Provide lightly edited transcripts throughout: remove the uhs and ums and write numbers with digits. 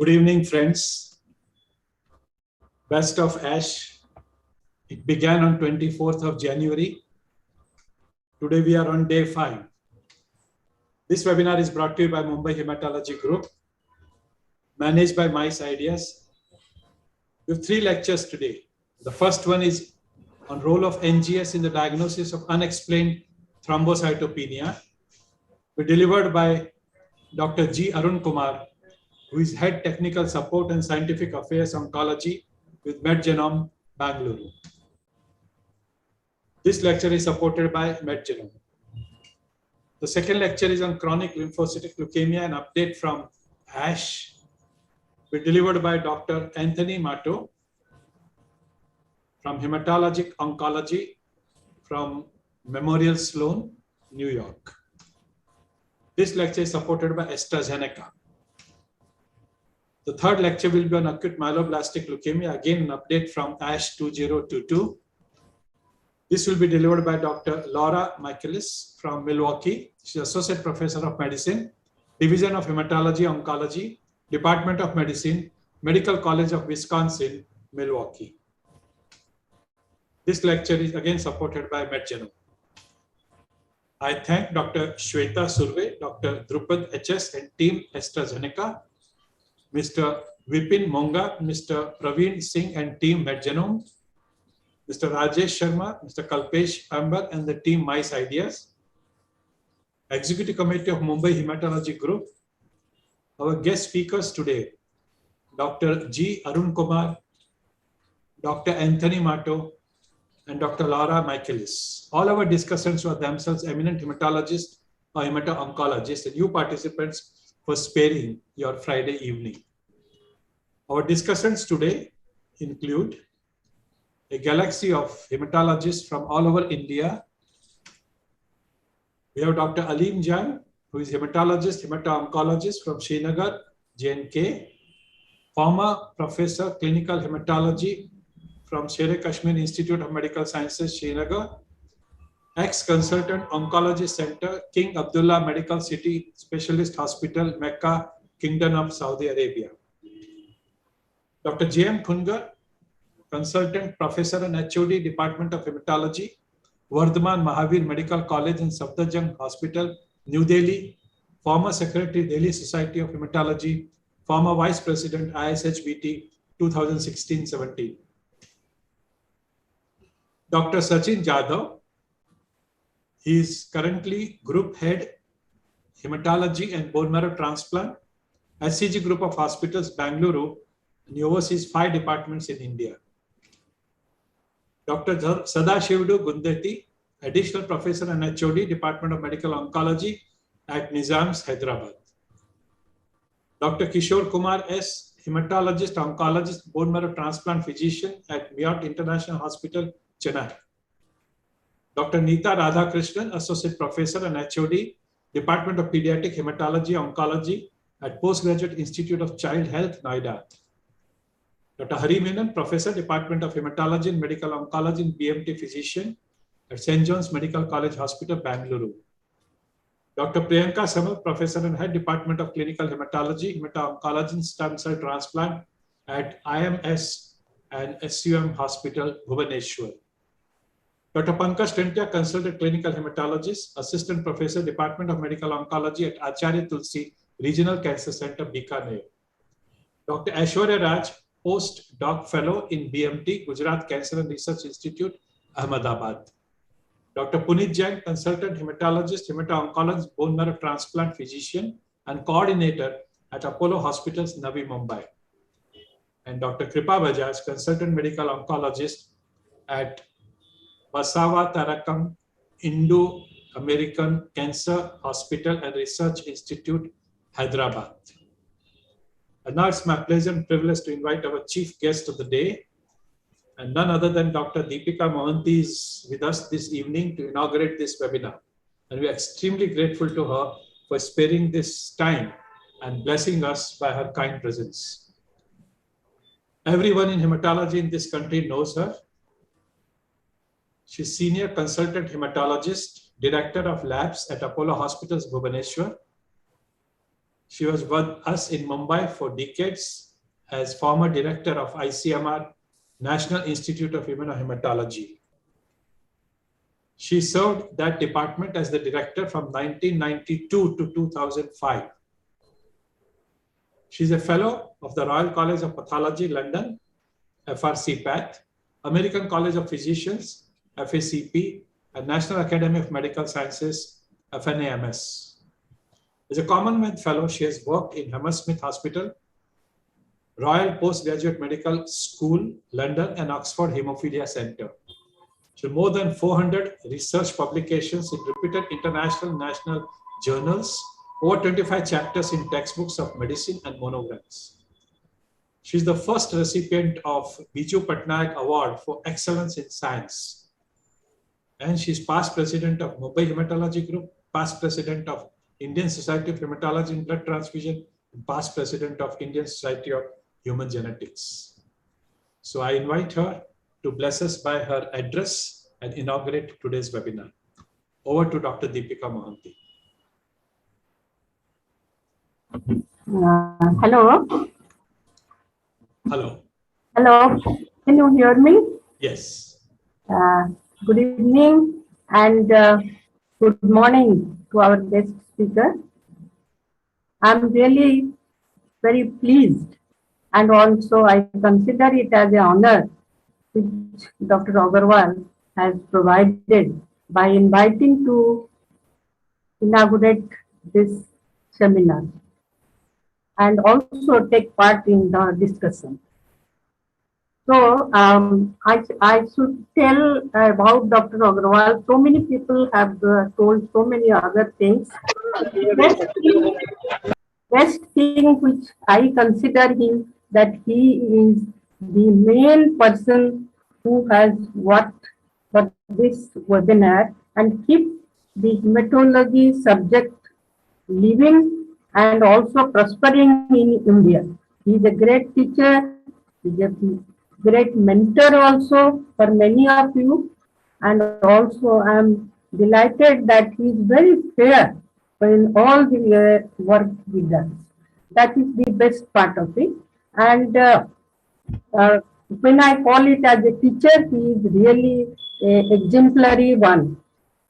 Good evening, friends. Best of ASH. It began on 24th of January. Today we are on day 5. This webinar is brought to you by Mumbai Hematology Group, managed by Mice Ideas. We have 3 lectures today. The first one is on role of NGS in the diagnosis of unexplained thrombocytopenia. We delivered by Dr. G. Arun Kumar, who is Head Technical Support and Scientific Affairs Oncology with MedGenome, Bengaluru. This lecture is supported by MedGenome. The second lecture is on chronic lymphocytic leukemia, an update from ASH. We delivered by Dr. Anthony Mato from Hematologic Oncology from Memorial Sloan, New York. This lecture is supported by AstraZeneca. The third lecture will be on acute myeloblastic leukemia, again an update from ASH 2022. This will be delivered by Dr. Laura Michaelis from Milwaukee. She is Associate Professor of Medicine, Division of Hematology Oncology, Department of Medicine, Medical College of Wisconsin, Milwaukee. This lecture is again supported by MedGenome. I thank Dr. Shweta Surve, Dr. Drupad HS and team AstraZeneca, Mr. Vipin Monga, Mr. Praveen Singh and team MedGenome, Mr. Rajesh Sharma, Mr. Kalpesh Amber and the team Mice Ideas, Executive Committee of Mumbai Hematology Group. Our guest speakers today, Dr. G. Arun Kumar, Dr. Anthony Mato, and Dr. Laura Michaelis. All our discussants were themselves eminent hematologists or hemato-oncologists, and you participants for sparing your Friday evening. Our discussants today include a galaxy of hematologists from all over India. We have Dr. Aleem Jan, who is hematologist, hemato-oncologist from Srinagar, J&K, former professor clinical hematology from Sher Kashmir Institute of Medical Sciences, Srinagar, ex-consultant oncology center, King Abdullah Medical City Specialist Hospital, Mecca, Kingdom of Saudi Arabia. Dr. J.M. Khungar, consultant professor and HOD, Department of Hematology, Vardhaman Mahavir Medical College and Safdarjung Hospital, New Delhi, former secretary, Delhi Society of Hematology, former vice president, ISHBT 2016-17. Dr. Sachin Jadhav, he is currently Group Head, Hematology and Bone Marrow Transplant, SCG Group of Hospitals, Bengaluru, and he oversees 5 departments in India. Dr. Sadashivdu Gundeti, Additional Professor and HOD, Department of Medical Oncology at Nizam's, Hyderabad. Dr. Kishore Kumar S., Hematologist, Oncologist, Bone Marrow Transplant Physician at Miyot International Hospital, Chennai. Dr. Neeta Radhakrishnan, Associate Professor and HOD, Department of Pediatric Hematology Oncology at Postgraduate Institute of Child Health, Noida. Dr. Hari Menon, Professor, Department of Hematology and Medical Oncology and BMT Physician at St. John's Medical College Hospital, Bengaluru. Dr. Priyanka Samal, Professor and Head, Department of Clinical Hematology, Hemato-Oncology and Stem Cell Transplant at IMS and SUM Hospital, Bhubaneswar. Dr. Pankaj Tentia, Consultant Clinical Hematologist, Assistant Professor, Department of Medical Oncology at Acharya Tulsi Regional Cancer Center, Bikaner. Dr. Aishwarya Raj, Post-Doc Fellow in BMT, Gujarat Cancer and Research Institute, Ahmedabad. Dr. Punit Jain, Consultant Hematologist, Hemato-Oncologist, Bone Marrow Transplant Physician and Coordinator at Apollo Hospitals, Navi Mumbai. And Dr. Kripa Bajaj, Consultant Medical Oncologist at Basawa Tarakam Indo-American Cancer Hospital and Research Institute, Hyderabad. And now it's my pleasure and privilege to invite our chief guest of the day, and none other than Dr. Dipika Mohanty is with us this evening to inaugurate this webinar. And we are extremely grateful to her for sparing this time and blessing us by her kind presence. Everyone in hematology in this country knows her. She's Senior Consultant Hematologist, Director of Labs at Apollo Hospitals, Bhubaneswar. She was with us in Mumbai for decades as former director of ICMR, National Institute of Immunohematology. She served that department as the director from 1992 to 2005. She's a fellow of the Royal College of Pathology, London, FRC Path, American College of Physicians, FACP, and National Academy of Medical Sciences, FNAMS. As a Commonwealth Fellow, she has worked in Hammersmith Hospital, Royal Postgraduate Medical School, London, and Oxford Haemophilia Centre. So more than 400 research publications in reputed international and national journals, over 25 chapters in textbooks of medicine and monograms. She's the first recipient of Biju Patnaik Award for Excellence in Science. And she's past president of Mumbai Hematology Group, past president of Indian Society of Hematology and Blood Transfusion, and past president of Indian Society of Human Genetics. So I invite her to bless us by her address and inaugurate today's webinar. Over to Dr. Dipika Mohanty. Hello. Hello. Hello. Can you hear me? Yes. Good evening and good morning to our guest speaker. I'm really very pleased, and also I consider it as an honor which Dr. Agarwal has provided by inviting to inaugurate this seminar and also take part in the discussion. So I should tell about Dr. Agarwal. So many people have told so many other things. Best thing which I consider him, that he is the main person who has worked for this webinar and keep the hematology subject living and also prospering in India. He is a great teacher, he is a great mentor also for many of you, and also I am delighted that he is very fair in all the work he does. That is the best part of it. And when I call it as a teacher, he is really an exemplary one.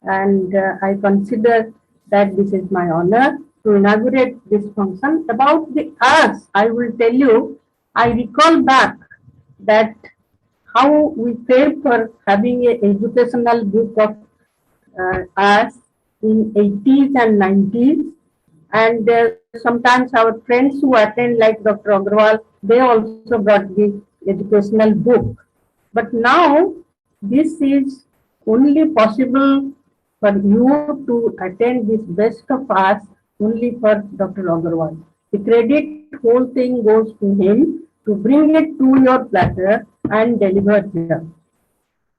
And I consider that this is my honor to inaugurate this function. About the us, I will tell you, I recall back that how we came for having an educational book of us in 80s and 90s. And sometimes our friends who attend, like Dr. Agarwal, they also brought the educational book. But now this is only possible for you to attend this best of us only for Dr. Agarwal. The credit, whole thing goes to him to bring it to your platter and deliver here.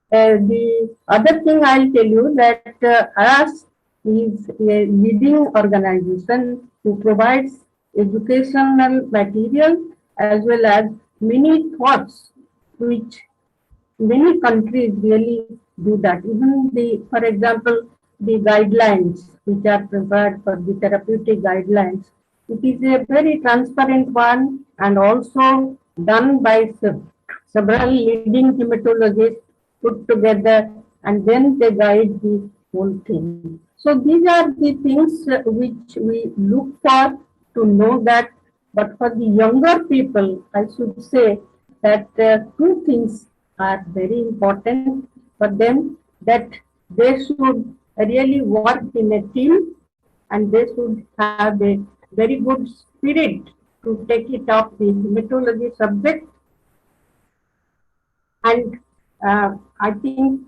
The other thing I'll tell you that us is a leading organization who provides educational material as well as many thoughts which many countries really do that. Even the, for example, the guidelines which are prepared for the therapeutic guidelines, it is a very transparent one and also done by several leading hematologists put together, and then they guide the whole thing. So these are the things which we look for to know that. But for the younger people, I should say that two things are very important for them, that they should really work in a team and they should have a very good spirit to take it up the hematology subject. And I think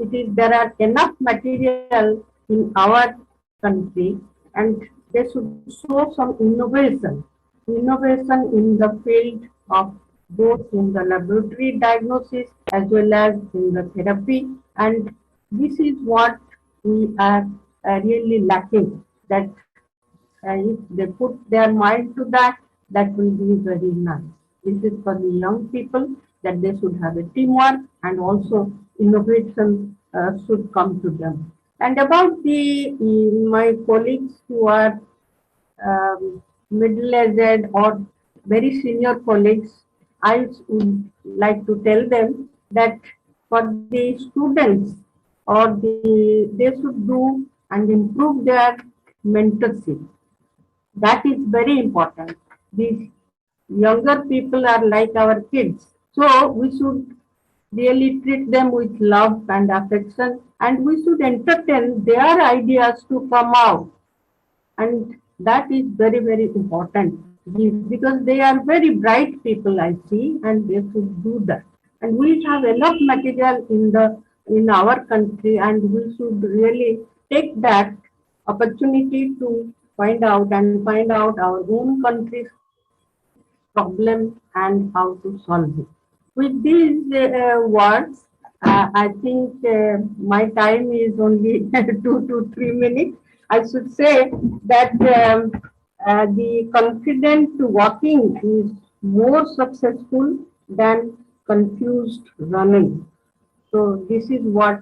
there are enough material in our country, and they should show some innovation in the field of both in the laboratory diagnosis as well as in the therapy. And this is what we are really lacking, that if they put their mind to that, that will be very nice. This is for the young people, that they should have a teamwork and also innovation should come to them. And about the my colleagues who are middle-aged or very senior colleagues, I would like to tell them that for the students they should do and improve their mentorship. That is very important. These younger people are like our kids. So we should really treat them with love and affection, and we should entertain their ideas to come out. And that is very, very important because they are very bright people, I see, and they should do that. And we have enough material in our country, and we should really take that opportunity to find out our own country's problem and how to solve it. With these words, I think my time is only 2 to 3 minutes. I should say that the confident walking is more successful than confused running. So this is what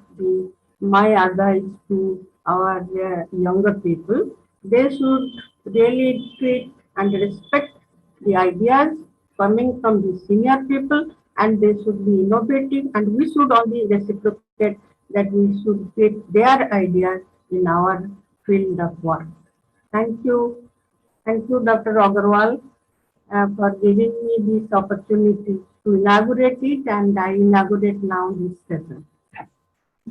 my advice to our younger people. They should really treat and respect the ideas coming from the senior people, and they should be innovative, and we should only reciprocate that we should take their ideas in our field of work. Thank you. Thank you, Dr. Agarwal, for giving me this opportunity to inaugurate it, and I inaugurate now this session.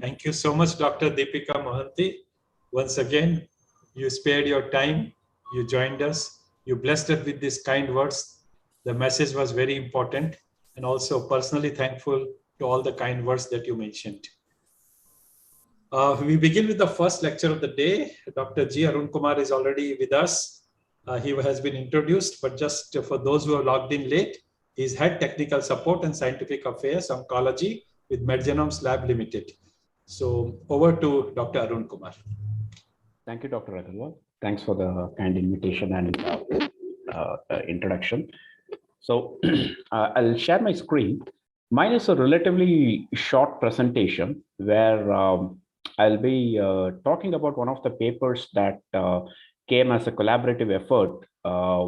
Thank you so much, Dr. Dipika Mohanty. Once again, you spared your time, you joined us, you blessed us with these kind words. The message was very important, and also personally thankful to all the kind words that you mentioned. We begin with the first lecture of the day. Dr. G. Arun Kumar is already with us. He has been introduced, but just for those who have logged in late, he's Head Technical Support and Scientific Affairs, Oncology with MedGenome Lab Limited. So over to Dr. Arun Kumar. Thank you, Dr. Agarwal. Thanks for the kind invitation and introduction. So I'll share my screen. Mine is a relatively short presentation where I'll be talking about one of the papers that came as a collaborative effort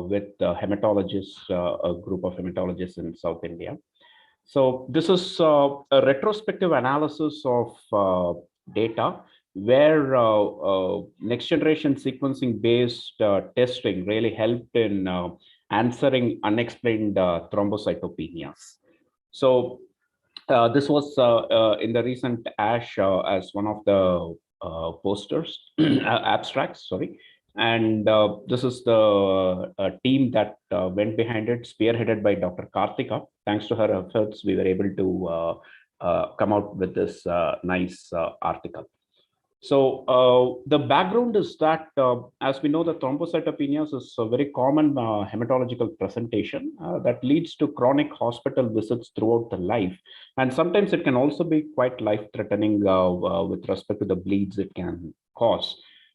with hematologists, a group of hematologists in South India. So this is a retrospective analysis of data where next generation sequencing based testing really helped in answering unexplained thrombocytopenias. So this was in the recent ASH as one of the posters, abstracts, sorry. And this is the team that went behind it, spearheaded by Dr. Karthika. Thanks to her efforts, we were able to come out with this nice article. So the background is that, as we know, the thrombocytopenia is a very common hematological presentation that leads to chronic hospital visits throughout the life. And sometimes it can also be quite life-threatening with respect to the bleeds it can cause.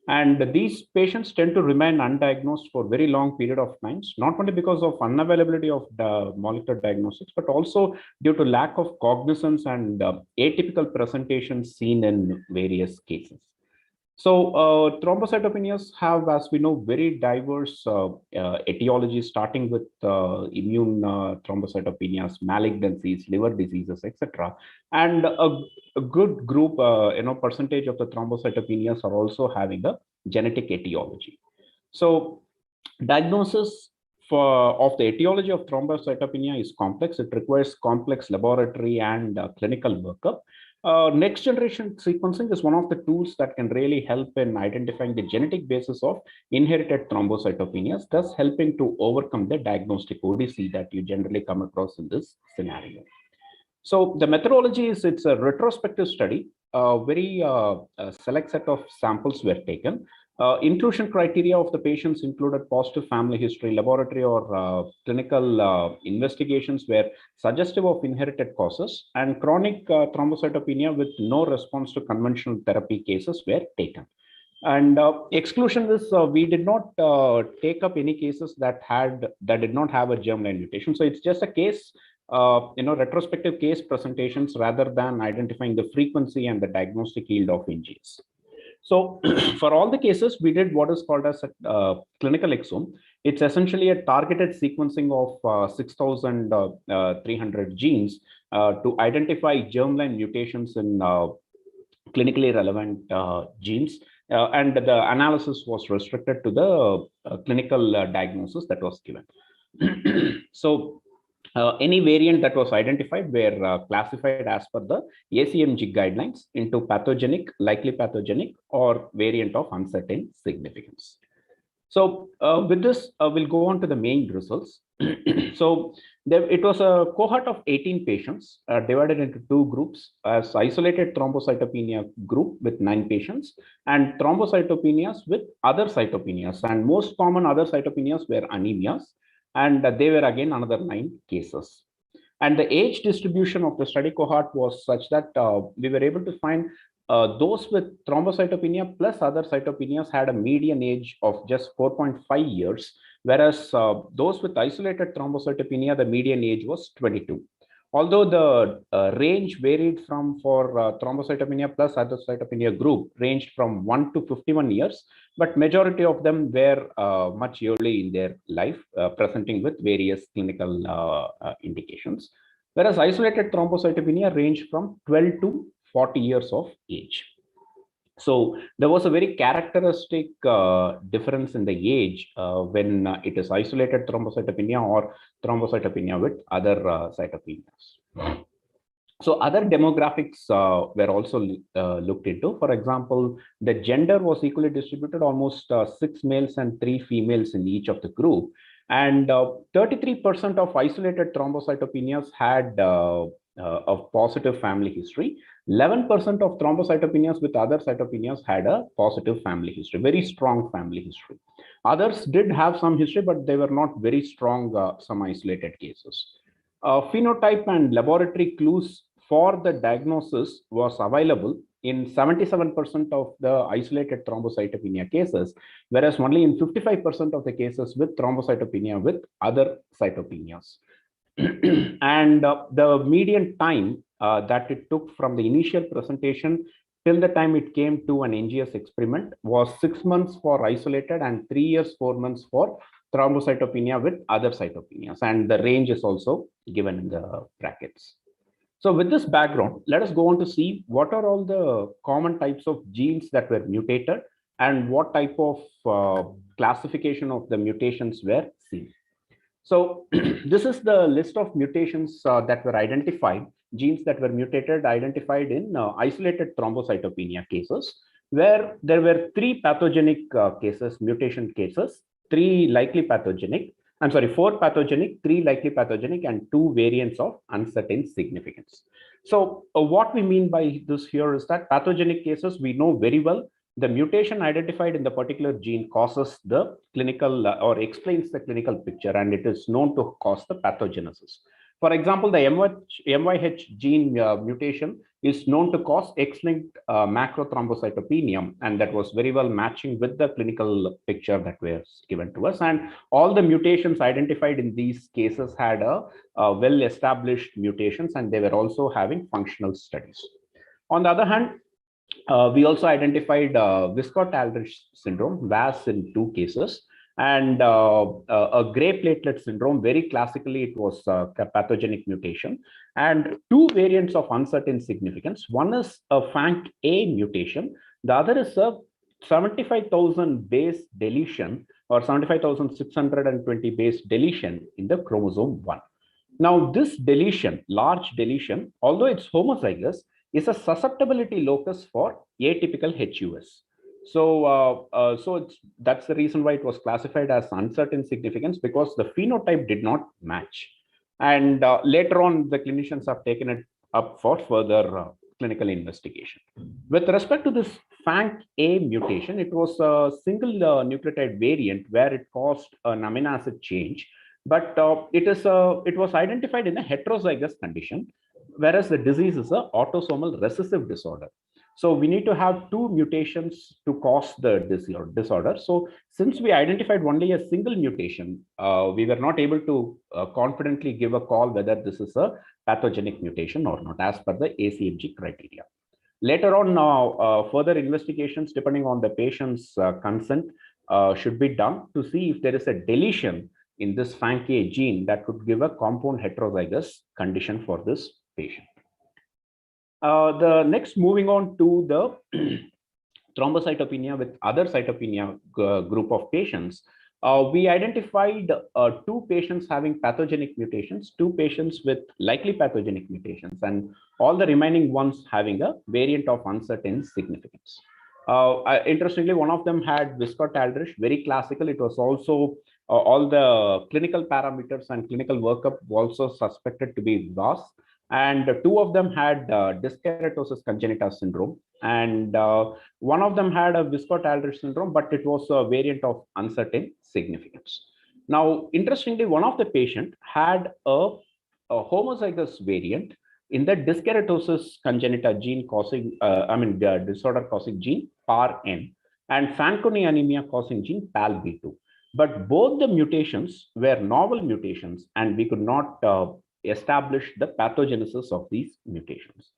And these patients tend to remain undiagnosed for a very long period of times, not only because of unavailability of the molecular diagnostics, but also due to lack of cognizance and atypical presentations seen in various cases. So thrombocytopenias have, as we know, very diverse etiologies, starting with immune thrombocytopenias, malignancies, liver diseases, etc. And a good group, percentage of the thrombocytopenias are also having a genetic etiology. So diagnosis of the etiology of thrombocytopenia is complex. It requires complex laboratory and clinical workup. Next generation sequencing is one of the tools that can really help in identifying the genetic basis of inherited thrombocytopenias, thus helping to overcome the diagnostic odyssey that you generally come across in this scenario. So the methodology is, it's a retrospective study. Very select set of samples were taken. Inclusion criteria of the patients included positive family history, laboratory or clinical investigations were suggestive of inherited causes, and chronic thrombocytopenia with no response to conventional therapy cases were taken. And exclusion is we did not take up any cases that did not have a germline mutation. So it's just a case, retrospective case presentations rather than identifying the frequency and the diagnostic yield of NGS. So for all the cases, we did what is called as a clinical exome. It's essentially a targeted sequencing of 6,300 genes to identify germline mutations in clinically relevant genes. And the analysis was restricted to the clinical diagnosis that was given. So any variant that was identified were classified as per the ACMG guidelines into pathogenic, likely pathogenic, or variant of uncertain significance. So with this, we'll go on to the main results. So it was a cohort of 18 patients divided into two groups, as isolated thrombocytopenia group with 9 patients and thrombocytopenias with other cytopenias. And most common other cytopenias were anemias, and they were again another 9 cases. And the age distribution of the study cohort was such that we were able to find those with thrombocytopenia plus other cytopenias had a median age of just 4.5 years, whereas those with isolated thrombocytopenia, the median age was 22. Although the range varied from for thrombocytopenia plus other cytopenia group ranged from 1 to 51 years, but majority of them were much early in their life, presenting with various clinical indications. Whereas isolated thrombocytopenia ranged from 12 to 40 years of age. So there was a very characteristic difference in the age when it is isolated thrombocytopenia or thrombocytopenia with other cytopenias. So other demographics were also looked into. For example, the gender was equally distributed, almost 6 males and 3 females in each of the group. And 33% of isolated thrombocytopenias had a positive family history. 11% of thrombocytopenias with other cytopenias had a positive family history, very strong family history. Others did have some history, but they were not very strong, some isolated cases. Phenotype and laboratory clues for the diagnosis was available in 77% of the isolated thrombocytopenia cases, whereas only in 55% of the cases with thrombocytopenia with other cytopenias. And the median time that it took from the initial presentation till the time it came to an NGS experiment was 6 months for isolated and 3 years, 4 months for thrombocytopenia with other cytopenias. And the range is also given in the brackets. So with this background, let us go on to see what are all the common types of genes that were mutated and what type of classification of the mutations were seen. So this is the list of mutations that were identified, genes that were mutated, identified in isolated thrombocytopenia cases, where there were 3 pathogenic cases, mutation cases, 3 likely pathogenic, 4 pathogenic, 3 likely pathogenic, and 2 variants of uncertain significance. So what we mean by this here is that pathogenic cases, we know very well the mutation identified in the particular gene causes the clinical or explains the clinical picture, and it is known to cause the pathogenesis. For example, the MYH gene mutation is known to cause X-linked macrothrombocytopenia, and that was very well matching with the clinical picture that was given to us. And all the mutations identified in these cases had a well-established mutations, and they were also having functional studies. On the other hand, we also identified Viscott-Aldrich syndrome, VAS, in 2 cases, and a gray platelet syndrome. Very classically, it was a pathogenic mutation, and 2 variants of uncertain significance. One is a FANK-A mutation. The other is a 75,000 base deletion, or 75,620 base deletion in the chromosome 1. Now, this deletion, large deletion, although it's homozygous, is a susceptibility locus for atypical HUS. So, that's the reason why it was classified as uncertain significance, because the phenotype did not match. And later on, the clinicians have taken it up for further clinical investigation. With respect to this FANK-A mutation, it was a single nucleotide variant where it caused an amino acid change, but it was identified in a heterozygous condition, whereas the disease is an autosomal recessive disorder. So we need to have 2 mutations to cause the disorder. So since we identified only a single mutation, we were not able to confidently give a call whether this is a pathogenic mutation or not, as per the ACMG criteria. Later on, further investigations, depending on the patient's consent, should be done to see if there is a deletion in this FANK gene that could give a compound heterozygous condition for this patient. The next, moving on to the thrombocytopenia with other cytopenia group of patients, we identified 2 patients having pathogenic mutations, 2 patients with likely pathogenic mutations, and all the remaining ones having a variant of uncertain significance. Interestingly, one of them had viscotalrish, very classical. It was also all the clinical parameters and clinical workup also suspected to be VAS. And 2 of them had dyskeratosis congenita syndrome, and one of them had a viscotalrish syndrome, but it was a variant of uncertain significance. Now, interestingly, one of the patient had a homozygous variant in the dyskeratosis congenita gene causing, disorder causing gene PAR-N, and Fanconi anemia causing gene PAL-B2. But both the mutations were novel mutations, and we could not establish the pathogenesis of these mutations.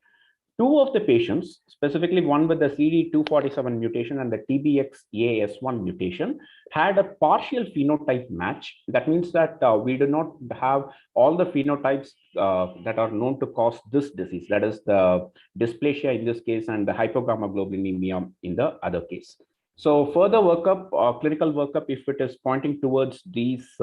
2 of the patients, specifically one with the CD247 mutation and the TBXAS1 mutation, had a partial phenotype match. That means that we do not have all the phenotypes that are known to cause this disease, that is the dysplasia in this case and the hypogammaglobulinemia in the other case. So further workup, clinical workup, if it is pointing towards these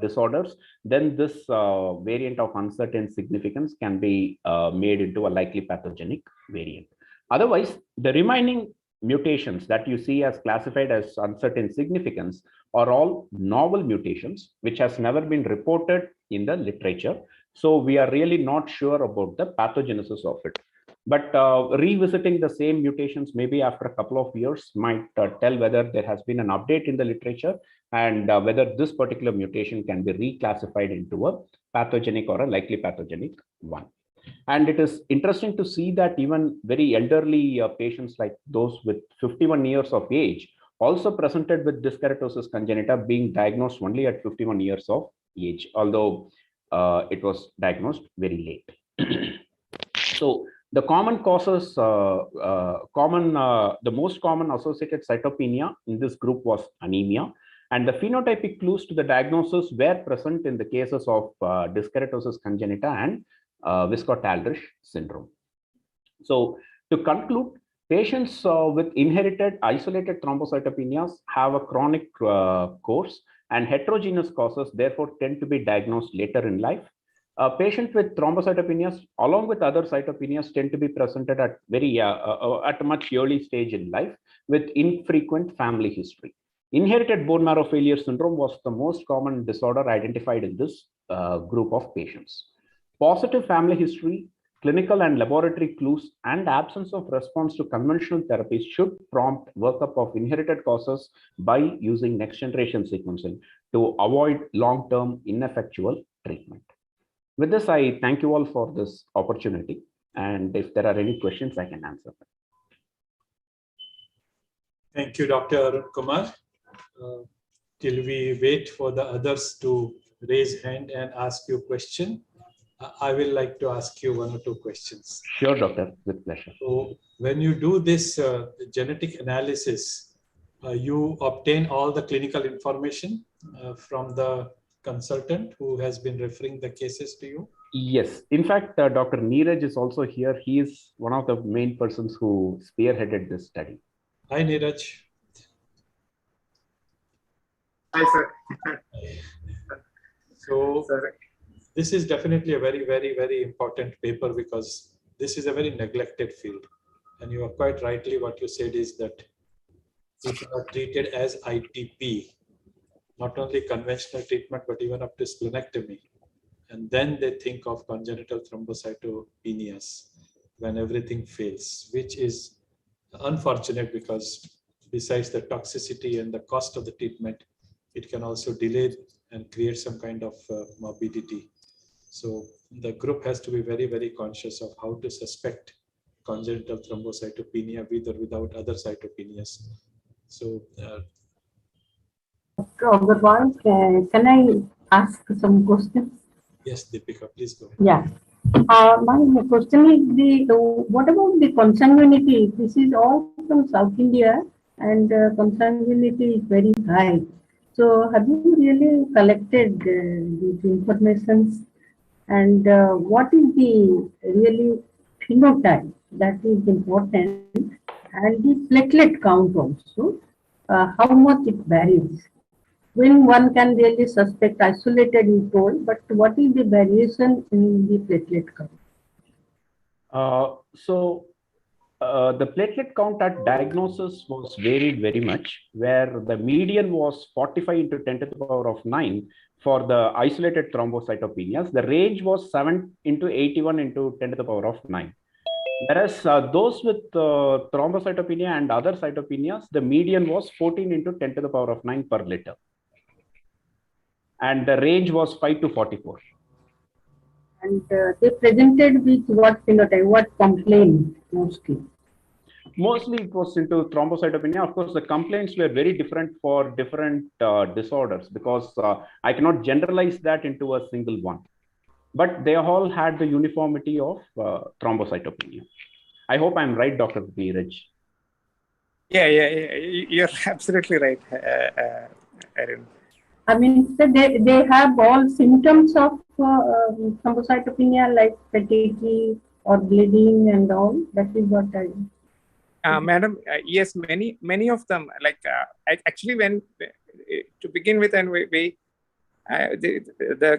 disorders, then this variant of uncertain significance can be made into a likely pathogenic variant. Otherwise, the remaining mutations that you see as classified as uncertain significance are all novel mutations, which has never been reported in the literature. So we are really not sure about the pathogenesis of it. But revisiting the same mutations maybe after a couple of years might tell whether there has been an update in the literature and whether this particular mutation can be reclassified into a pathogenic or a likely pathogenic one. And it is interesting to see that even very elderly patients like those with 51 years of age also presented with dyskeratosis congenita being diagnosed only at 51 years of age, although it was diagnosed very late. So the common causes, the most common associated cytopenia in this group was anemia, and the phenotypic clues to the diagnosis were present in the cases of dyskeratosis congenita and viscotalrish syndrome. So to conclude, patients with inherited isolated thrombocytopenias have a chronic course, and heterogeneous causes therefore tend to be diagnosed later in life. Patients with thrombocytopenias, along with other cytopenias, tend to be presented at at a much early stage in life with infrequent family history. Inherited bone marrow failure syndrome was the most common disorder identified in this group of patients. Positive family history, clinical and laboratory clues, and absence of response to conventional therapies should prompt workup of inherited causes by using next-generation sequencing to avoid long-term ineffectual treatment. With this, I thank you all for this opportunity. And if there are any questions, I can answer them. Thank you, Dr. Arun Kumar. Till we wait for the others to raise hand and ask you a question, I will like to ask you 1 or 2 questions. Sure, doctor, with pleasure. So when you do this genetic analysis, you obtain all the clinical information from the consultant who has been referring the cases to you? Yes. In fact, Dr. Neeraj is also here. He is one of the main persons who spearheaded this study. Hi, Neeraj. Hi, sir. So this is definitely a very, very, very important paper because this is a very neglected field. And you are quite rightly what you said is that people are treated as ITP, not only conventional treatment, but even up to splenectomy. And then they think of congenital thrombocytopenias when everything fails, which is unfortunate because besides the toxicity and the cost of the treatment, it can also delay and create some kind of morbidity. So the group has to be very, very conscious of how to suspect congenital thrombocytopenia with or without other cytopenias. So Dr. Agarwal, can I ask some questions? yes, Dipika, please go ahead. Yeah. My question is what about the consanguinity? This is all from South India, and consanguinity is very high. So have you really collected these informations, and what is the really phenotype that is important, and the platelet count also, how much it varies? When one can really suspect isolated you told, but what is the variation in the platelet count? The platelet count at diagnosis was varied very much, where the median was 45 into 10 to the power of 9 for the isolated thrombocytopenias. The range was 7 into 81 into 10 to the power of 9. Whereas those with thrombocytopenia and other cytopenias, the median was 14 into 10 to the power of 9 per liter. And the range was 5 to 44. And they presented with what phenotype, what complaint mostly? Mostly it was into thrombocytopenia. Of course, the complaints were very different for different disorders, because I cannot generalize that into a single one. But they all had the uniformity of thrombocytopenia. I hope I'm right, Dr. Dheeraj. Yeah. You're absolutely right, Arun. I mean, so they have all symptoms of thrombocytopenia like fatigue or bleeding and all. That is what I. Madam, yes, many of them. Like actually, when to begin with, and the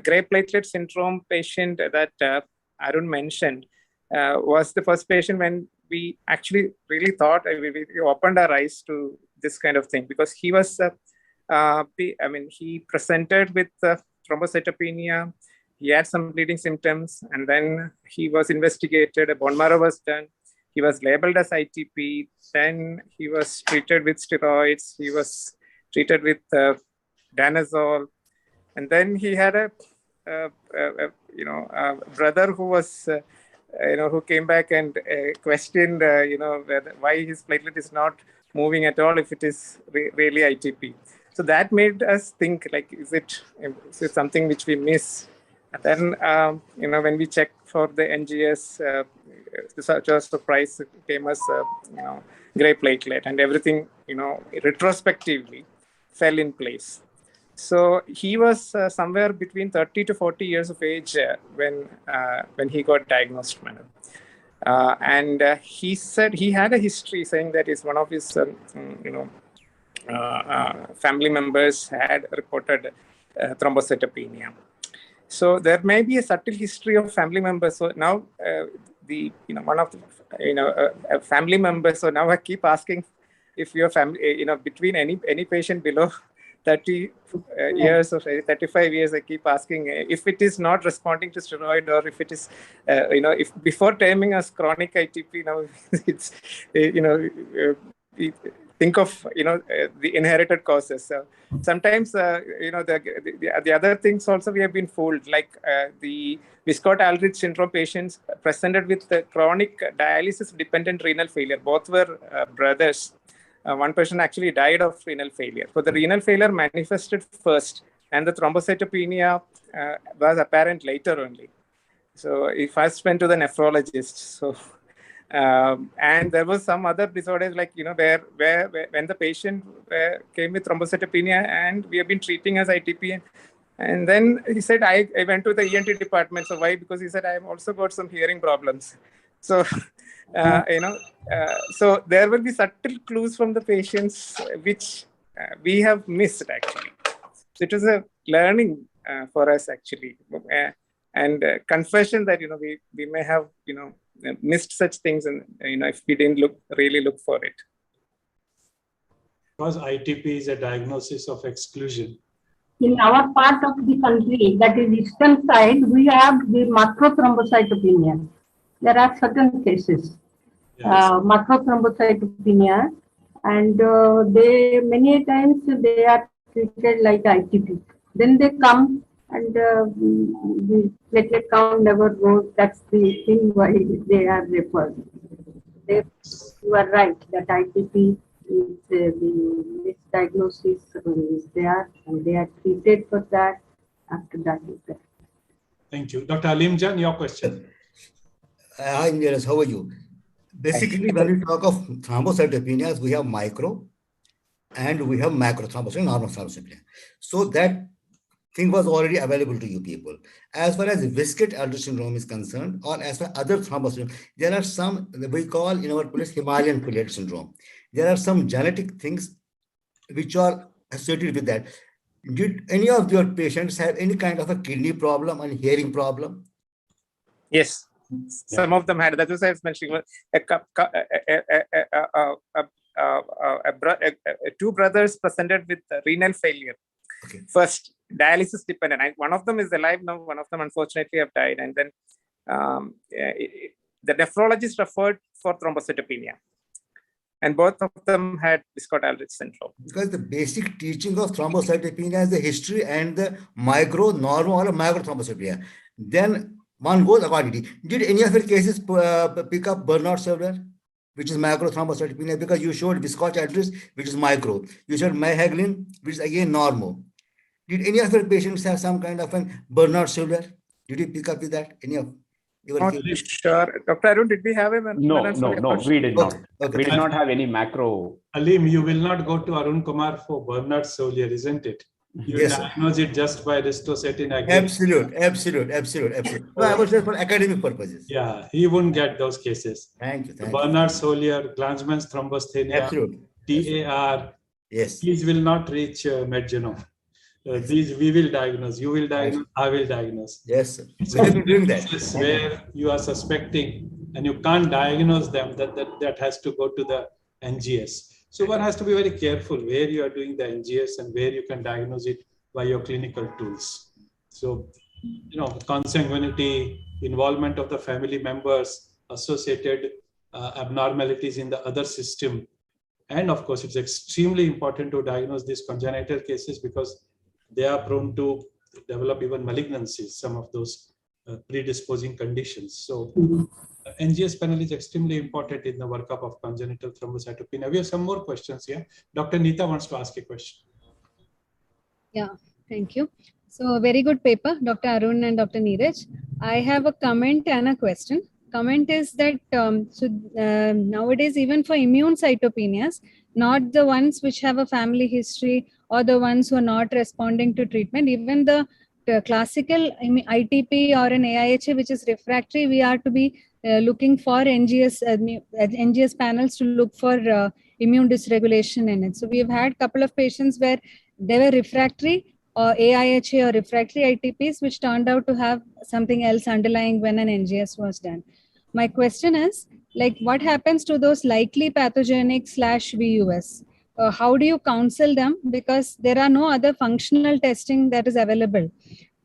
gray platelet syndrome patient that Arun mentioned was the first patient when we actually really thought we opened our eyes to this kind of thing, because he was. He presented with thrombocytopenia. He had some bleeding symptoms, and then he was investigated. A bone marrow was done. He was labeled as ITP. Then he was treated with steroids. He was treated with danazol, and then he had a brother who was who came back and questioned why his platelet is not moving at all if it is really ITP. So that made us think, like, is it something which we miss? And then, when we checked for the NGS, just the price came as, gray platelet, and everything, retrospectively fell in place. So he was somewhere between 30 to 40 years of age when he got diagnosed, madam. And he said he had a history saying that is one of his, family members had reported thrombocytopenia. So there may be a subtle history of family members. So now one of the family members. So now I keep asking if your family, between any patient below 30 years or 35 years, I keep asking if it is not responding to steroid, or if it is, if before terming as chronic ITP, now it's, think of the inherited causes. So sometimes the other things also we have been fooled, like the Wiskott-Aldrich syndrome patients presented with chronic dialysis dependent renal failure. Both were brothers. One person actually died of renal failure. So the renal failure manifested first, and the thrombocytopenia was apparent later only. So he first went to the nephrologist. So and there was some other disorders, like where when the patient came with thrombocytopenia and we have been treating as ITP, and then he said I went to the ENT department. So why? Because he said I have also got some hearing problems. So so there will be subtle clues from the patients which we have missed actually. So it was a learning for us actually, and confession that we may have missed such things, and if we didn't really look for it. Because ITP is a diagnosis of exclusion. In our part of the country, that is eastern side, we have the macrothrombocytopenia. There are certain cases, macrothrombocytopenia, and they many times they are treated like ITP. Then they come and the platelet count never goes. That's the thing why they are referred. You are right that ITP is the misdiagnosis is there, and they are treated for that. After that is there. Thank you. Dr. Alim Jan, your question. Hi, Neeraj, how are you? Basically, when we talk of thrombocytopenias, we have micro, and we have macrothrombocytopenia, normal thrombocytopenia. So that thing was already available to you people. As far as Viscott-Aldrich syndrome is concerned, or as far as other thrombocytopenia, there are some we call in our place Himalayan plate syndrome. There are some genetic things which are associated with that. Did any of your patients have any kind of a kidney problem and hearing problem? Yes, some of them had. That was I was mentioning. Two brothers presented with renal failure. Okay. First, dialysis dependent. One of them is alive now. One of them unfortunately have died. And then the nephrologist referred for thrombocytopenia. And both of them had Viscott-Aldrich syndrome. Because the basic teaching of thrombocytopenia is the history and the micro, normal, or macro thrombocytopenia. Then one goes accordingly. Did any of your cases pick up Bernard-Severer, which is macro thrombocytopenia? Because you showed Viscott-Aldrich, which is micro. You showed Myhaglin, which is again normal. Did any of your patients have some kind of an Bernard-Severer? Did you pick up with that? Any of your Not cases? sure. Dr. Arun, did we have a No, we did not. Okay. We did not have any macro. Alim, you will not go to Arun Kumar for Bernard-Severer, isn't it? You Yes, diagnose it just by ristocetin Absolute. No, I was just for academic purposes. Yeah, he wouldn't get those cases. Thank you. Bernard-Severer, Glanzmann's thrombocytopenia, Absolutely. TAR, Yes. these will not reach MedGenome. These we will diagnose, you will diagnose, I will diagnose. Yes, sir. It's We have been doing that. cases where you are suspecting and you can't diagnose them, that has to go to the NGS. So one has to be very careful where you are doing the NGS and where you can diagnose it by your clinical tools. So, consanguinity, involvement of the family members, associated abnormalities in the other system. And of course, it's extremely important to diagnose these congenital cases because they are prone to develop even malignancies, some of those predisposing conditions. So NGS panel is extremely important in the workup of congenital thrombocytopenia. We have some more questions here. Dr. Neeta wants to ask a question. Yeah, thank you. So very good paper, Dr. Arun and Dr. Neeraj. I have a comment and a question. Comment is that nowadays, even for immune cytopenias, not the ones which have a family history or the ones who are not responding to treatment, even the classical ITP or an AIHA which is refractory, we are to be looking for NGS panels to look for immune dysregulation in it. So we have had a couple of patients where they were refractory or AIHA or refractory ITPs, which turned out to have something else underlying when an NGS was done. My question is, like, what happens to those likely pathogenic /VUS? How do you counsel them? Because there are no other functional testing that is available.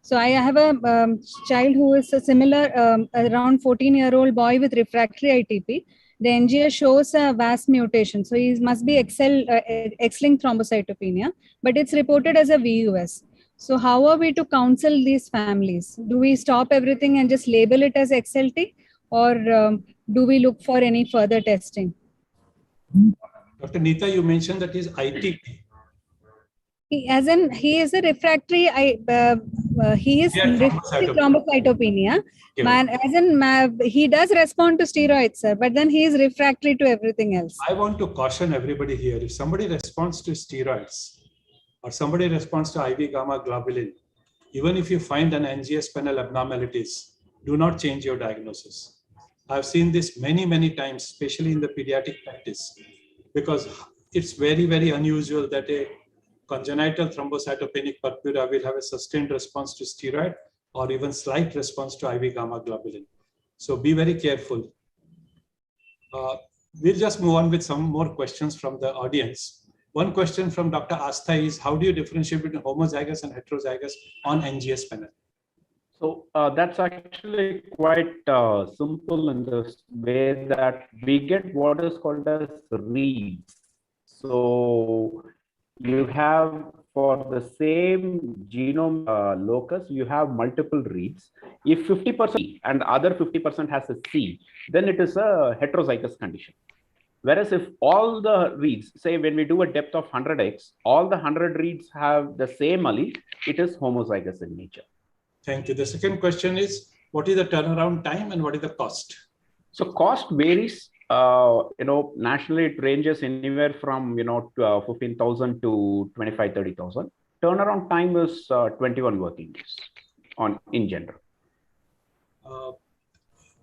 So I have a child who is a similar, around 14-year-old boy with refractory ITP. The NGS shows a VAS mutation. So he must be X-linked thrombocytopenia, but it's reported as a VUS. So how are we to counsel these families? Do we stop everything and just label it as XLT? Or do we look for any further testing? Dr. Neeta, you mentioned that is ITP. He is a refractory. He is refractory thrombocytopenia. Okay. He does respond to steroids, sir, but then he is refractory to everything else. I want to caution everybody here. If somebody responds to steroids or somebody responds to IV gamma globulin, even if you find an NGS panel abnormalities, do not change your diagnosis. I've seen this many, many times, especially in the pediatric practice, because it's very, very unusual that a congenital thrombocytopenic purpura will have a sustained response to steroid or even slight response to IV gamma globulin. So be very careful. We'll just move on with some more questions from the audience. One question from Dr. Astha is, how do you differentiate between homozygous and heterozygous on NGS panel? So that's actually quite simple in the way that we get what is called as reads. So you have, for the same genome locus, you have multiple reads. If 50% and other 50% has a C, then it is a heterozygous condition. Whereas if all the reads, say when we do a depth of 100x, all the 100 reads have the same allele, it is homozygous in nature. Thank you. The second question is, what is the turnaround time and what is the cost? So cost varies nationally it ranges anywhere from 15,000 to 25-30,000. Turnaround time is 21 working days in general.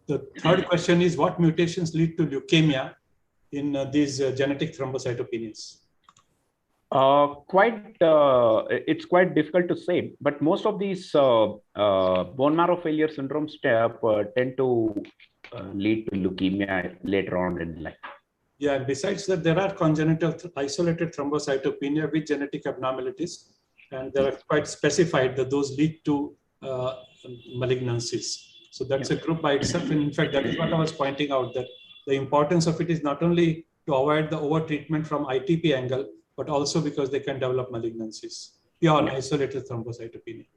The third question is, what mutations lead to leukemia in these genetic thrombocytopenias? It's quite difficult to say, but most of these bone marrow failure syndromes tend to lead to leukemia later on in life. Yeah, and besides that, there are congenital isolated thrombocytopenia with genetic abnormalities, and they are quite specified that those lead to malignancies. So that's a group by itself. And in fact, that is what I was pointing out, that the importance of it is not only to avoid the over-treatment from ITP angle, but also because they can develop malignancies, pure isolated thrombocytopenia.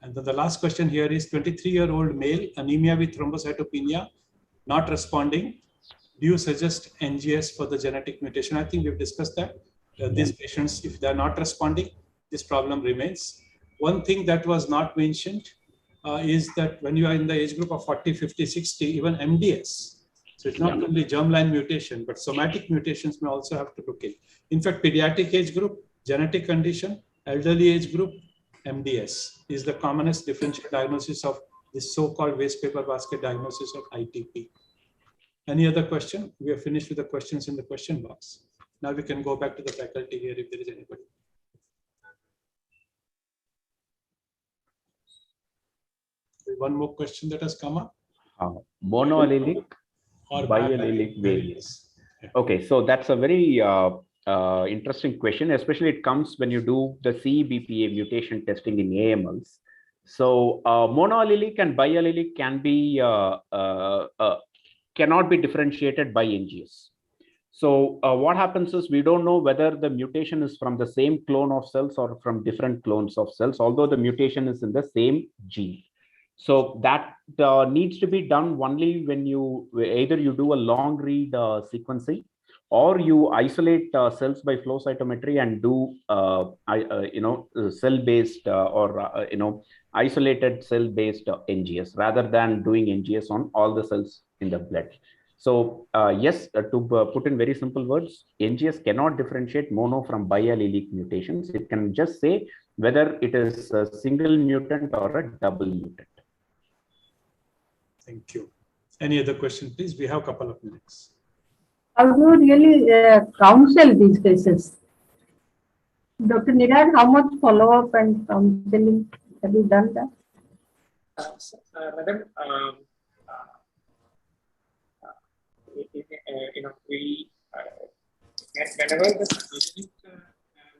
And then the last question here is 23-year-old male, anemia with thrombocytopenia, not responding. Do you suggest NGS for the genetic mutation? I think we've discussed that. These patients, if they're not responding, this problem remains. One thing that was not mentioned is that when you are in the age group of 40, 50, 60, even MDS. So it's not only germline mutation, but somatic mutations may also have to look in. In fact, pediatric age group, genetic condition, elderly age group, MDS is the commonest differential diagnosis of this so-called waste paper basket diagnosis of ITP. Any other question? We are finished with the questions in the question box. Now we can go back to the faculty here if there is anybody. One more question that has come up. Monoallelic or biallelic variants. Okay, so that's a very interesting question, especially it comes when you do the CEBPA mutation testing in AMLs. So monoallelic and biallelic can be cannot be differentiated by NGS. So what happens is we don't know whether the mutation is from the same clone of cells or from different clones of cells, although the mutation is in the same gene. So that needs to be done only when you either you do a long read sequencing, or you isolate cells by flow cytometry and do cell-based or isolated cell-based NGS rather than doing NGS on all the cells in the blood. So yes, to put in very simple words, NGS cannot differentiate mono from biallelic mutations. It can just say whether it is a single mutant or a double mutant. Thank you. Any other question, please? We have a couple of minutes. How do you really counsel these cases? Dr. Niraj, how much follow-up and counseling have you done that? Madam, we whenever the specific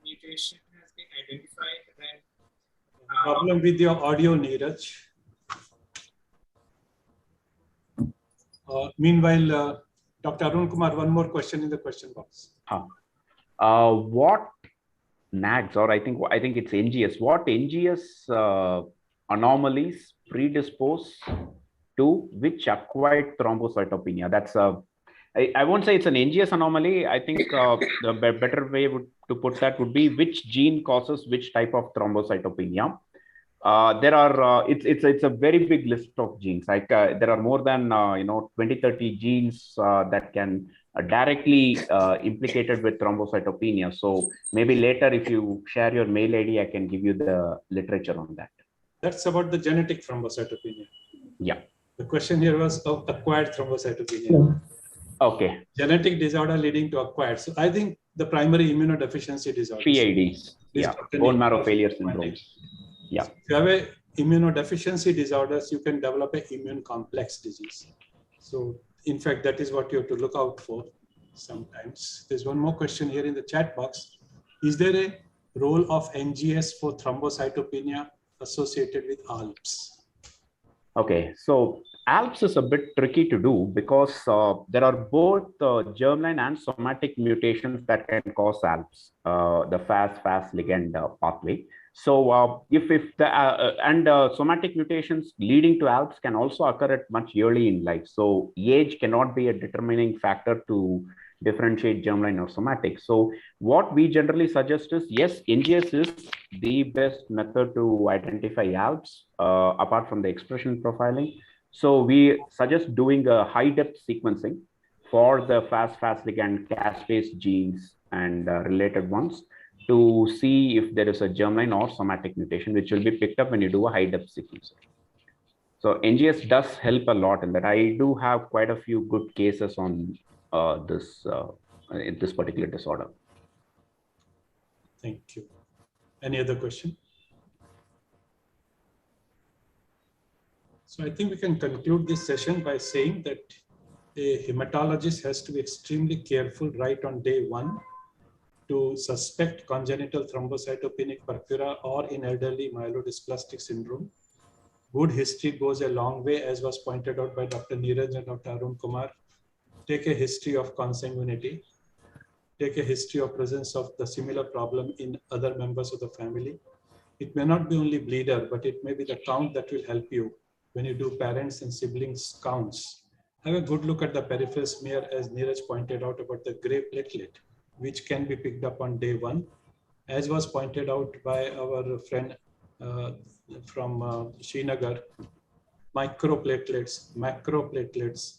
mutation has been identified, then problem with your audio, Neeraj. Meanwhile, Dr. Arun Kumar, one more question in the question box. What NAGs, or I think it's NGS, what NGS anomalies predispose to which acquired thrombocytopenia? That's I won't say it's an NGS anomaly. I think the better way to put that would be which gene causes which type of thrombocytopenia. There are it's a very big list of genes. Like there are more than 20-30 genes that can directly implicated with thrombocytopenia. So maybe later, if you share your mail ID, I can give you the literature on that. That's about the genetic thrombocytopenia. Yeah. The question here was of acquired thrombocytopenia. Okay. Genetic disorder leading to acquired. So I think the primary immunodeficiency disorder. PIDs. Yeah. Bone marrow failure syndrome. Yeah. If you have a immunodeficiency disorders, you can develop an immune complex disease. So in fact, that is what you have to look out for sometimes. There's one more question here in the chat box. Is there a role of NGS for thrombocytopenia associated with ALPS? Okay, so ALPS is a bit tricky to do because there are both germline and somatic mutations that can cause ALPS, the FAS ligand pathway. So if the somatic mutations leading to ALPS can also occur at much early in life. So age cannot be a determining factor to differentiate germline or somatic. So what we generally suggest is, yes, NGS is the best method to identify ALPS apart from the expression profiling. So we suggest doing a high depth sequencing for the fast ligand caspase genes and related ones to see if there is a germline or somatic mutation, which will be picked up when you do a high-depth sequencer. So NGS does help a lot in that. I do have quite a few good cases on this particular disorder. Thank you. Any other question? So I think we can conclude this session by saying that a hematologist has to be extremely careful right on day one to suspect congenital thrombocytopenic purpura or in elderly myelodysplastic syndrome. Good history goes a long way, as was pointed out by Dr. Neeraj and Dr. Arun Kumar. Take a history of consanguinity. Take a history of presence of the similar problem in other members of the family. It may not be only bleeder, but it may be the count that will help you when you do parents and siblings counts. Have a good look at the peripheral smear, as Neeraj pointed out about the gray platelet, which can be picked up on day one. As was pointed out by our friend from Srinagar, microplatelets, macroplatelets,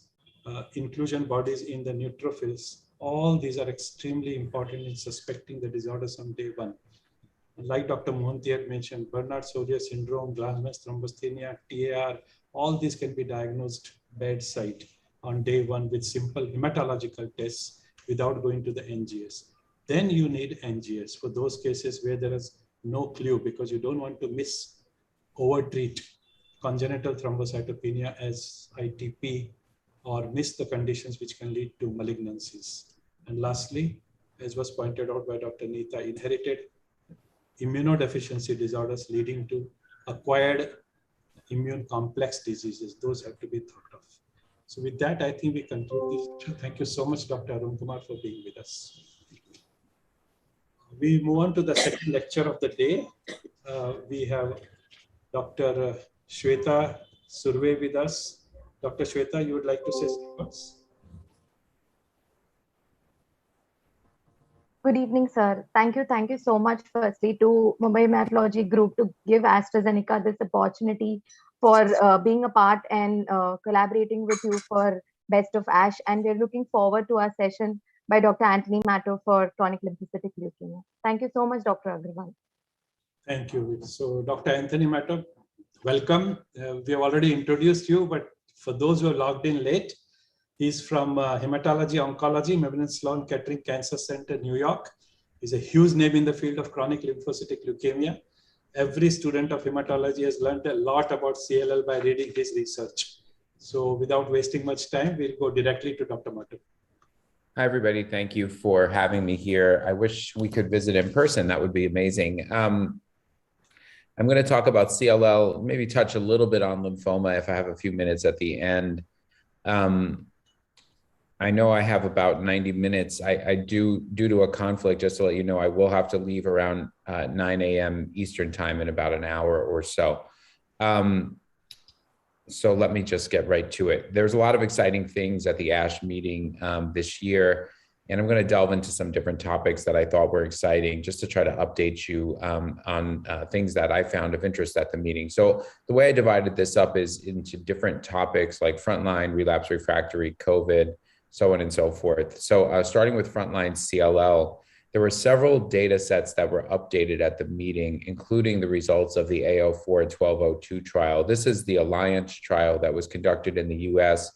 inclusion bodies in the neutrophils, all these are extremely important in suspecting the disorders on day one. Like Dr. Mohanty had mentioned, Bernard-Sodier syndrome, Glanzmann's thrombocytopenia, TAR, all these can be diagnosed bedside on day one with simple hematological tests without going to the NGS. Then you need NGS for those cases where there is no clue, because you don't want to overtreat congenital thrombocytopenia as ITP or miss the conditions which can lead to malignancies. And lastly, as was pointed out by Dr. Neeta, inherited immunodeficiency disorders leading to acquired immune complex diseases, those have to be thought of. So with that, I think we conclude this. Thank you so much, Dr. Arun Kumar, for being with us. We move on to the second lecture of the day. We have Dr. Shweta Surve with us. Dr. Shweta, you would like to say some words? Good evening, sir. Thank you so much, firstly, to Mumbai Hematology Group to give AstraZeneca this opportunity for being a part and collaborating with you for Best of ASH. And we're looking forward to our session by Dr. Anthony Mato for chronic lymphocytic leukemia. Thank you so much, Dr. Agarwal. Thank you. So Dr. Anthony Mato, welcome. We have already introduced you, but for those who are logged in late, he's from Hematology Oncology, Memorial Sloan Kettering Cancer Center, New York. He's a huge name in the field of chronic lymphocytic leukemia. Every student of hematology has learned a lot about CLL by reading his research. So without wasting much time, we'll go directly to Dr. Mato. Hi, everybody. Thank you for having me here. I wish we could visit in person. That would be amazing. I'm going to talk about CLL, maybe touch a little bit on lymphoma if I have a few minutes at the end. I know I have about 90 minutes. I do, due to a conflict, just to let you know, I will have to leave around 9 a.m. Eastern time in about an hour or so. So let me just get right to it. There's a lot of exciting things at the ASH meeting this year, and I'm going to delve into some different topics that I thought were exciting just to try to update you on things that I found of interest at the meeting. So the way I divided this up is into different topics like frontline, relapse refractory, COVID, so on and so forth. So starting with frontline CLL, there were several data sets that were updated at the meeting, including the results of the AO4-1202 trial. This is the Alliance trial that was conducted in the US,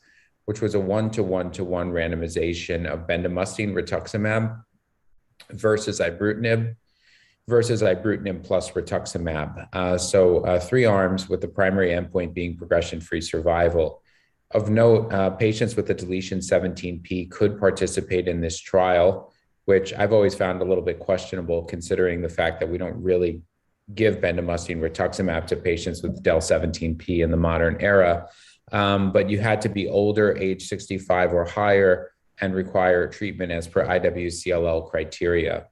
which was a 1-to-1 randomization of bendamustine rituximab versus ibrutinib plus rituximab. 3 arms with the primary endpoint being progression-free survival. Of note, patients with a deletion 17p could participate in this trial, which I've always found a little bit questionable considering the fact that we don't really give bendamustine rituximab to patients with del 17p in the modern era. But you had to be older, age 65 or higher, and require treatment as per IWCLL criteria.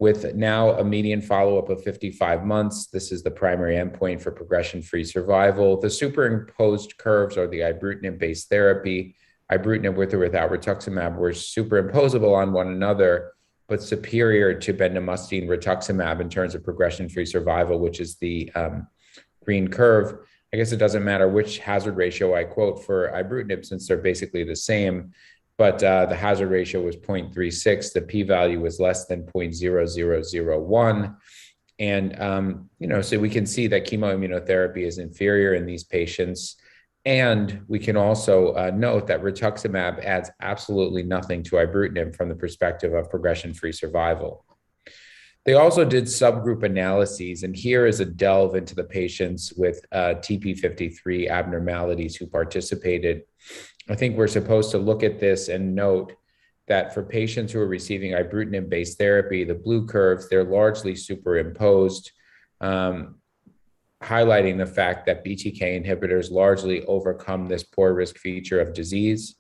With now a median follow-up of 55 months, this is the primary endpoint for progression-free survival. The superimposed curves are the ibrutinib-based therapy. Ibrutinib with or without rituximab were superimposable on one another, but superior to bendamustine rituximab in terms of progression-free survival, which is the green curve. I guess it doesn't matter which hazard ratio I quote for ibrutinib since they're basically the same. but the hazard ratio was 0.36. The p-value was less than 0.0001. And, so we can see that chemoimmunotherapy is inferior in these patients. And we can also note that rituximab adds absolutely nothing to ibrutinib from the perspective of progression-free survival. They also did subgroup analyses, and here is a delve into the patients with TP53 abnormalities who participated. I think we're supposed to look at this and note that for patients who are receiving ibrutinib-based therapy, the blue curves, they're largely superimposed, highlighting the fact that BTK inhibitors largely overcome this poor risk feature of disease.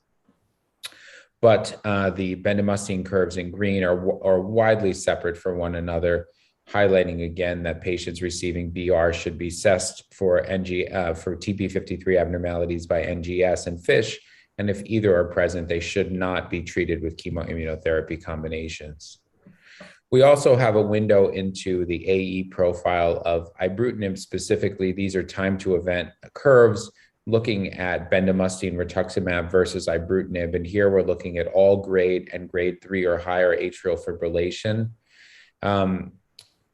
But the bendamustine curves in green are widely separate from one another, highlighting again that patients receiving BR should be assessed for TP53 abnormalities by NGS and FISH, and if either are present, they should not be treated with chemoimmunotherapy combinations. We also have a window into the AE profile of ibrutinib specifically. These are time to event curves looking at bendamustine rituximab versus ibrutinib. And here we're looking at all grade and grade 3 or higher atrial fibrillation.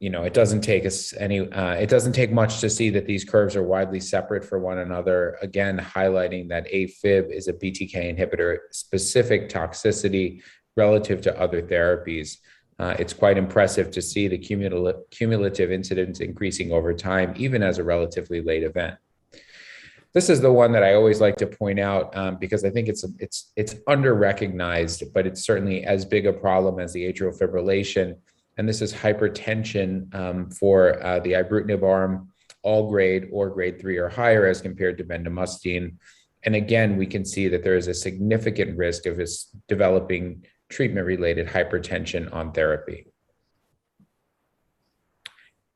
It doesn't take us it doesn't take much to see that these curves are widely separate from one another. Again, highlighting that AFib is a BTK inhibitor specific toxicity relative to other therapies. It's quite impressive to see the cumulative incidence increasing over time, even as a relatively late event. This is the one that I always like to point out because I think it's under-recognized, but it's certainly as big a problem as the atrial fibrillation. And this is hypertension for the ibrutinib arm, all grade or grade 3 or higher as compared to bendamustine. And again, we can see that there is a significant risk of developing treatment-related hypertension on therapy.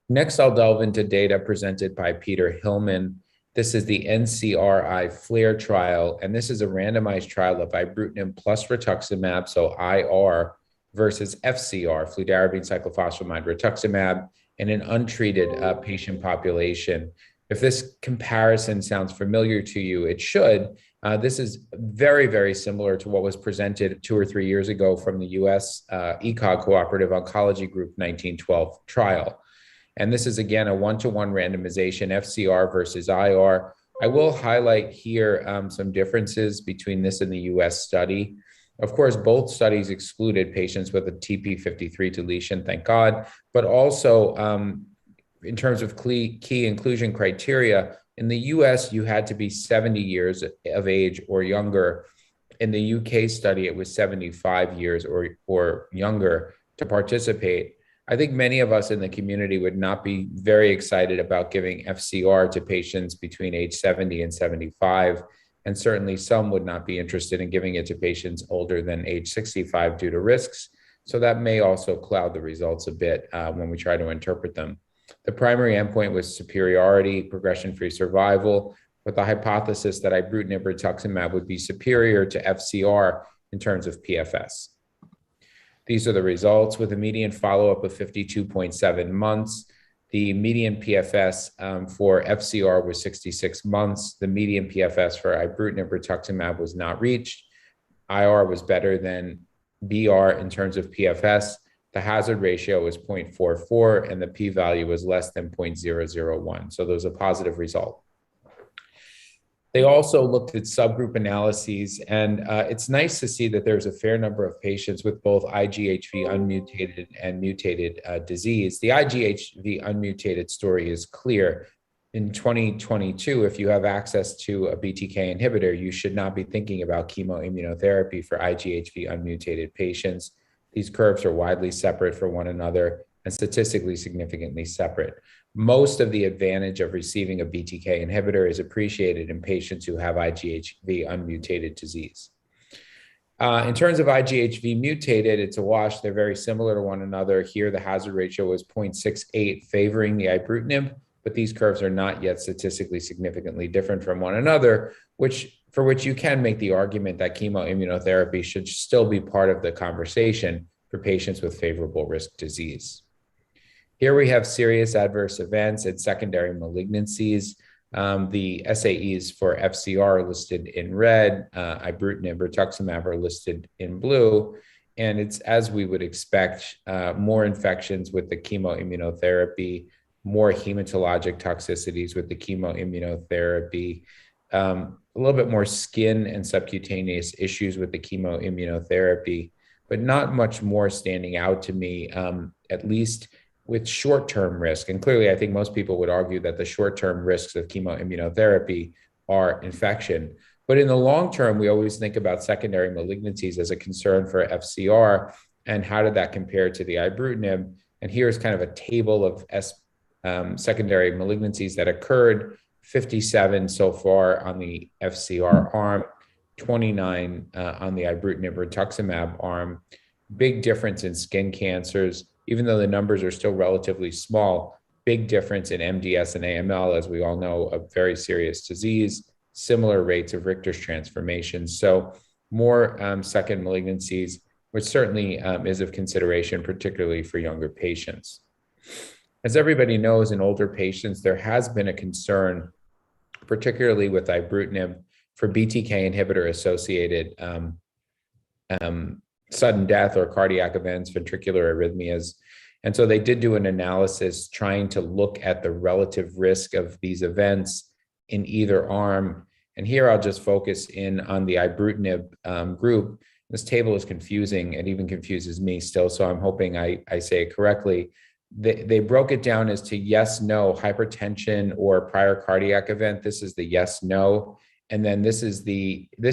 Next, I'll delve into data presented by Peter Hillman. This is the NCRI FLAIR trial, and this is a randomized trial of ibrutinib plus rituximab, so IR, versus FCR, fludarabine cyclophosphamide rituximab, in an untreated patient population. If this comparison sounds familiar to you, it should. This is very, very similar to what was presented 2 or 3 years ago from the US ECOG Cooperative Oncology Group 1912 trial. And this is, again, a 1-to-1 randomization, FCR versus IR. I will highlight here some differences between this and the US study. Of course, both studies excluded patients with a TP53 deletion, thank God, but also in terms of key inclusion criteria, in the US, you had to be 70 years of age or younger. In the UK study, it was 75 years or younger to participate. I think many of us in the community would not be very excited about giving FCR to patients between age 70 and 75. And certainly some would not be interested in giving it to patients older than age 65 due to risks. So that may also cloud the results a bit when we try to interpret them. The primary endpoint was superiority, progression-free survival, with the hypothesis that ibrutinib rituximab would be superior to FCR in terms of PFS. These are the results with a median follow-up of 52.7 months. The median PFS for FCR was 66 months. The median PFS for ibrutinib rituximab was not reached. IR was better than BR in terms of PFS. The hazard ratio was 0.44 and the p-value was less than 0.001. So there was a positive result. They also looked at subgroup analyses, and it's nice to see that there's a fair number of patients with both IGHV unmutated and mutated disease. The IGHV unmutated story is clear. In 2022, if you have access to a BTK inhibitor, you should not be thinking about chemoimmunotherapy for IGHV unmutated patients. These curves are widely separate from one another and statistically significantly separate. Most of the advantage of receiving a BTK inhibitor is appreciated in patients who have IGHV unmutated disease. In terms of IGHV mutated, it's a wash. They're very similar to one another. Here, the hazard ratio was 0.68, favoring the ibrutinib, but these curves are not yet statistically significantly different from one another, for which you can make the argument that chemoimmunotherapy should still be part of the conversation for patients with favorable risk disease. Here we have serious adverse events and secondary malignancies. The SAEs for FCR are listed in red, ibrutinib, rituximab are listed in blue. And it's, as we would expect, more infections with the chemoimmunotherapy, more hematologic toxicities with the chemoimmunotherapy, a little bit more skin and subcutaneous issues with the chemoimmunotherapy, but not much more standing out to me, at least with short-term risk. And clearly, I think most people would argue that the short-term risks of chemoimmunotherapy are infection. But in the long term, we always think about secondary malignancies as a concern for FCR, and how did that compare to the ibrutinib? And here's kind of a table of secondary malignancies that occurred: 57 so far on the FCR arm, 29 on the ibrutinib rituximab arm. Big difference in skin cancers, even though the numbers are still relatively small. Big difference in MDS and AML, as we all know, a very serious disease. Similar rates of Richter's transformations. So more second malignancies, which certainly is of consideration, particularly for younger patients. As everybody knows, in older patients, there has been a concern, particularly with ibrutinib, for BTK inhibitor-associated sudden death or cardiac events, ventricular arrhythmias. And so they did do an analysis trying to look at the relative risk of these events in either arm. And here I'll just focus in on the ibrutinib group. This table is confusing. It even confuses me still, so I'm hoping I say it correctly. They broke it down as to yes, no, hypertension or prior cardiac event. This is the yes, no. And then this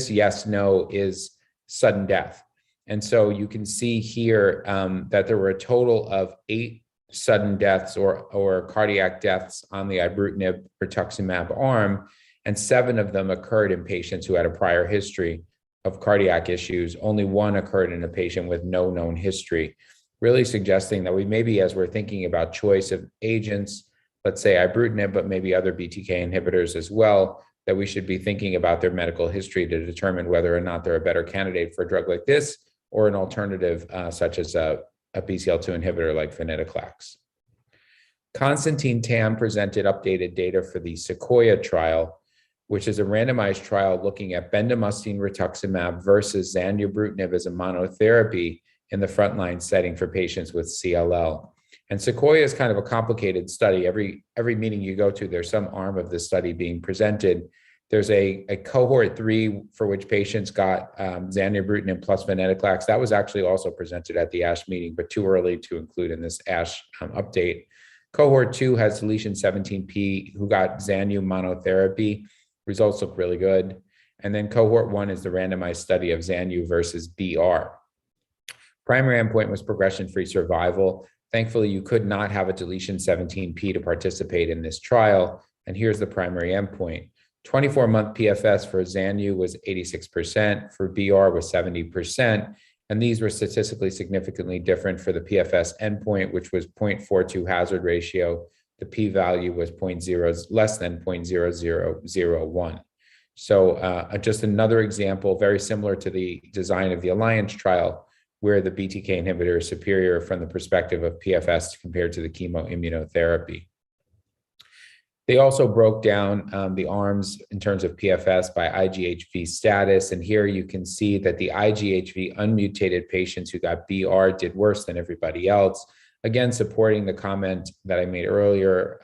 yes, no is sudden death. And so you can see here that there were a total of 8 sudden deaths or cardiac deaths on the ibrutinib rituximab arm, and 7 of them occurred in patients who had a prior history of cardiac issues. Only 1 occurred in a patient with no known history, really suggesting that we maybe, as we're thinking about choice of agents, let's say ibrutinib, but maybe other BTK inhibitors as well, that we should be thinking about their medical history to determine whether or not they're a better candidate for a drug like this or an alternative such as a BCL2 inhibitor like venetoclax. Constantine Tam presented updated data for the Sequoia trial, which is a randomized trial looking at bendamustine rituximab versus zanubrutinib as a monotherapy in the frontline setting for patients with CLL. And Sequoia is kind of a complicated study. Every meeting you go to, there's some arm of this study being presented. There's a cohort 3 for which patients got zanubrutinib plus venetoclax. That was actually also presented at the ASH meeting, but too early to include in this ASH update. Cohort 2 has deletion 17p who got Zanu monotherapy. Results look really good. And then cohort 1 is the randomized study of Zanu versus BR. Primary endpoint was progression-free survival. Thankfully, you could not have a deletion 17p to participate in this trial. And here's the primary endpoint. 24-month PFS for Zanu was 86%, for BR was 70. And these were statistically significantly different for the PFS endpoint, which was 0.42 hazard ratio. The p-value was less than 0.0001. So just another example, very similar to the design of the Alliance trial, where the BTK inhibitor is superior from the perspective of PFS compared to the chemoimmunotherapy. They also broke down the arms in terms of PFS by IGHV status. And here you can see that the IGHV unmutated patients who got BR did worse than everybody else. Again, supporting the comment that I made earlier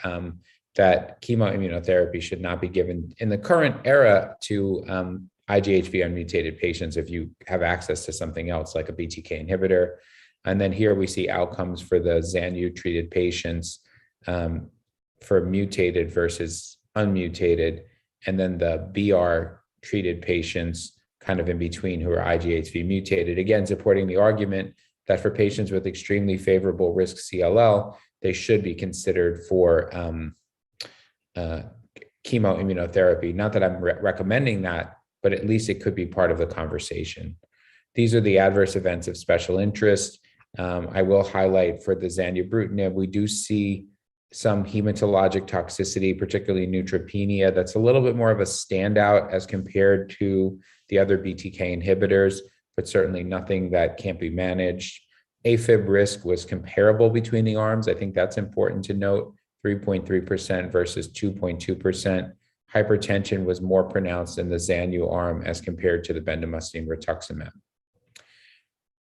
that chemoimmunotherapy should not be given in the current era to IGHV unmutated patients if you have access to something else like a BTK inhibitor. And then here we see outcomes for the Zanu treated patients for mutated versus unmutated, and then the BR treated patients kind of in between who are IGHV mutated. Again, supporting the argument that for patients with extremely favorable risk CLL, they should be considered for chemoimmunotherapy. Not that I'm recommending that, but at least it could be part of the conversation. These are the adverse events of special interest. I will highlight for the zanubrutinib, we do see some hematologic toxicity, particularly neutropenia. That's a little bit more of a standout as compared to the other BTK inhibitors, but certainly nothing that can't be managed. AFib risk was comparable between the arms. I think that's important to note, 3.3% versus 2.2%. hypertension was more pronounced in the Zanu arm as compared to the bendamustine rituximab.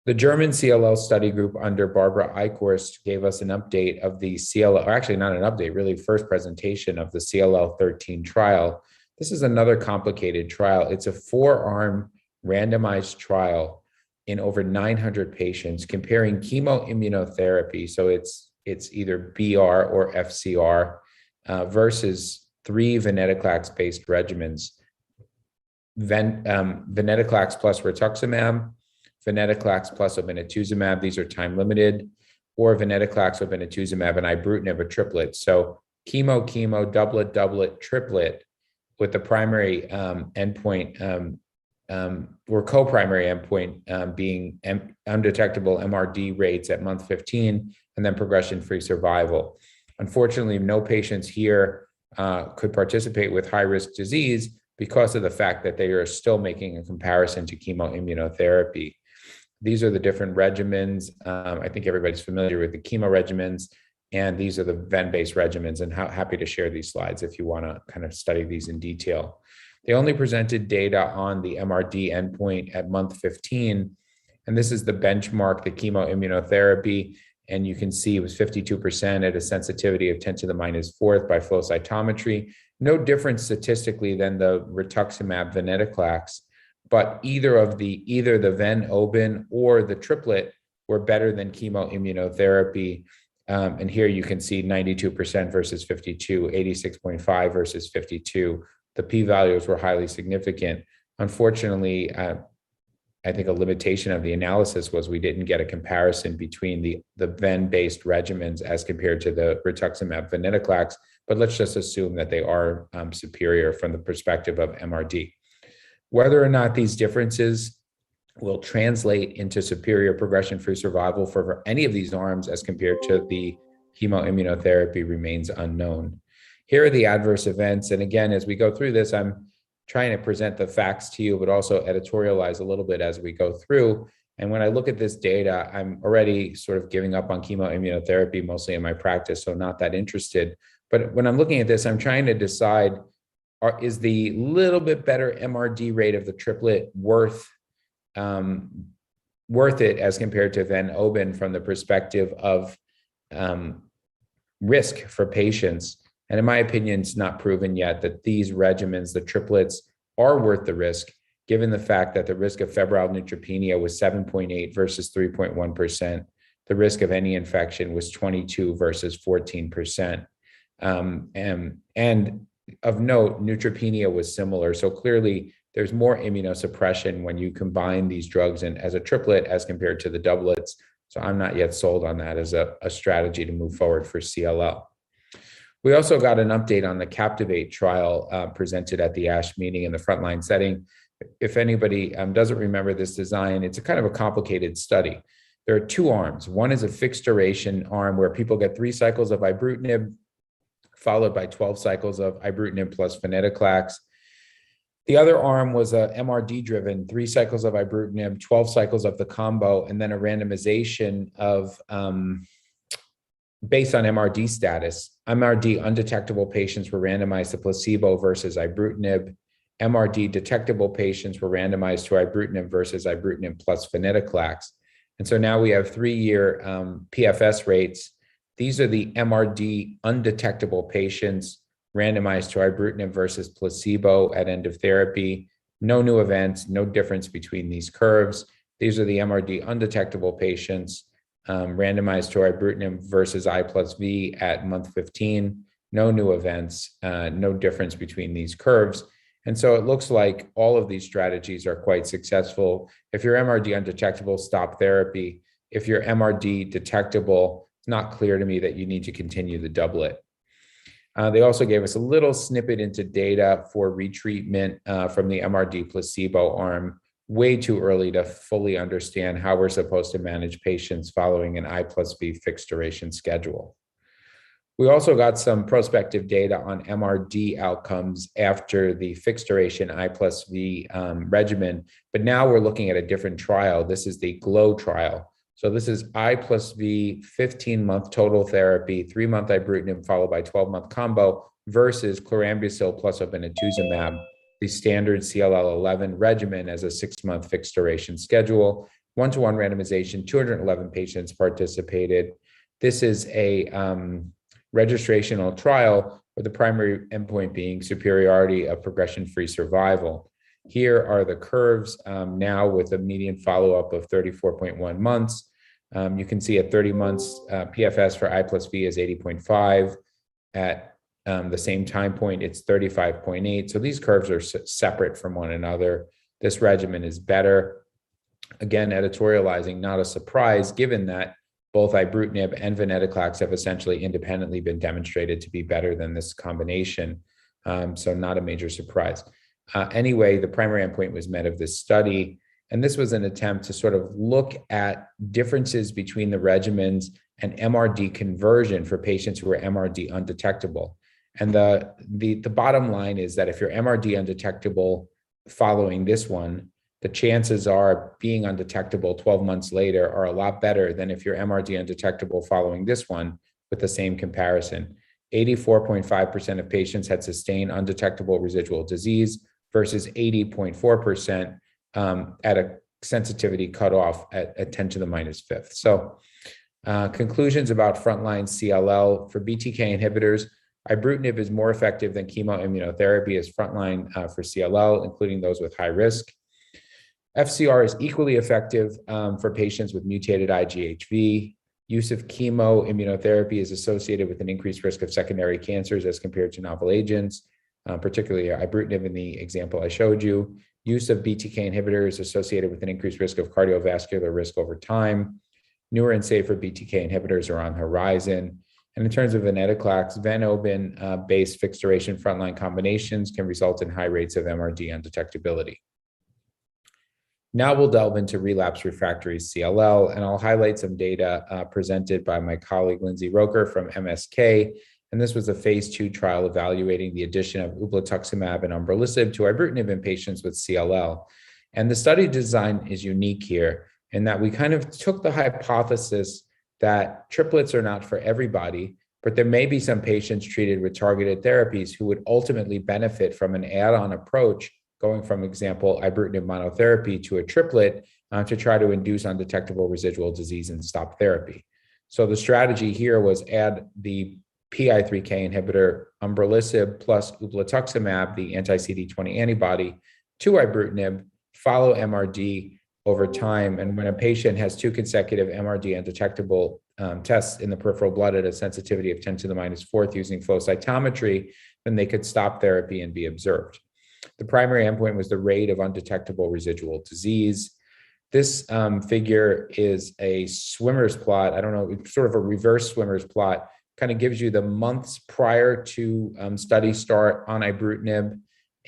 The German CLL study group under Barbara Eichhorst gave us an update of the CLL, or actually not an update, really first presentation of the CLL 13 trial. This is another complicated trial. It's a 4-arm randomized trial in over 900 patients comparing chemoimmunotherapy. So it's either BR or FCR versus 3 venetoclax-based regimens, venetoclax plus rituximab, venetoclax plus obinutuzumab, these are time limited, or venetoclax, obinutuzumab, and ibrutinib, a triplet. So chemo, doublet, triplet, with the primary endpoint or co-primary endpoint being undetectable MRD rates at month 15, and then progression-free survival. Unfortunately, no patients here could participate with high-risk disease because of the fact that they are still making a comparison to chemoimmunotherapy. These are the different regimens. I think everybody's familiar with the chemo regimens, and these are the ven-based regimens, and happy to share these slides if you want to kind of study these in detail. They only presented data on the MRD endpoint at month 15, and this is the benchmark, the chemoimmunotherapy, and you can see it was 52% at a sensitivity of 10 to the -4 by flow cytometry. No difference statistically than the rituximab venetoclax, but either the ven-obin or the triplet were better than chemoimmunotherapy. And here you can see 92% versus 52, 86.5 versus 52. The p-values were highly significant. Unfortunately, I think a limitation of the analysis was we didn't get a comparison between the ven-based regimens as compared to the rituximab venetoclax, but let's just assume that they are superior from the perspective of MRD. Whether or not these differences will translate into superior progression-free survival for any of these arms as compared to the chemoimmunotherapy remains unknown. Here are the adverse events. And again, as we go through this, I'm trying to present the facts to you, but also editorialize a little bit as we go through. And when I look at this data, I'm already sort of giving up on chemoimmunotherapy, mostly in my practice, so not that interested. But when I'm looking at this, I'm trying to decide, is the little bit better MRD rate of the triplet worth it as compared to ven-obin from the perspective of risk for patients? And in my opinion, it's not proven yet that these regimens, the triplets, are worth the risk, given the fact that the risk of febrile neutropenia was 7.8 versus 3.1%. The risk of any infection was 22 versus 14%. And of note, neutropenia was similar. So clearly, there's more immunosuppression when you combine these drugs in as a triplet as compared to the doublets. So I'm not yet sold on that as a strategy to move forward for CLL. We also got an update on the Captivate trial presented at the ASH meeting in the frontline setting. If anybody doesn't remember this design, it's a kind of a complicated study. There are 2 arms. One is a fixed duration arm where people get 3 cycles of ibrutinib, followed by 12 cycles of ibrutinib plus venetoclax. The other arm was a MRD-driven, 3 cycles of ibrutinib, 12 cycles of the combo, and then a randomization of based on MRD status. MRD undetectable patients were randomized to placebo versus ibrutinib. MRD detectable patients were randomized to ibrutinib versus ibrutinib plus venetoclax. And so now we have 3-year PFS rates. These are the MRD undetectable patients randomized to ibrutinib versus placebo at end of therapy. No new events, no difference between these curves. These are the MRD undetectable patients randomized to ibrutinib versus I plus V at month 15. No new events, no difference between these curves. And so it looks like all of these strategies are quite successful. If you're MRD undetectable, stop therapy. If you're MRD detectable, it's not clear to me that you need to continue the doublet. They also gave us a little snippet into data for retreatment from the MRD placebo arm. Way too early to fully understand how we're supposed to manage patients following an I plus V fixed duration schedule. We also got some prospective data on MRD outcomes after the fixed duration I plus V regimen, but now we're looking at a different trial. This is the GLOW trial. So this is I plus V 15-month total therapy, 3-month ibrutinib followed by 12-month combo, versus chlorambucil plus obinutuzumab, the standard CLL11 regimen as a 6-month fixed duration schedule. 1-to-1 randomization, 211 patients participated. This is a registrational trial with the primary endpoint being superiority of progression-free survival. Here are the curves now with a median follow-up of 34.1 months. You can see at 30 months, PFS for I plus V is 80.5. At the same time point, it's 35.8. So these curves are separate from one another. This regimen is better. Again, editorializing, not a surprise, given that both ibrutinib and venetoclax have essentially independently been demonstrated to be better than this combination. So not a major surprise. Anyway, the primary endpoint was met of this study. And this was an attempt to sort of look at differences between the regimens and MRD conversion for patients who are MRD undetectable. And the bottom line is that if you're MRD undetectable following this one, the chances are being undetectable 12 months later are a lot better than if you're MRD undetectable following this one with the same comparison. 84.5% of patients had sustained undetectable residual disease versus 80.4% at a sensitivity cutoff at 10 to the minus fifth. So conclusions about frontline CLL. For BTK inhibitors, ibrutinib is more effective than chemoimmunotherapy as frontline for CLL, including those with high risk. FCR is equally effective for patients with mutated IGHV. Use of chemoimmunotherapy is associated with an increased risk of secondary cancers as compared to novel agents, particularly ibrutinib in the example I showed you. Use of BTK inhibitor is associated with an increased risk of cardiovascular risk over time. Newer and safer BTK inhibitors are on the horizon. And in terms of venetoclax, ven-obin-based fixed duration frontline combinations can result in high rates of MRD undetectability. Now we'll delve into relapse refractory CLL, and I'll highlight some data presented by my colleague Lindsay Roker from MSK. And this was a phase 2 trial evaluating the addition of ublituximab and umbralisib to ibrutinib in patients with CLL. And the study design is unique here in that we kind of took the hypothesis that triplets are not for everybody, but there may be some patients treated with targeted therapies who would ultimately benefit from an add-on approach, going from example, ibrutinib monotherapy to a triplet to try to induce undetectable residual disease and stop therapy. So the strategy here was add the PI3K inhibitor umbralisib plus ublituximab, the anti-CD20 antibody, to ibrutinib, follow MRD over time. And when a patient has 2 consecutive MRD undetectable tests in the peripheral blood at a sensitivity of 10 to the minus fourth using flow cytometry, then they could stop therapy and be observed. The primary endpoint was the rate of undetectable residual disease. This figure is a swimmer's plot. I don't know, it's sort of a reverse swimmer's plot, kind of gives you the months prior to study start on ibrutinib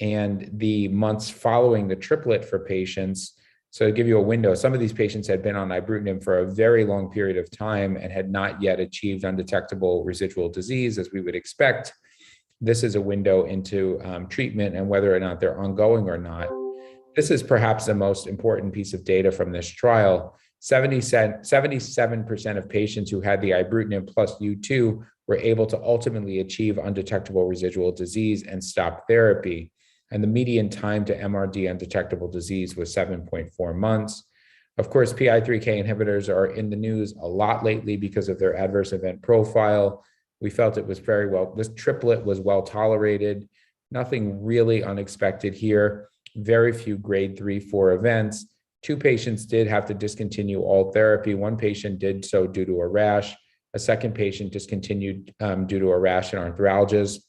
and the months following the triplet for patients. So to give you a window, some of these patients had been on ibrutinib for a very long period of time and had not yet achieved undetectable residual disease, as we would expect. This is a window into treatment and whether or not they're ongoing or not. This is perhaps the most important piece of data from this trial. 77% of patients who had the ibrutinib plus U2 were able to ultimately achieve undetectable residual disease and stop therapy. And the median time to MRD undetectable disease was 7.4 months. Of course, PI3K inhibitors are in the news a lot lately because of their adverse event profile. We felt it was very well, this triplet was well tolerated, nothing really unexpected here, very few grade 3-4 events. 2 patients did have to discontinue all therapy. 1 patient did so due to a rash. A second patient discontinued due to a rash and arthralgias.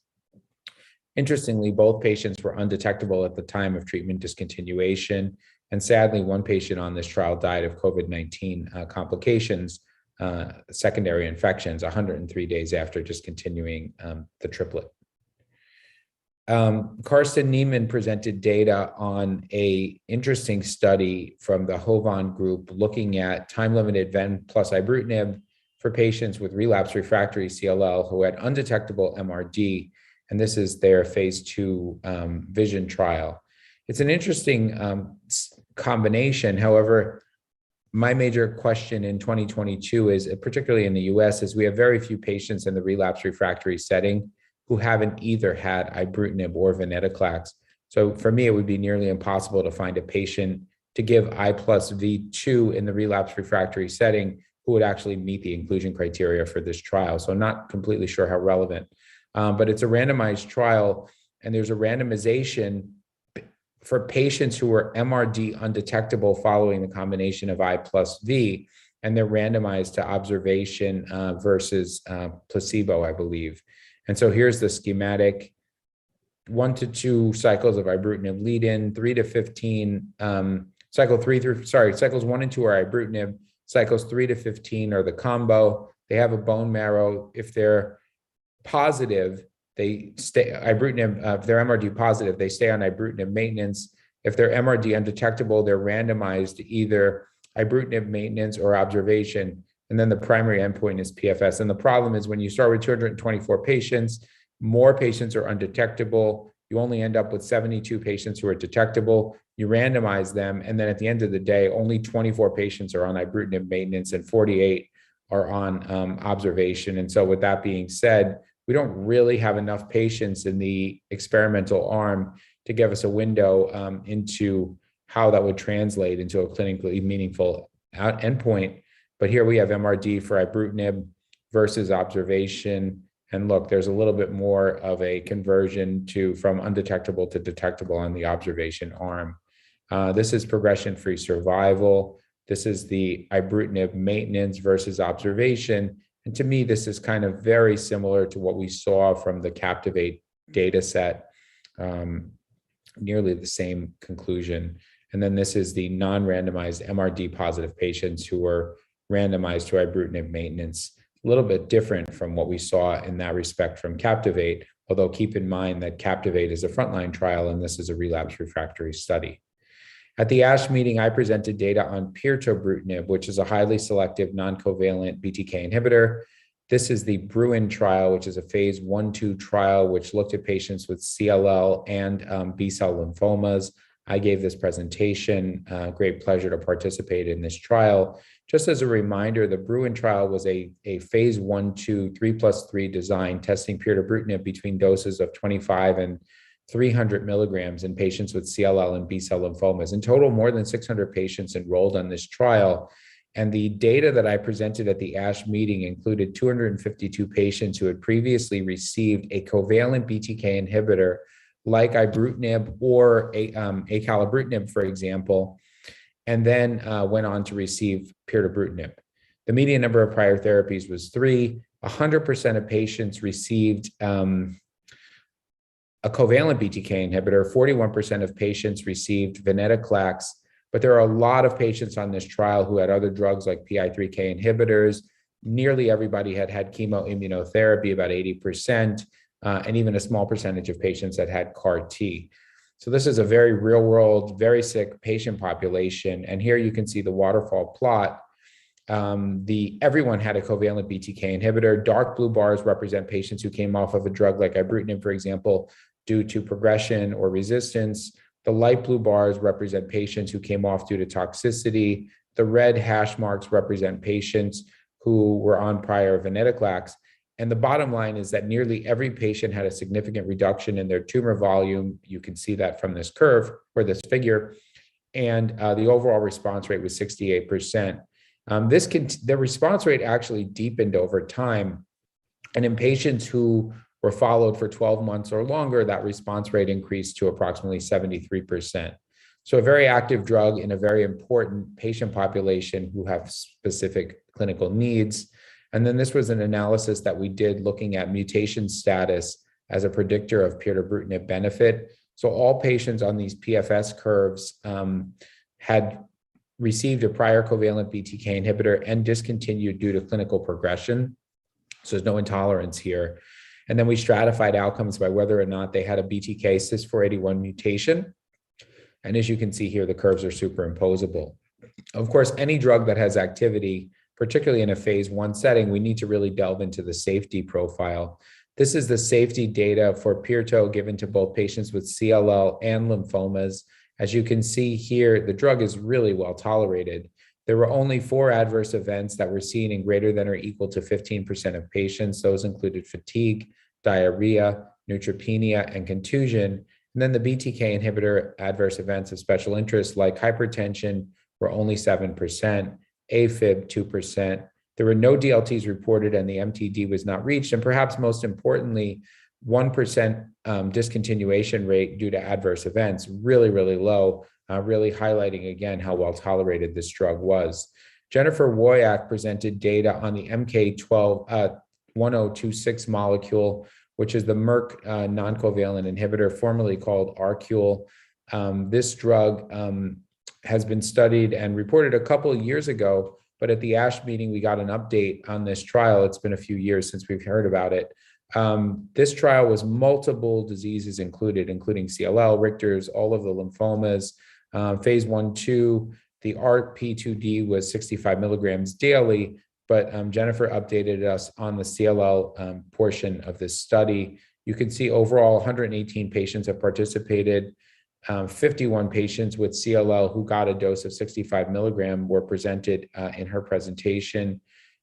Interestingly, both patients were undetectable at the time of treatment discontinuation. And sadly, 1 patient on this trial died of COVID-19 complications, secondary infections, 103 days after discontinuing the triplet. Karsten Niemann presented data on an interesting study from the Hovan group looking at time-limited ven plus ibrutinib for patients with relapse refractory CLL who had undetectable MRD, and this is their phase 2 VISION trial. It's an interesting combination. However, my major question in 2022 is, particularly in the US, is we have very few patients in the relapse refractory setting. who haven't either had ibrutinib or venetoclax. So for me, it would be nearly impossible to find a patient to give I plus V2 in the relapse refractory setting who would actually meet the inclusion criteria for this trial. So I'm not completely sure how relevant, but it's a randomized trial, and there's a randomization for patients who were MRD undetectable following the combination of I plus V, and they're randomized to observation versus placebo, I believe. And so here's the schematic: 1 to 2 cycles of ibrutinib lead-in, 3 to 15, cycles 1 and 2 are ibrutinib, cycles 3 to 15 are the combo. They have a bone marrow. If they're positive, they stay ibrutinib. If they're MRD positive, they stay on ibrutinib maintenance. If they're MRD undetectable, they're randomized to either ibrutinib maintenance or observation. And then the primary endpoint is PFS. And the problem is when you start with 224 patients, more patients are undetectable. You only end up with 72 patients who are detectable. You randomize them. And then at the end of the day, only 24 patients are on ibrutinib maintenance and 48 are on observation. And so with that being said, we don't really have enough patients in the experimental arm to give us a window into how that would translate into a clinically meaningful endpoint. But here we have MRD for ibrutinib versus observation. And look, there's a little bit more of a conversion from undetectable to detectable on the observation arm. This is progression-free survival. This is the ibrutinib maintenance versus observation. And to me, this is kind of very similar to what we saw from the Captivate data set, nearly the same conclusion. And then this is the non-randomized MRD positive patients who were randomized to ibrutinib maintenance. A little bit different from what we saw in that respect from Captivate, although keep in mind that Captivate is a frontline trial and this is a relapse refractory study. At the ASH meeting, I presented data on pirtobrutinib, which is a highly selective non-covalent BTK inhibitor. This is the Bruin trial, which is a phase 1/2 trial, which looked at patients with CLL and B-cell lymphomas. I gave this presentation, great pleasure to participate in this trial. Just as a reminder, the Bruin trial was a phase 1/2 3+3 design testing pirtobrutinib between doses of 25 and 300 milligrams in patients with CLL and B-cell lymphomas. In total, more than 600 patients enrolled on this trial. And the data that I presented at the ASH meeting included 252 patients who had previously received a covalent BTK inhibitor like ibrutinib or acalabrutinib, for example, and then went on to receive pirtobrutinib. The median number of prior therapies was 3. 100% of patients received a covalent BTK inhibitor. 41% of patients received venetoclax, but there are a lot of patients on this trial who had other drugs like PI3K inhibitors. Nearly everybody had chemoimmunotherapy, about 80%, and even a small percentage of patients that had CAR T. So this is a very real world, very sick patient population. And here you can see the waterfall plot. Everyone had a covalent BTK inhibitor. Dark blue bars represent patients who came off of a drug like ibrutinib, for example, due to progression or resistance. The light blue bars represent patients who came off due to toxicity. The red hash marks represent patients who were on prior venetoclax. And the bottom line is that nearly every patient had a significant reduction in their tumor volume. You can see that from this curve or this figure. And the overall response rate was 68%. The response rate actually deepened over time. And in patients who were followed for 12 months or longer, that response rate increased to approximately 73%. So a very active drug in a very important patient population who have specific clinical needs. And then this was an analysis that we did looking at mutation status as a predictor of pirtobrutinib benefit. So all patients on these PFS curves had received a prior covalent BTK inhibitor and discontinued due to clinical progression. So there's no intolerance here. And then we stratified outcomes by whether or not they had a BTK CYS481 mutation. And as you can see here, the curves are superimposable. Of course, any drug that has activity, particularly in a phase 1 setting, we need to really delve into the safety profile. This is the safety data for pirto given to both patients with CLL and lymphomas. As you can see here, the drug is really well tolerated. There were only 4 adverse events that were seen in greater than or equal to 15% of patients. Those included fatigue, diarrhea, neutropenia, and contusion. And then the BTK inhibitor adverse events of special interest like hypertension were only 7%, AFib 2%. There were no DLTs reported and the MTD was not reached. And perhaps most importantly, 1% discontinuation rate due to adverse events, really, really low, really highlighting again how well tolerated this drug was. Jennifer Woyak presented data on the MK-1026 molecule, which is the Merck non-covalent inhibitor, formerly called Arcule. This drug has been studied and reported a couple of years ago, but at the ASH meeting, we got an update on this trial. It's been a few years since we've heard about it. This trial was multiple diseases included, including CLL, Richter's, all of the lymphomas. Phase 1/2, the RP2D was 65 milligrams daily, but Jennifer updated us on the CLL portion of this study. You can see overall 118 patients have participated. 51 patients with CLL who got a dose of 65 milligram were presented in her presentation,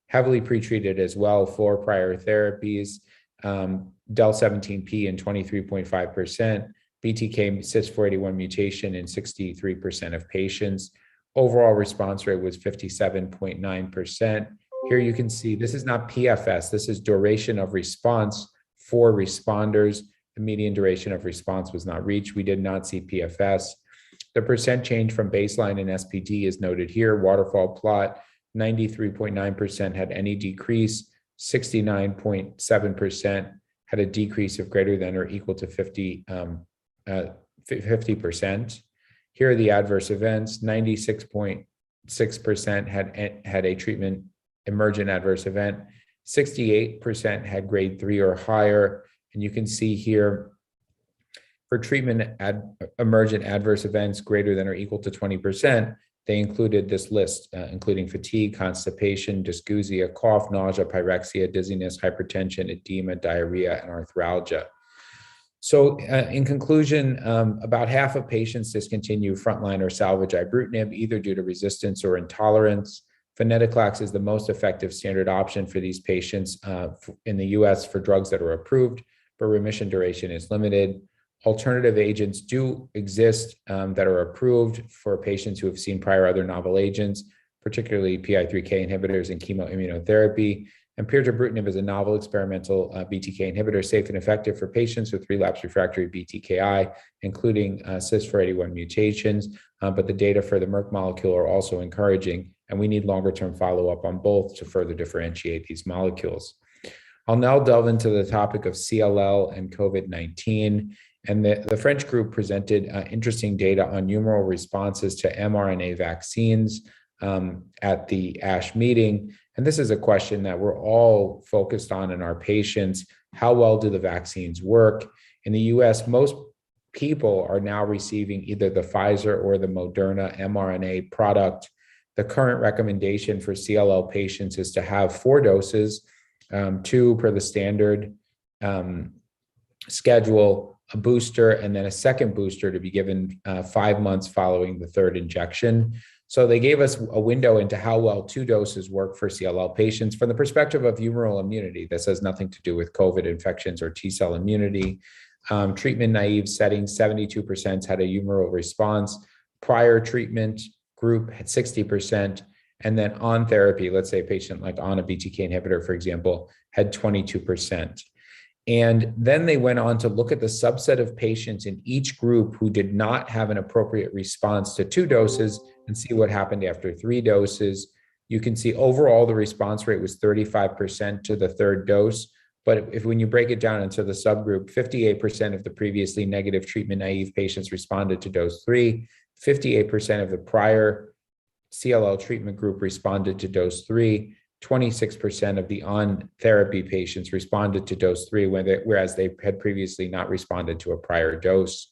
heavily pretreated as well, 4 prior therapies, del17P in 23.5%, BTK CYS481 mutation in 63% of patients. Overall response rate was 57.9%. Here you can see this is not PFS, this is duration of response for responders. The median duration of response was not reached. We did not see PFS. The percent change from baseline in SPD is noted here. Waterfall plot, 93.9% had any decrease, 69.7% had a decrease of greater than or equal to 50%. Here are the adverse events. 96.6% had a treatment emergent adverse event. 68% had grade 3 or higher. And you can see here for treatment emergent adverse events greater than or equal to 20%, they included this list, including fatigue, constipation, dysgeusia, cough, nausea, pyrexia, dizziness, hypertension, edema, diarrhea, and arthralgia. So in conclusion, about half of patients discontinue frontline or salvage ibrutinib, either due to resistance or intolerance. Venetoclax is the most effective standard option for these patients in the US for drugs that are approved, but remission duration is limited. Alternative agents do exist that are approved for patients who have seen prior other novel agents, particularly PI3K inhibitors and chemoimmunotherapy. And pirtobrutinib is a novel experimental BTK inhibitor, safe and effective for patients with relapsed refractory BTKI, including CYS481 mutations. But the data for the Merck molecule are also encouraging, and we need longer-term follow-up on both to further differentiate these molecules. I'll now delve into the topic of CLL and COVID-19. And the French group presented interesting data on humoral responses to mRNA vaccines at the ASH meeting. And this is a question that we're all focused on in our patients. How well do the vaccines work? In the US, most people are now receiving either the Pfizer or the Moderna mRNA product. The current recommendation for CLL patients is to have 4 doses, 2 per the standard schedule, a booster, and then a second booster to be given 5 months following the 3rd injection. So they gave us a window into how well 2 doses work for CLL patients. From the perspective of humoral immunity, this has nothing to do with COVID infections or T-cell immunity. Treatment naive settings, 72% had a humoral response. Prior treatment group had 60%. And then on therapy, let's say a patient like on a BTK inhibitor, for example, had 22%. And then they went on to look at the subset of patients in each group who did not have an appropriate response to 2 doses and see what happened after 3 doses. You can see overall the response rate was 35% to the 3rd dose. But when you break it down into the subgroup, 58% of the previously negative treatment naive patients responded to dose 3, 58% of the prior CLL treatment group responded to dose 3, 26% of the on therapy patients responded to dose 3, whereas they had previously not responded to a prior dose.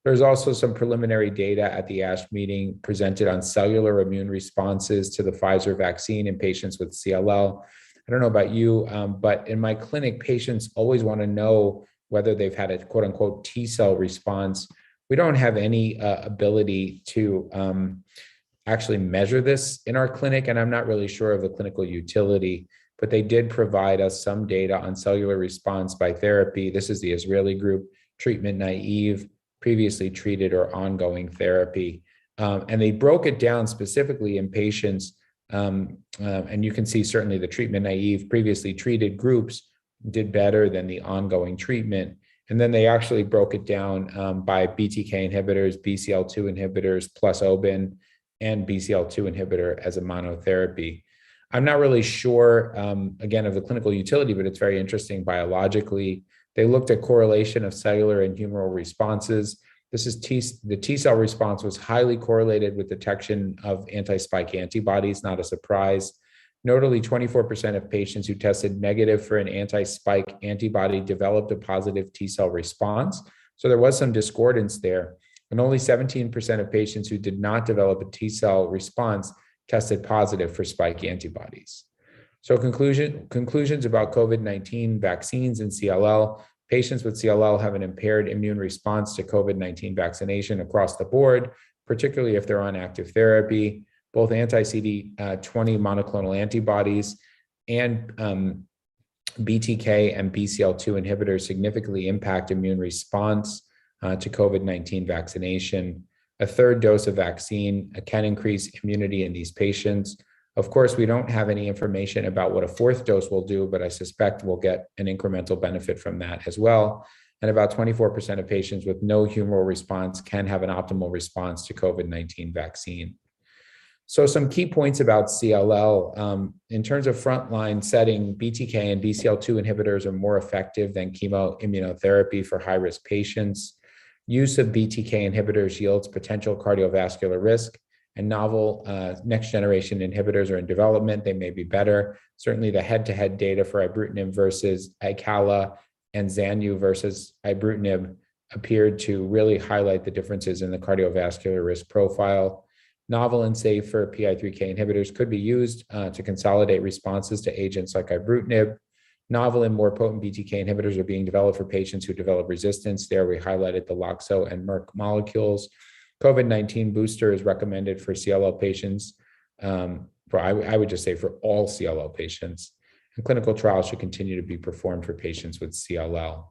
There's also some preliminary data at the ASH meeting presented on cellular immune responses to the Pfizer vaccine in patients with CLL. I don't know about you, but in my clinic, patients always want to know whether they've had a quote unquote T-cell response. We don't have any ability to actually measure this in our clinic, and I'm not really sure of the clinical utility. but they did provide us some data on cellular response by therapy. This is the Israeli group, treatment naive, previously treated, or ongoing therapy. And they broke it down specifically in patients, and you can see certainly the treatment naive, previously treated groups did better than the ongoing treatment. And then they actually broke it down by BTK inhibitors, BCL2 inhibitors, plus OBIN, and BCL2 inhibitor as a monotherapy. I'm not really sure, again, of the clinical utility, but it's very interesting biologically. They looked at correlation of cellular and humoral responses. This is the T cell response was highly correlated with detection of anti-spike antibodies, not a surprise. Notably, 24% of patients who tested negative for an anti-spike antibody developed a positive T cell response. So there was some discordance there. And only 17% of patients who did not develop a T cell response tested positive for spike antibodies. So conclusions about COVID-19 vaccines and CLL. Patients with CLL have an impaired immune response to COVID-19 vaccination across the board, particularly if they're on active therapy. Both anti-CD20 monoclonal antibodies and BTK and BCL2 inhibitors significantly impact immune response to COVID-19 vaccination. A third dose of vaccine can increase immunity in these patients. Of course, we don't have any information about what a fourth dose will do, but I suspect we'll get an incremental benefit from that as well. And about 24% of patients with no humoral response can have an optimal response to COVID-19 vaccine. So some key points about CLL. In terms of frontline setting, BTK and BCL2 inhibitors are more effective than chemoimmunotherapy for high-risk patients. Use of BTK inhibitors yields potential cardiovascular risk, and novel next-generation inhibitors are in development. They may be better. Certainly the head-to-head data for ibrutinib versus Icala and Zanu versus ibrutinib appeared to really highlight the differences in the cardiovascular risk profile. Novel and safer PI3K inhibitors could be used to consolidate responses to agents like ibrutinib. Novel and more potent BTK inhibitors are being developed for patients who develop resistance. There we highlighted the Loxo and Merck molecules. COVID-19 booster is recommended for CLL patients, I would just say for all CLL patients. And clinical trials should continue to be performed for patients with CLL.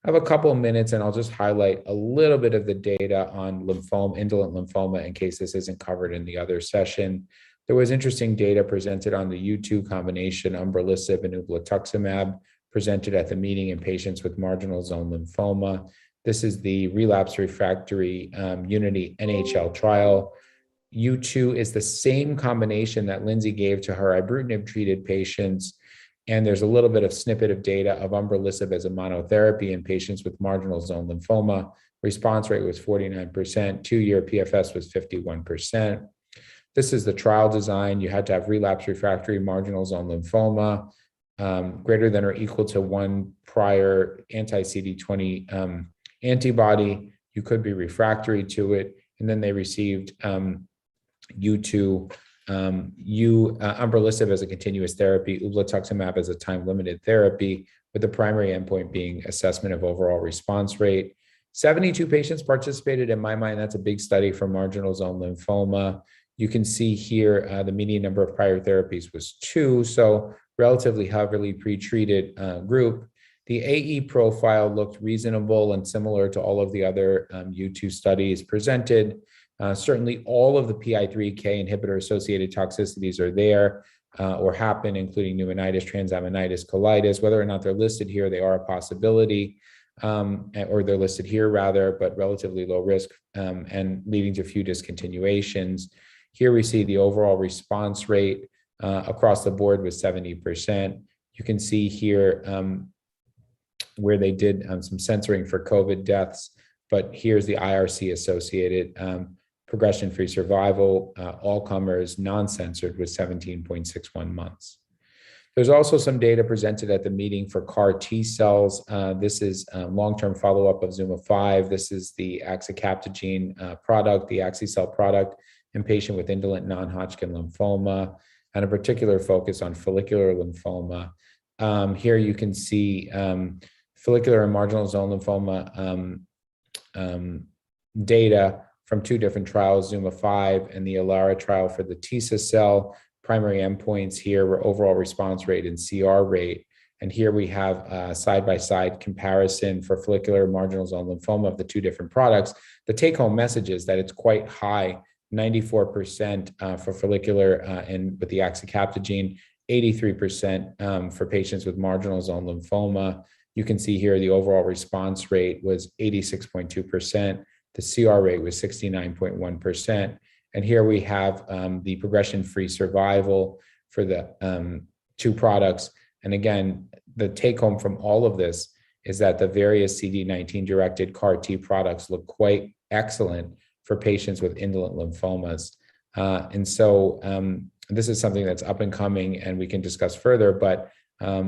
I have a couple of minutes and I'll just highlight a little bit of the data on lymphoma, indolent lymphoma, in case this isn't covered in the other session. There was interesting data presented on the U2 combination, umbralisib and ublituximab, presented at the meeting in patients with marginal zone lymphoma. This is the relapse refractory Unity NHL trial. U2 is the same combination that Lindsay gave to her ibrutinib treated patients. And there's a little bit of snippet of data of umbralisib as a monotherapy in patients with marginal zone lymphoma. Response rate was 49%, 2-year PFS was 51%. This is the trial design. You had to have relapse refractory marginal zone lymphoma, greater than or equal to 1 prior anti-CD20 antibody. You could be refractory to it. And then they received U2, umbralisib as a continuous therapy, ublituximab as a time-limited therapy, with the primary endpoint being assessment of overall response rate. 72 patients participated. In my mind, that's a big study for marginal zone lymphoma. You can see here the median number of prior therapies was 2, so relatively heavily pretreated group. The AE profile looked reasonable and similar to all of the other U2 studies presented. Certainly all of the PI3K inhibitor-associated toxicities are there or happen, including pneumonitis, transaminitis, colitis. Whether or not they're listed here, they are a possibility, or they're listed here rather, but relatively low risk and leading to few discontinuations. Here we see the overall response rate across the board was 70%. You can see here where they did some censoring for COVID deaths, but here's the IRC associated progression-free survival, all comers, non-censored, with 17.61 months. There's also some data presented at the meeting for CAR T cells. This is long-term follow-up of ZUMA-5. This is the axicabtagene product, the axi-cell product, in patient with indolent non-Hodgkin lymphoma, and a particular focus on follicular lymphoma. Here you can see follicular and marginal zone lymphoma data from 2 different trials, ZUMA-5 and the ELARA trial for the TISA cell. primary endpoints here were overall response rate and CR rate. And here we have a side-by-side comparison for follicular marginal zone lymphoma of the two different products. The take-home message is that it's quite high, 94% for follicular and with the axicabtagene, 83% for patients with marginal zone lymphoma. You can see here the overall response rate was 86.2%. The CR rate was 69.1%. And here we have the progression-free survival for the two products. And again, the take home from all of this is that the various CD19 directed CAR T products look quite excellent for patients with indolent lymphomas. And so this is something that's up and coming and we can discuss further, but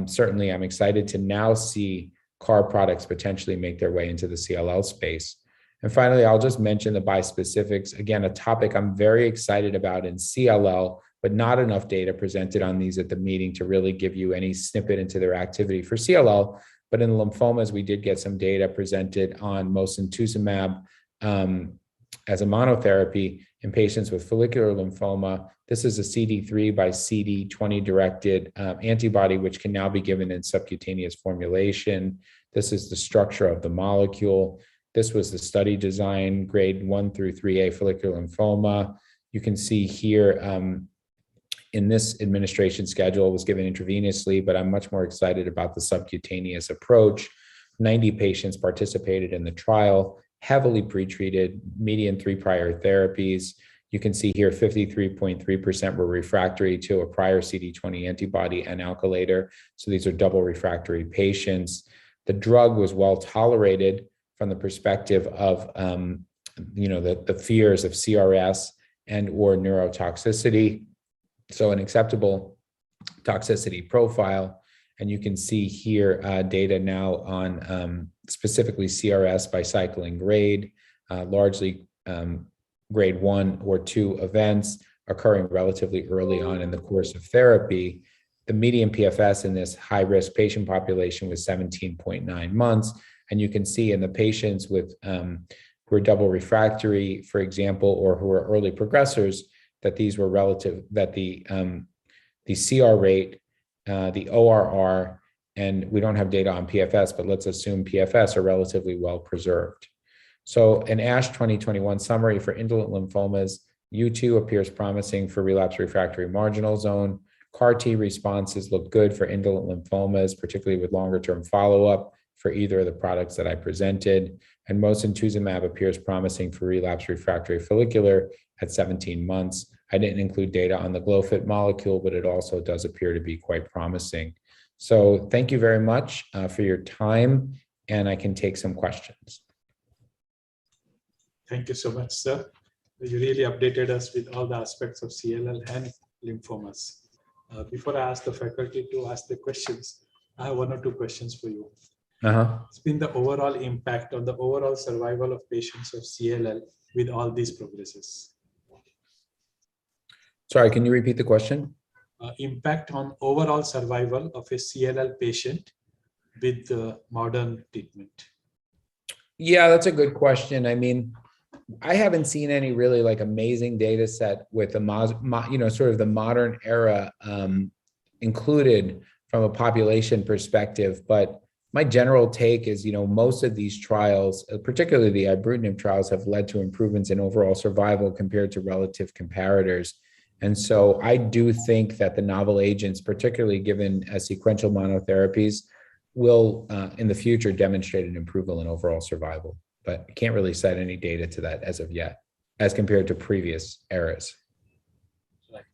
certainly I'm excited to now see CAR products potentially make their way into the CLL space. And finally, I'll just mention the bispecifics. Again, a topic I'm very excited about in CLL, but not enough data presented on these at the meeting to really give you any snippet into their activity for CLL. But in lymphomas, we did get some data presented on mosunetuzumab as a monotherapy in patients with follicular lymphoma. This is a CD3 by CD20 directed antibody, which can now be given in subcutaneous formulation. This is the structure of the molecule. This was the study design, grade 1 through 3A follicular lymphoma. You can see here in this administration schedule was given intravenously, but I'm much more excited about the subcutaneous approach. 90 patients participated in the trial, heavily pretreated, median 3 prior therapies. You can see here 53.3% were refractory to a prior CD20 antibody and alkylator. So these are double refractory patients. The drug was well tolerated from the perspective of the fears of CRS and or neurotoxicity. So an acceptable toxicity profile. And you can see here data now on specifically CRS by cycling grade, largely grade 1 or 2 events occurring relatively early on in the course of therapy. The median PFS in this high-risk patient population was 17.9 months. And you can see in the patients with who are double refractory, for example, or who are early progressors, that these were relative, that the CR rate, the ORR, and we don't have data on PFS, but let's assume PFS are relatively well preserved. So an ASH 2021 summary for indolent lymphomas, U2 appears promising for relapse refractory marginal zone. CAR T responses look good for indolent lymphomas, particularly with longer term follow-up for either of the products that I presented. And mosunetuzumab appears promising for relapse refractory follicular at 17 months. I didn't include data on the GlowFit molecule, but it also does appear to be quite promising. So thank you very much for your time, and I can take some questions. Thank you so much, sir. You really updated us with all the aspects of CLL and lymphomas. Before I ask the faculty to ask the questions, I have 1 or 2 questions for you. It's been the overall impact on the overall survival of patients of CLL with all these progresses. Sorry, can you repeat the question? Impact on overall survival of a CLL patient with the modern treatment. Yeah, that's a good question. I mean, I haven't seen any really like amazing data set with the sort of the modern era included from a population perspective, but my general take is, most of these trials, particularly the ibrutinib trials, have led to improvements in overall survival compared to relative comparators. And so I do think that the novel agents, particularly given as sequential monotherapies, will in the future demonstrate an improvement in overall survival. But I can't really cite any data to that as of yet, as compared to previous eras. Right.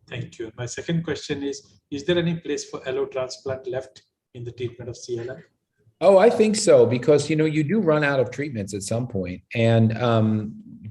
Thank you. My second question is there any place for allotransplant left in the treatment of CLL? Oh, I think so, because you do run out of treatments at some point, and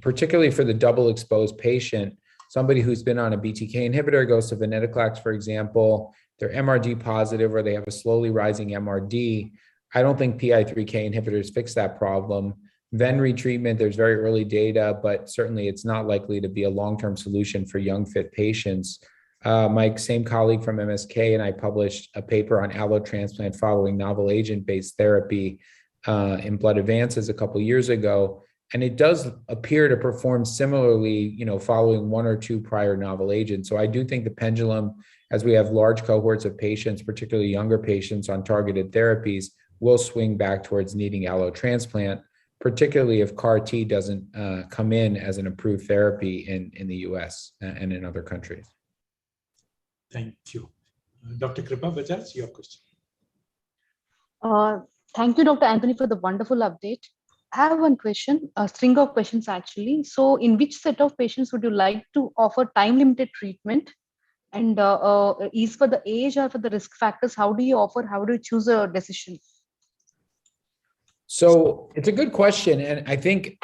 particularly for the double exposed patient, somebody who's been on a BTK inhibitor goes to venetoclax, for example, they're MRD positive or they have a slowly rising MRD. I don't think PI3K inhibitors fix that problem. Ven retreatment, there's very early data, but certainly it's not likely to be a long-term solution for young fit patients. My same colleague from MSK and I published a paper on allotransplant following novel agent-based therapy in Blood Advances a couple of years ago. And it does appear to perform similarly, following one or two prior novel agents. So I do think the pendulum, as we have large cohorts of patients, particularly younger patients on targeted therapies, will swing back towards needing allotransplant, particularly if CAR T doesn't come in as an approved therapy in the US and in other countries. Thank you. Dr. Kripa Bajaj, your question. Thank you, Dr. Anthony, for the wonderful update. I have one question, a string of questions actually. So in which set of patients would you like to offer time-limited treatment? And is for the age or for the risk factors, how do you choose a decision? So it's a good question. And I think,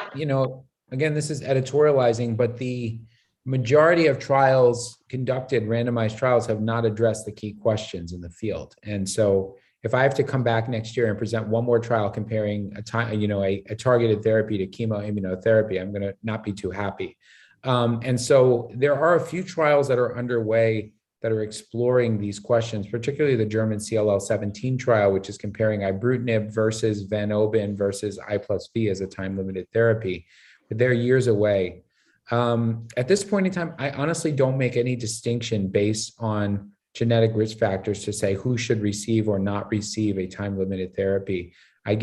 again, this is editorializing, but the majority of trials conducted, randomized trials, have not addressed the key questions in the field. And so if I have to come back next year and present one more trial comparing a targeted therapy to chemoimmunotherapy, I'm going to not be too happy. And so there are a few trials that are underway that are exploring these questions, particularly the German CLL17 trial, which is comparing ibrutinib versus Van-Oben versus I+V as a time-limited therapy. But they're years away. At this point in time, I honestly don't make any distinction based on genetic risk factors to say who should receive or not receive a time-limited therapy. I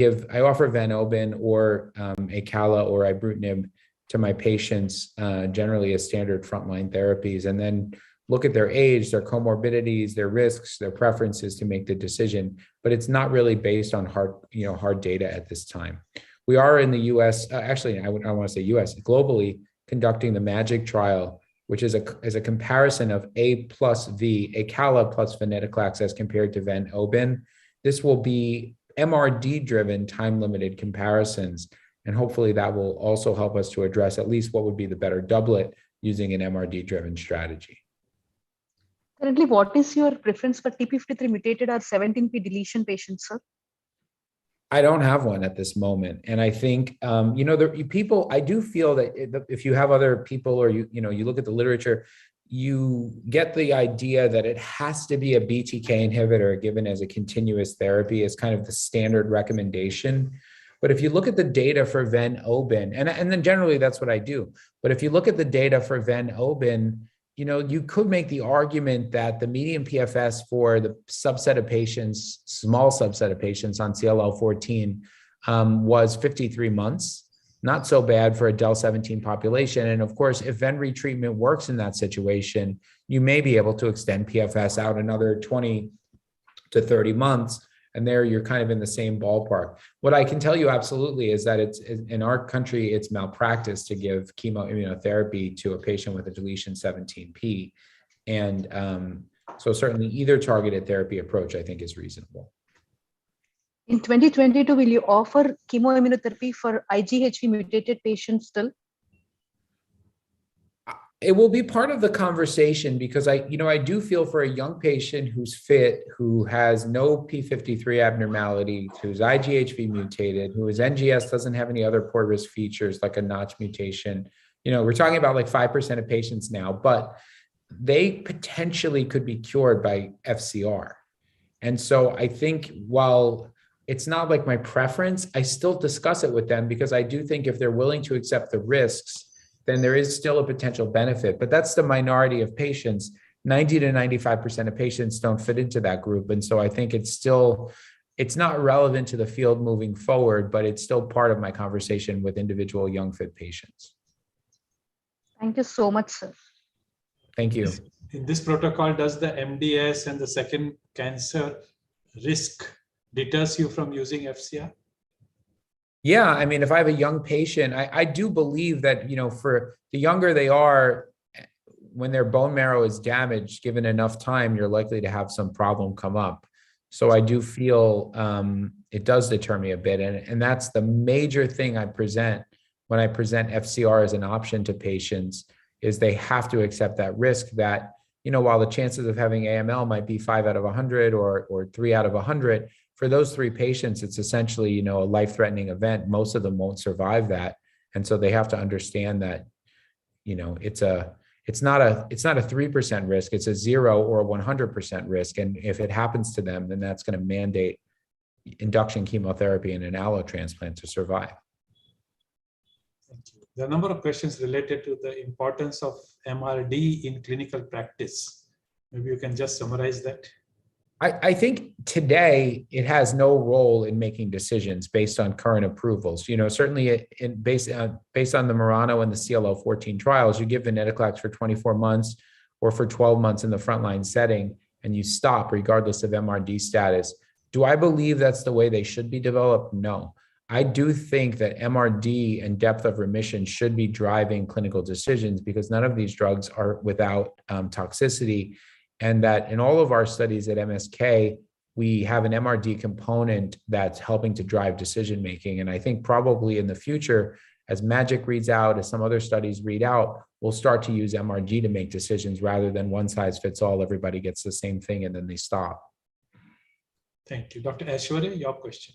offer Van-Oben or Acala or ibrutinib to my patients generally as standard frontline therapies, and then look at their age, their comorbidities, their risks, their preferences to make the decision. But it's not really based on hard data at this time. We are in the US, actually, I want to say US, globally, conducting the MAGIC trial, which is a comparison of A plus V, Acala plus venetoclax as compared to Van-Oben. This will be MRD-driven time-limited comparisons, and hopefully that will also help us to address at least what would be the better doublet using an MRD-driven strategy. Currently, what is your preference for TP53 mutated or 17p deletion patients, sir? I don't have one at this moment. And I think, people, I do feel that if you have other people or you look at the literature, you get the idea that it has to be a BTK inhibitor given as a continuous therapy as kind of the standard recommendation. But if you look at the data for Van-Oben, and then generally that's what I do. But if you look at the data for Van-Oben, you could make the argument that the median PFS for the subset of patients, small subset of patients on CLL14 was 53 months. Not so bad for a DEL17 population. And of course, if Ven retreatment works in that situation, you may be able to extend PFS out another 20 to 30 months. And there you're kind of in the same ballpark. What I can tell you absolutely is that it's in our country, it's malpractice to give chemoimmunotherapy to a patient with a deletion 17p. And so certainly either targeted therapy approach I think is reasonable. In 2022, will you offer chemoimmunotherapy for IGHV mutated patients still? It will be part of the conversation because I do feel for a young patient who's fit, who has no P53 abnormality, who's IGHV mutated, who is NGS, doesn't have any other poor risk features like a Notch mutation. We're talking about like 5% of patients now, but they potentially could be cured by FCR. And so I think while it's not like my preference, I still discuss it with them because I do think if they're willing to accept the risks, then there is still a potential benefit. But that's the minority of patients. 90 to 95% of patients don't fit into that group. And so I think it's not relevant to the field moving forward, but it's still part of my conversation with individual young fit patients. Thank you so much, sir. Thank you. In this protocol, does the MDS and the second cancer risk deters you from using FCR? Yeah, I mean, if I have a young patient, I do believe that, for the younger they are, when their bone marrow is damaged, given enough time, you're likely to have some problem come up. So I do feel it does deter me a bit. And that's the major thing I present when I present FCR as an option to patients, is they have to accept that risk that, while the chances of having AML might be 5 out of 100 or 3 out of 100, for those 3 patients, it's essentially, a life-threatening event. Most of them won't survive that. And so they have to understand that, it's not a 3% risk, it's a 0 or 100% risk. And if it happens to them, then that's going to mandate induction chemotherapy and an allotransplant to survive. There are a number of questions related to the importance of MRD in clinical practice. Maybe you can just summarize that. I think today it has no role in making decisions based on current approvals. You know, certainly based on the Murano and the CLL14 trials, you give venetoclax for 24 months or for 12 months in the frontline setting, and you stop regardless of MRD status. Do I believe that's the way they should be developed? No. I do think that MRD and depth of remission should be driving clinical decisions because none of these drugs are without toxicity. And that in all of our studies at MSK, we have an MRD component that's helping to drive decision-making. And I think probably in the future, as MAGIC reads out, as some other studies read out, we'll start to use MRD to make decisions rather than one size fits all, everybody gets the same thing and then they stop. Thank you. Dr. Aishwarya, your question.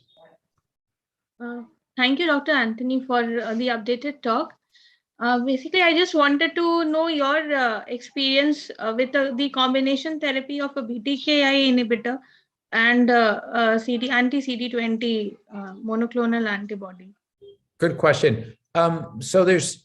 Thank you, Dr. Anthony, for the updated talk. Basically, I just wanted to know your experience with the combination therapy of a BTKI inhibitor and anti-CD20 monoclonal antibody. Good question. So there's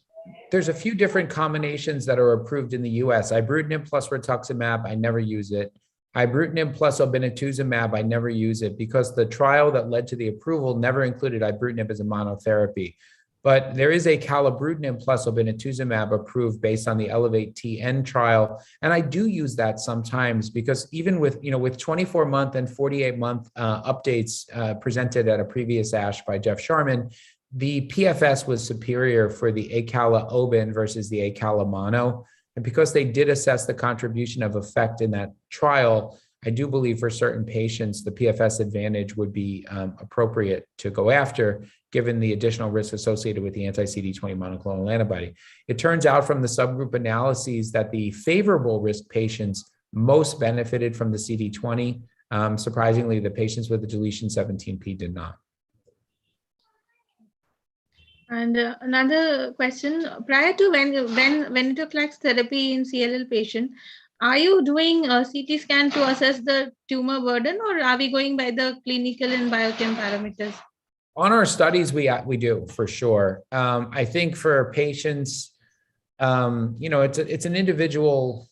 a few different combinations that are approved in the US. Ibrutinib plus rituximab, I never use it. Ibrutinib plus obinutuzumab, I never use it because the trial that led to the approval never included ibrutinib as a monotherapy. But there is a acalabrutinib plus obinutuzumab approved based on the Elevate-TN trial. And I do use that sometimes because even with 24-month and 48-month updates presented at a previous ASH by Jeff Sharman, the PFS was superior for the acala-obin versus the acala-mono. And because they did assess the contribution of effect in that trial, I do believe for certain patients, the PFS advantage would be appropriate to go after, given the additional risk associated with the anti-CD20 monoclonal antibody. It turns out from the subgroup analyses that the favorable risk patients most benefited from the CD20. Surprisingly, the patients with the deletion 17p did not. And another question, prior to venetoclax therapy in CLL patient, are you doing a CT scan to assess the tumor burden, or are we going by the clinical and biochem parameters? On our studies, we do for sure. I think for patients, it's an individual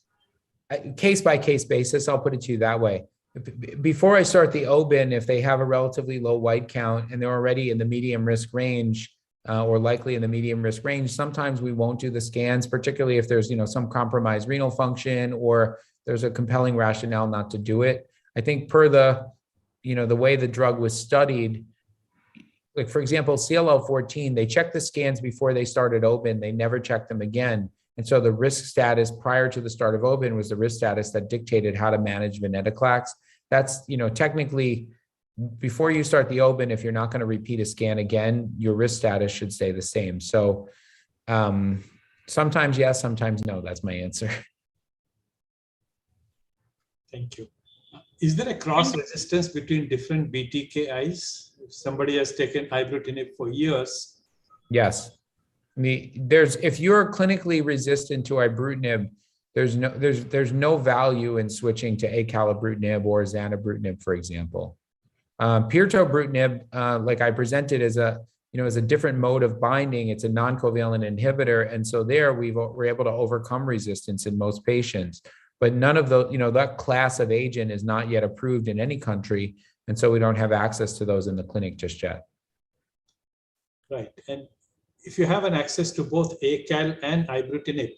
case by case basis. I'll put it to you that way. Before I start the OBIN, if they have a relatively low white count and they're already in the medium risk range, or likely in the medium risk range, sometimes we won't do the scans, particularly if there's some compromised renal function or there's a compelling rationale not to do it. I think per the way the drug was studied, like for example, CLL14, they checked the scans before they started OBIN, they never checked them again. And so the risk status prior to the start of OBIN was the risk status that dictated how to manage venetoclax. That's, technically, before you start the OBIN, if you're not going to repeat a scan again, your risk status should stay the same. So sometimes yes, sometimes no. That's my answer. Thank you. Is there a cross resistance between different BTKIs? If somebody has taken ibrutinib for years. Yes. If you're clinically resistant to ibrutinib, there's no value in switching to acalabrutinib or zanubrutinib, for example. Pirtobrutinib, like I presented, is a different mode of binding. It's a non-covalent inhibitor, and so there we're able to overcome resistance in most patients. But none of that class of agent is not yet approved in any country, and so we don't have access to those in the clinic just yet. Right, and if you have an access to both ACAL and ibrutinib,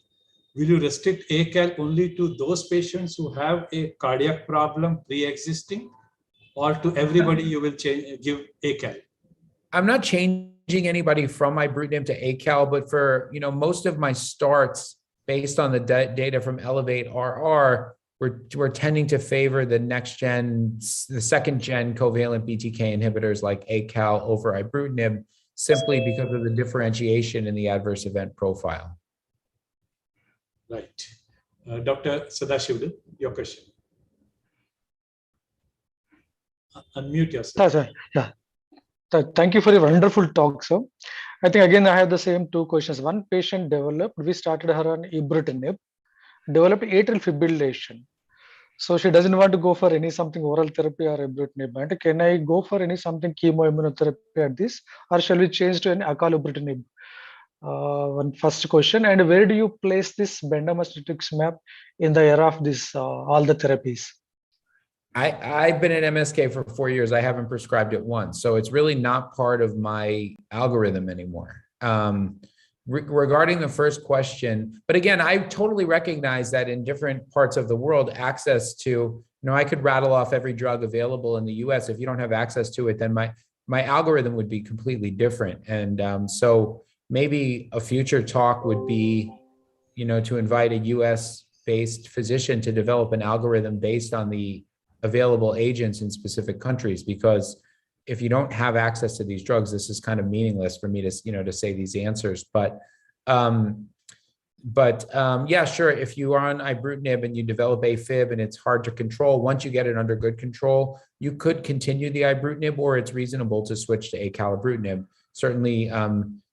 will you restrict ACAL only to those patients who have a cardiac problem pre-existing? Or to everybody you will give ACAL? I'm not changing anybody from ibrutinib to ACAL, but for most of my starts based on the data from Elevate-RR, we're tending to favor the second gen covalent BTK inhibitors like ACAL over ibrutinib, simply because of the differentiation in the adverse event profile. Right. Dr. Sadashiv, your question. Unmute yourself. Yeah. Thank you for a wonderful talk, sir. I think again I have the same two questions. One patient we started her on ibrutinib, developed atrial fibrillation. So she doesn't want to go for something oral therapy or ibrutinib. And can I go for something chemoimmunotherapy at this, or shall we change to an acalabrutinib? One first question, and where do you place this bendamustine in the era of this all the therapies? I've been at MSK for 4 years. I haven't prescribed it once. So it's really not part of my algorithm anymore. Regarding the first question, but again, I totally recognize that in different parts of the world, access to, I could rattle off every drug available in the US. If you don't have access to it, then my algorithm would be completely different. And so maybe a future talk would be, to invite a US based physician to develop an algorithm based on the available agents in specific countries, because if you don't have access to these drugs, this is kind of meaningless for me to, to say these answers. But yeah, sure. If you are on ibrutinib and you develop AFib and it's hard to control, once you get it under good control, you could continue the ibrutinib, or it's reasonable to switch to acalabrutinib. Certainly,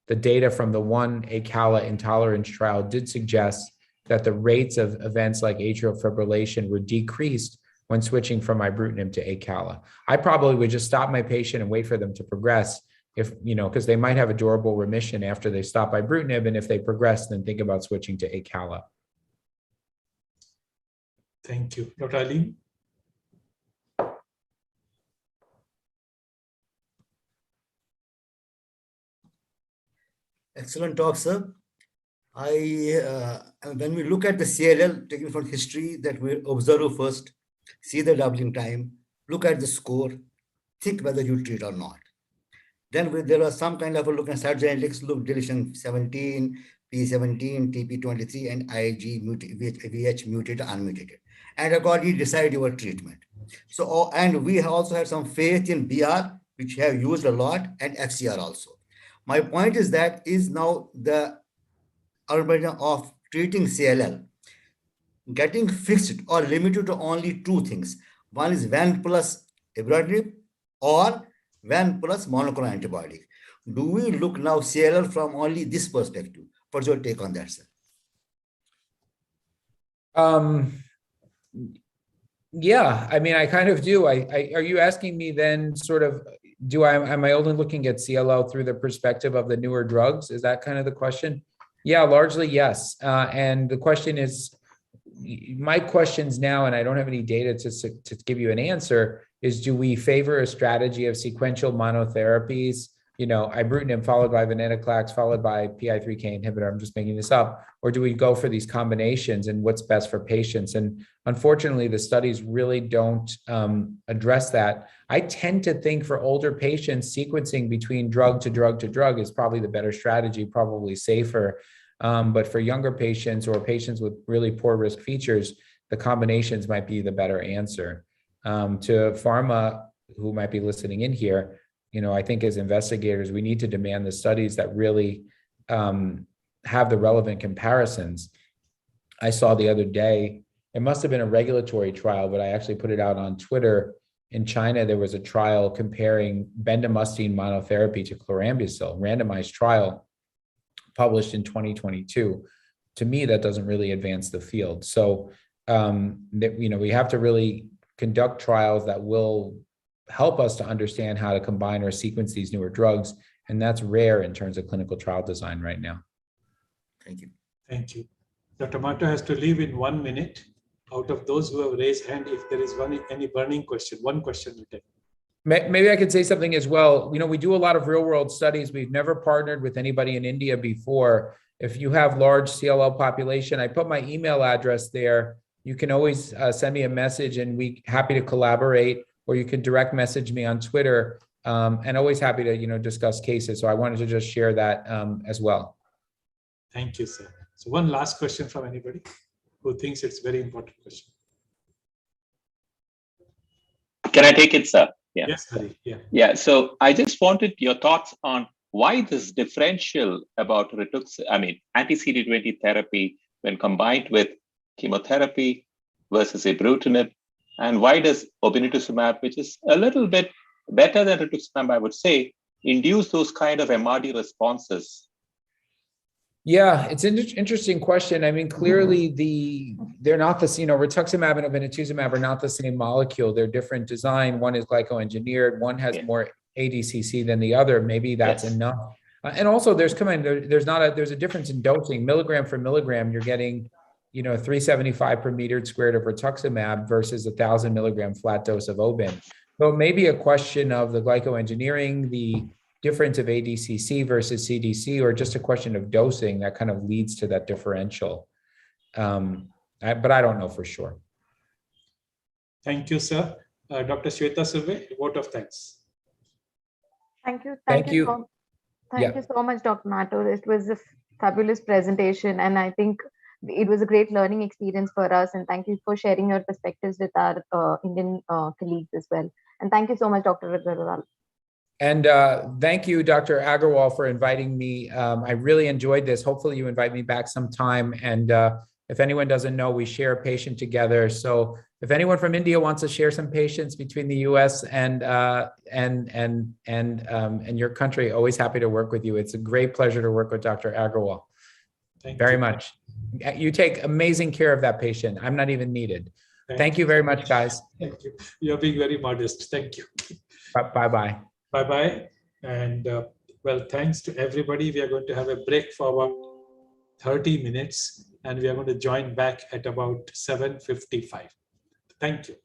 the data from the one acala intolerance trial did suggest that the rates of events like atrial fibrillation were decreased when switching from ibrutinib to acala. I probably would just stop my patient and wait for them to progress, if, because they might have a durable remission after they stop ibrutinib, and if they progress, then think about switching to acala. Thank you. Dr. Ali? Excellent talk, sir. When we look at the CLL, taking from history, that we observe first, see the doubling time, look at the score, think whether you treat or not. Then there was some kind of a look at cytogenetics, look deletion 17, P17, TP23, and IG VH mutated, unmutated. And accordingly decide your treatment. So, and we also have some faith in BR, which have used a lot, and FCR also. My point is that is now the algorithm of treating CLL getting fixed or limited to only two things. One is VAN plus ibrutinib or VAN plus monoclonal antibody. Do we look now CLL from only this perspective? What's your take on that, sir? Yeah, I mean, I kind of do. Are you asking me then sort of, am I only looking at CLL through the perspective of the newer drugs? Is that kind of the question? Yeah, largely yes. And the question is, my questions now, and I don't have any data to give you an answer, is do we favor a strategy of sequential monotherapies, ibrutinib followed by venetoclax followed by PI3K inhibitor, I'm just making this up, or do we go for these combinations and what's best for patients? And unfortunately, the studies really don't address that. I tend to think for older patients, sequencing between drug to drug to drug is probably the better strategy, probably safer. But for younger patients or patients with really poor risk features, the combinations might be the better answer. To pharma who might be listening in here, I think as investigators, we need to demand the studies that really have the relevant comparisons. I saw the other day, it must have been a regulatory trial, but I actually put it out on Twitter. In China, there was a trial comparing bendamustine monotherapy to chlorambucil, randomized trial, published in 2022. To me, that doesn't really advance the field. So, we have to really conduct trials that will help us to understand how to combine or sequence these newer drugs. And that's rare in terms of clinical trial design right now. Thank you. Thank you. Dr. Mato has to leave in 1 minute. Out of those who have raised hand, if there is any burning question, one question will take. Maybe I could say something as well. We do a lot of real world studies. We've never partnered with anybody in India before. If you have large CLL population, I put my email address there. You can always send me a message and we're happy to collaborate, or you can direct message me on Twitter, and always happy to, discuss cases. So I wanted to just share that as well. Thank you, sir. So one last question from anybody who thinks it's a very important question. Can I take it, sir? Yeah. Yes, Hari. Yeah. Yeah. So I just wanted your thoughts on why this differential about anti-CD20 therapy when combined with chemotherapy versus ibrutinib, and why does obinutuzumab, which is a little bit better than rituximab, I would say, induce those kind of MRD responses? Yeah, it's an interesting question. I mean, clearly they're not the, rituximab and obinutuzumab are not the same molecule. They're different design. One is glycoengineered. One has more ADCC than the other. Maybe that's enough. And also there's a difference in dosing. Milligram for milligram, you're getting, 375 per meter squared of rituximab versus 1,000 milligram flat dose of Obin. So it may be a question of the glycoengineering, the difference of ADCC versus CDC, or just a question of dosing that kind of leads to that differential. But I don't know for sure. Thank you, sir. Dr. Shweta Surve, vote of thanks. Thank you. Thank you. Thank you so much, Dr. Mato. It was a fabulous presentation, and I think it was a great learning experience for us. And thank you for sharing your perspectives with our Indian colleagues as well. And thank you so much, Dr. Agarwal. And thank you, Dr. Agarwal, for inviting me. I really enjoyed this. Hopefully you invite me back sometime. And if anyone doesn't know, we share a patient together. So if anyone from India wants to share some patients between the US and your country, always happy to work with you. It's a great pleasure to work with Dr. Agarwal. Thank very you. much. You take amazing care of that patient. I'm not even needed. Thank you very much, guys. Thank you. You're being very modest. Thank you. Bye-bye. Bye-bye. And well, thanks to everybody. We are going to have a break for about 30 minutes, and we are going to join back at about 7:55. Thank you.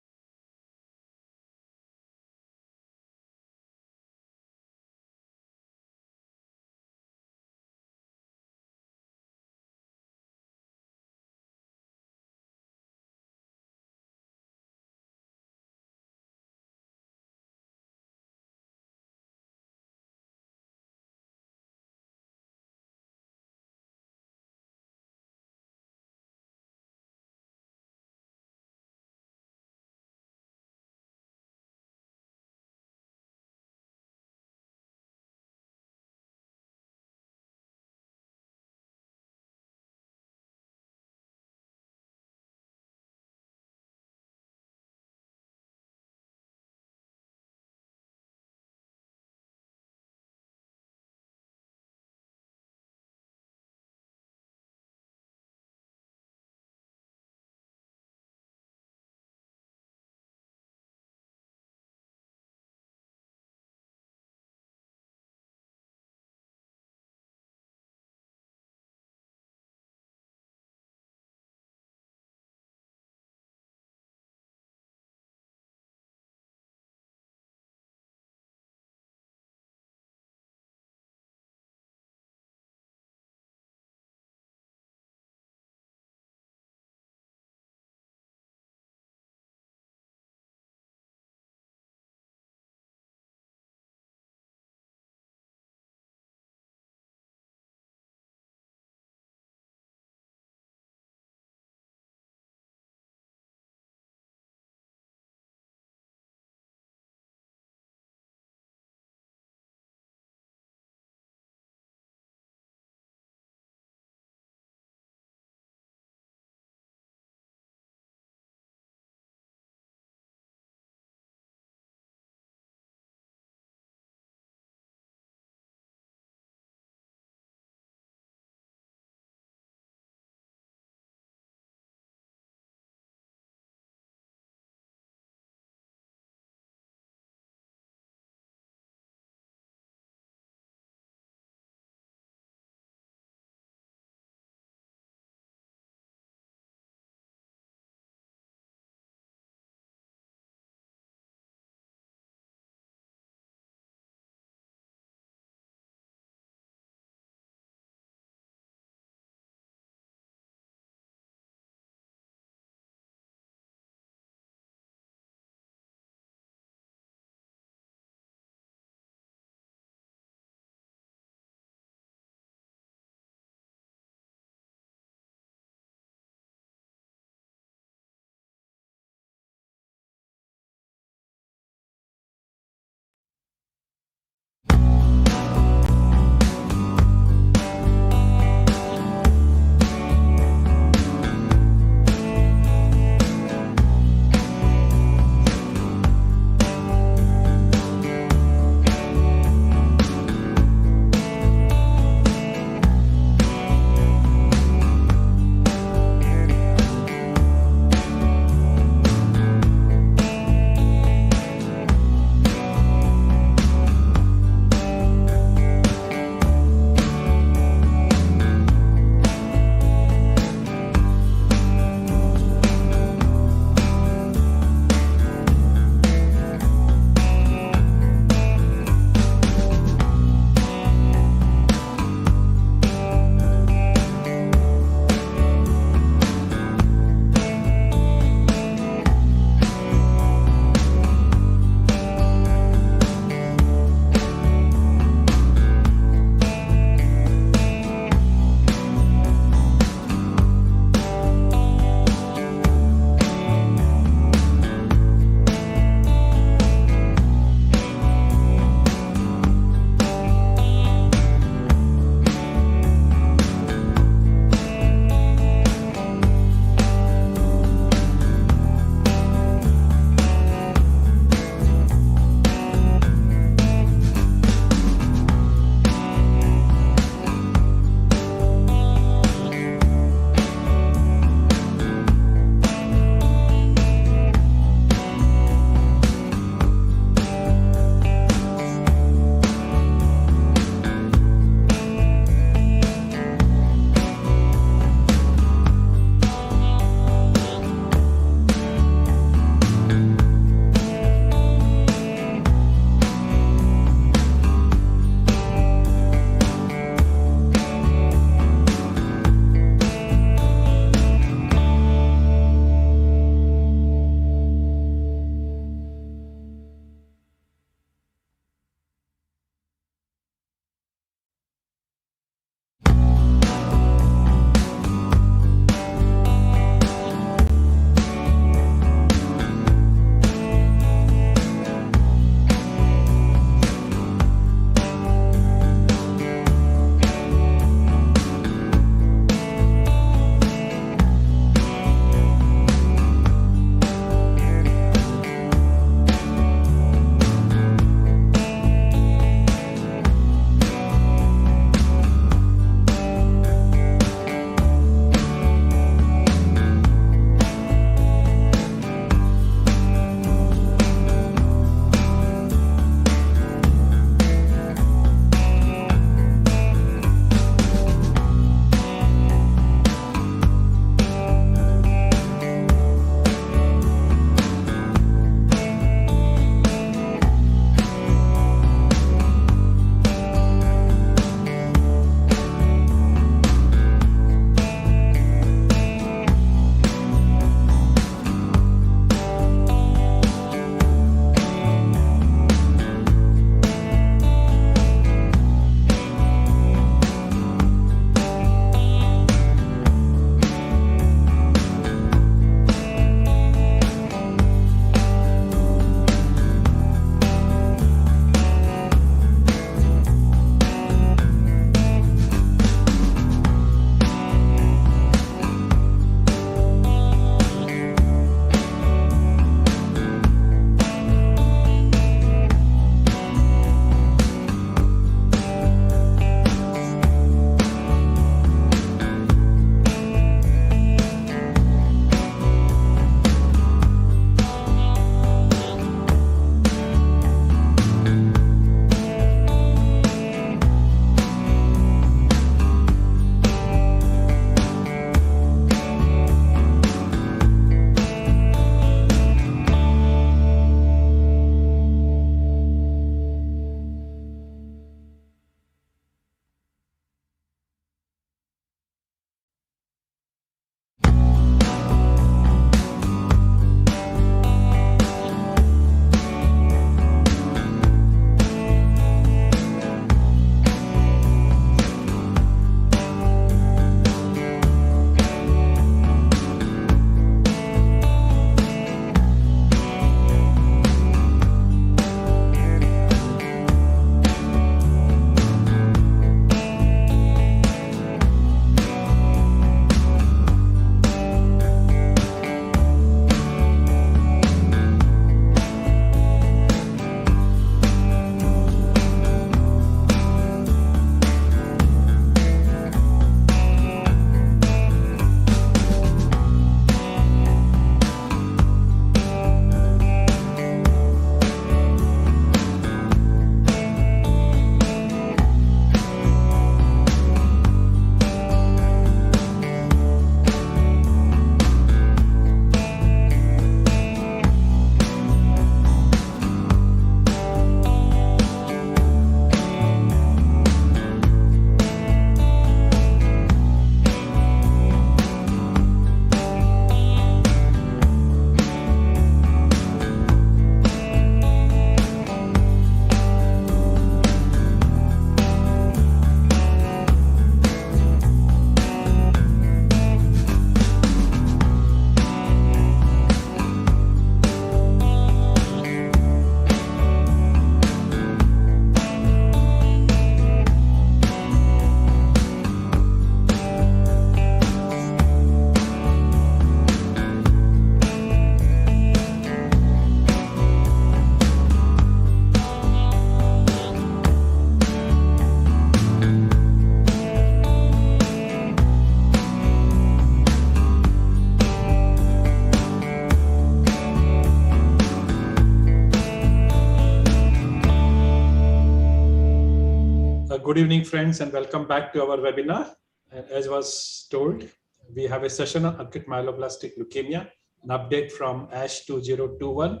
Good evening, friends, and welcome back to our webinar. And as was told, we have a session on acute myeloblastic leukemia, an update from ASH 2021.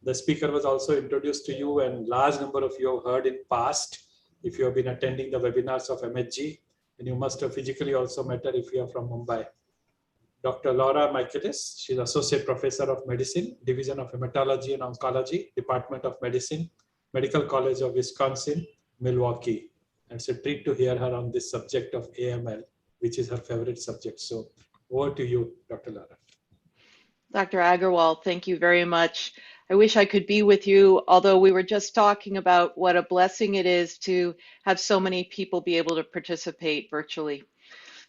The speaker was also introduced to you, and large number of you have heard in past if you have been attending the webinars of MedG, and you must have physically also met her if you are from Mumbai. Dr. Laura Michaelis, she's Associate Professor of Medicine, Division of Hematology and Oncology, Department of Medicine, Medical College of Wisconsin, Milwaukee. And it's a treat to hear her on this subject of AML, which is her favorite subject. So over to you, Dr. Laura. Dr. Agarwal, thank you very much. I wish I could be with you, although we were just talking about what a blessing it is to have so many people be able to participate virtually.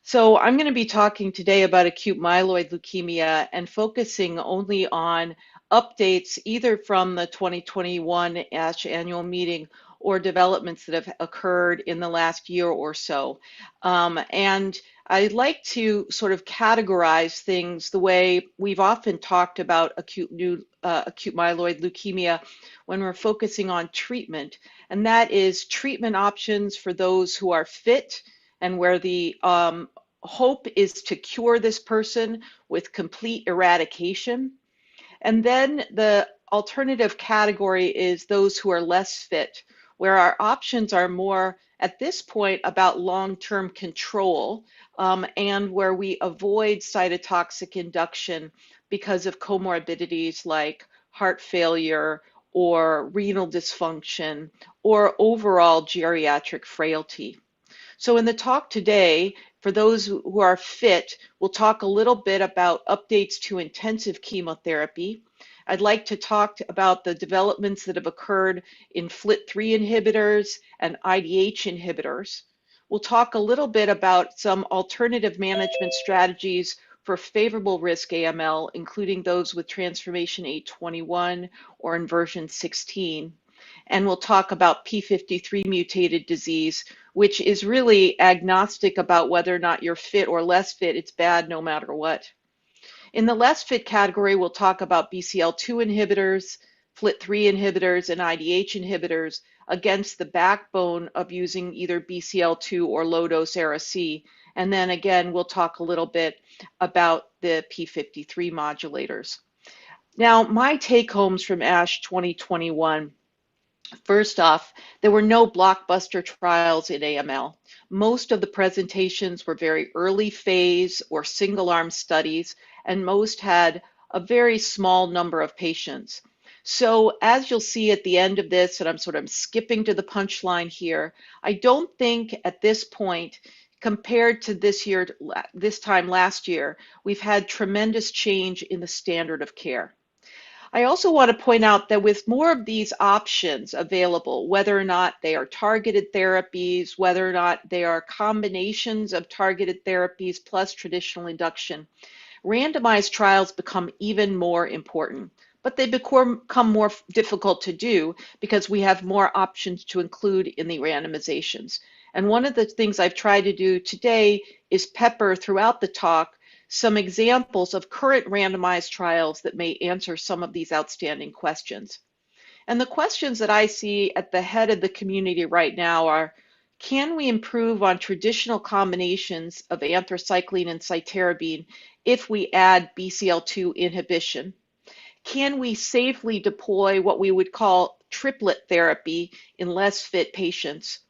So I'm going to be talking today about acute myeloid leukemia and focusing only on updates either from the 2021 ASH annual meeting or developments that have occurred in the last year or so. And I'd like to sort of categorize things the way we've often talked about acute myeloid leukemia when we're focusing on treatment, and that is treatment options for those who are fit and where the hope is to cure this person with complete eradication. And then the alternative category is those who are less fit, where our options are more at this point about long-term control and where we avoid cytotoxic induction because of comorbidities like heart failure or renal dysfunction or overall geriatric frailty. So in the talk today, for those who are fit, we'll talk a little bit about updates to intensive chemotherapy. I'd like to talk about the developments that have occurred in FLT3 inhibitors and IDH inhibitors. We'll talk a little bit about some alternative management strategies for favorable risk AML, including those with transformation 821 or inversion 16. And we'll talk about P53 mutated disease, which is really agnostic about whether or not you're fit or less fit. It's bad no matter what. In the less fit category, we'll talk about BCL2 inhibitors, FLT3 inhibitors, and IDH inhibitors against the backbone of using either BCL2 or low-dose Ara-C. And then again, we'll talk a little bit about the P53 modulators. Now, my take-homes from ASH 2021. First off, there were no blockbuster trials in AML. Most of the presentations were very early phase or single-arm studies, and most had a very small number of patients. So as you'll see at the end of this, and I'm sort of skipping to the punchline here, I don't think at this point, compared to this time last year, we've had tremendous change in the standard of care. I also want to point out that with more of these options available, whether or not they are targeted therapies, whether or not they are combinations of targeted therapies plus traditional induction, randomized trials become even more important. But they become more difficult to do because we have more options to include in the randomizations. And one of the things I've tried to do today is pepper throughout the talk some examples of current randomized trials that may answer some of these outstanding questions. And the questions that I see at the head of the community right now are, can we improve on traditional combinations of anthracycline and cytarabine if we add BCL2 inhibition? Can we safely deploy what we would call triplet therapy in less fit patients?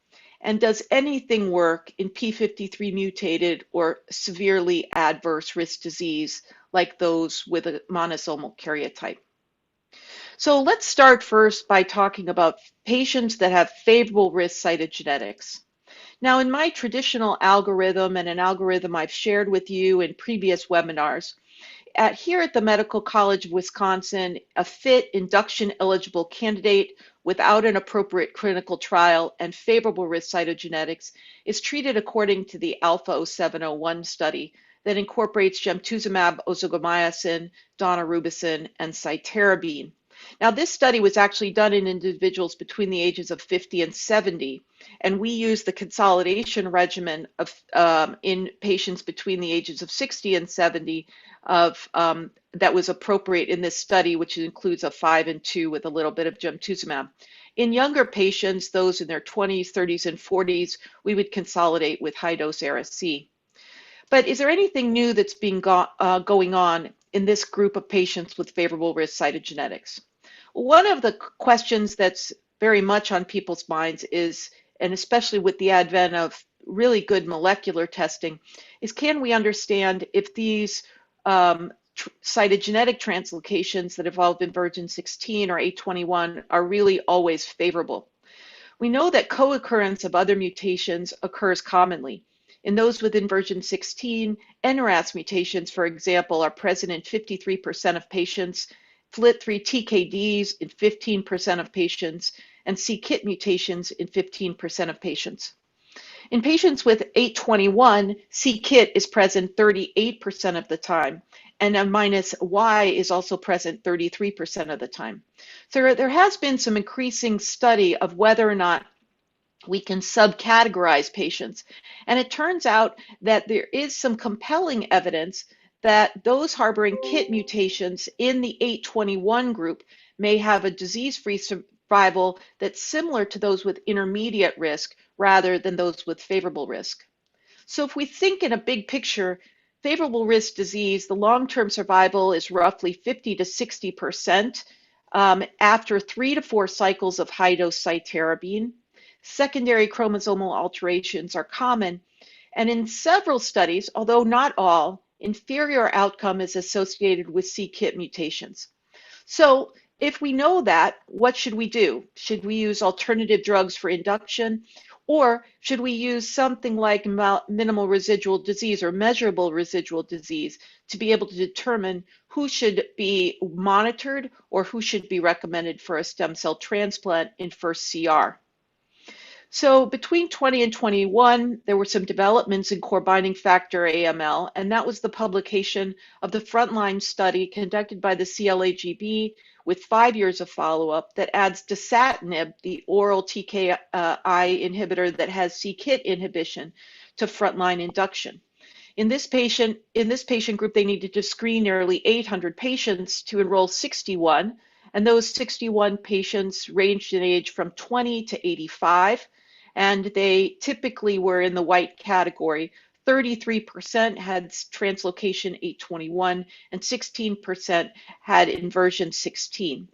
And does anything work in P53 mutated or severely adverse risk disease like those with a monosomal karyotype? So let's start first by talking about patients that have favorable risk cytogenetics. Now, in my traditional algorithm and an algorithm I've shared with you in previous webinars, here at the Medical College of Wisconsin, a fit induction eligible candidate without an appropriate clinical trial and favorable risk cytogenetics is treated according to the Alpha 0701 study that incorporates gemtuzumab, ozogomycin, daunorubicin, and cytarabine. Now, this study was actually done in individuals between the ages of 50 and 70, and we used the consolidation regimen of in patients between the ages of 60 and 70 of that was appropriate in this study, which includes a 5 and 2 with a little bit of gemtuzumab. In younger patients, those in their 20s, 30s, and 40s, we would consolidate with high-dose Ara-C. But is there anything new that's been going on in this group of patients with favorable risk cytogenetics? One of the questions that's very much on people's minds is, and especially with the advent of really good molecular testing, is can we understand if these cytogenetic translocations that involve inversion 16 or A21 are really always favorable? We know that co-occurrence of other mutations occurs commonly. In those with inversion 16, NRAS mutations, for example, are present in 53% of patients, FLT3 TKDs in 15% of patients, and c-KIT mutations in 15% of patients. In patients with 821, c-KIT is present 38% of the time, and a minus Y is also present 33% of the time. So there has been some increasing study of whether or not we can subcategorize patients. And it turns out that there is some compelling evidence that those harboring KIT mutations in the 821 group may have a disease-free survival that's similar to those with intermediate risk rather than those with favorable risk. So if we think in a big picture, favorable risk disease, the long-term survival is roughly 50 to 60% after 3 to 4 cycles of high-dose cytarabine. Secondary chromosomal alterations are common, and in several studies, although not all, inferior outcome is associated with c-KIT mutations. So if we know that, what should we do? Should we use alternative drugs for induction? Or should we use something like minimal residual disease or measurable residual disease to be able to determine who should be monitored or who should be recommended for a stem cell transplant in first CR? So between 20 and 21, there were some developments in core binding factor AML, and that was the publication of the frontline study conducted by the CLAGB with 5 years of follow-up that adds dasatinib, the oral TKI inhibitor that has c-KIT inhibition, to frontline induction. In this patient group, they needed to screen nearly 800 patients to enroll 61, and those 61 patients ranged in age from 20 to 85. And they typically were in the white category. 33% had translocation 821 and 16% had inversion 16.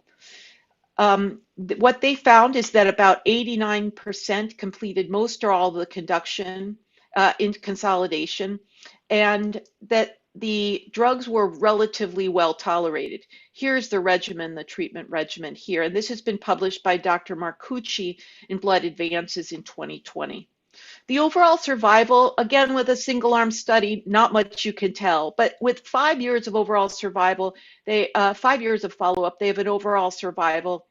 What they found is that about 89% completed most or all of the conduction in consolidation, and that the drugs were relatively well tolerated. Here's the regimen, the treatment regimen here. And this has been published by Dr. Marcucci in Blood Advances in 2020. The overall survival, again, with a single arm study, not much you can tell, but with 5 years of overall survival, 5 years of follow-up, they have an overall survival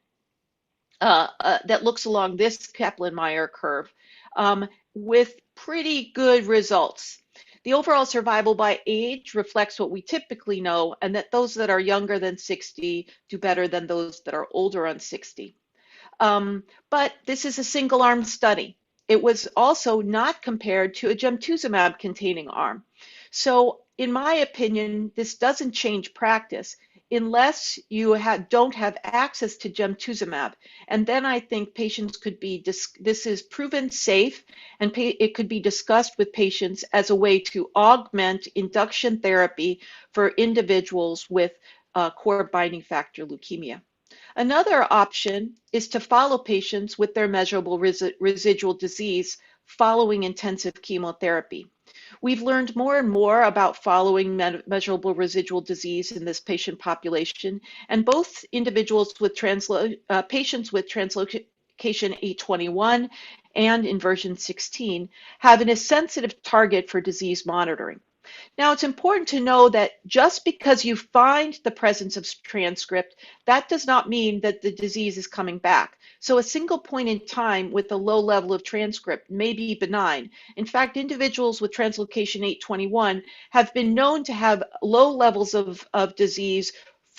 that looks along this Kaplan-Meier curve with pretty good results. The overall survival by age reflects what we typically know, and that those that are younger than 60 do better than those that are older than 60. But this is a single arm study. It was also not compared to a gemtuzumab containing arm. So in my opinion, this doesn't change practice unless you don't have access to gemtuzumab. And then I think patients could be, this is proven safe, and it could be discussed with patients as a way to augment induction therapy for individuals with core binding factor leukemia. Another option is to follow patients with their measurable residual disease following intensive chemotherapy. We've learned more and more about following measurable residual disease in this patient population, and both individuals with patients with translocation 821 and inversion 16 have a sensitive target for disease monitoring. Now, it's important to know that just because you find the presence of transcript, that does not mean that the disease is coming back. So a single point in time with a low level of transcript may be benign. In fact, individuals with translocation 821 have been known to have low levels of disease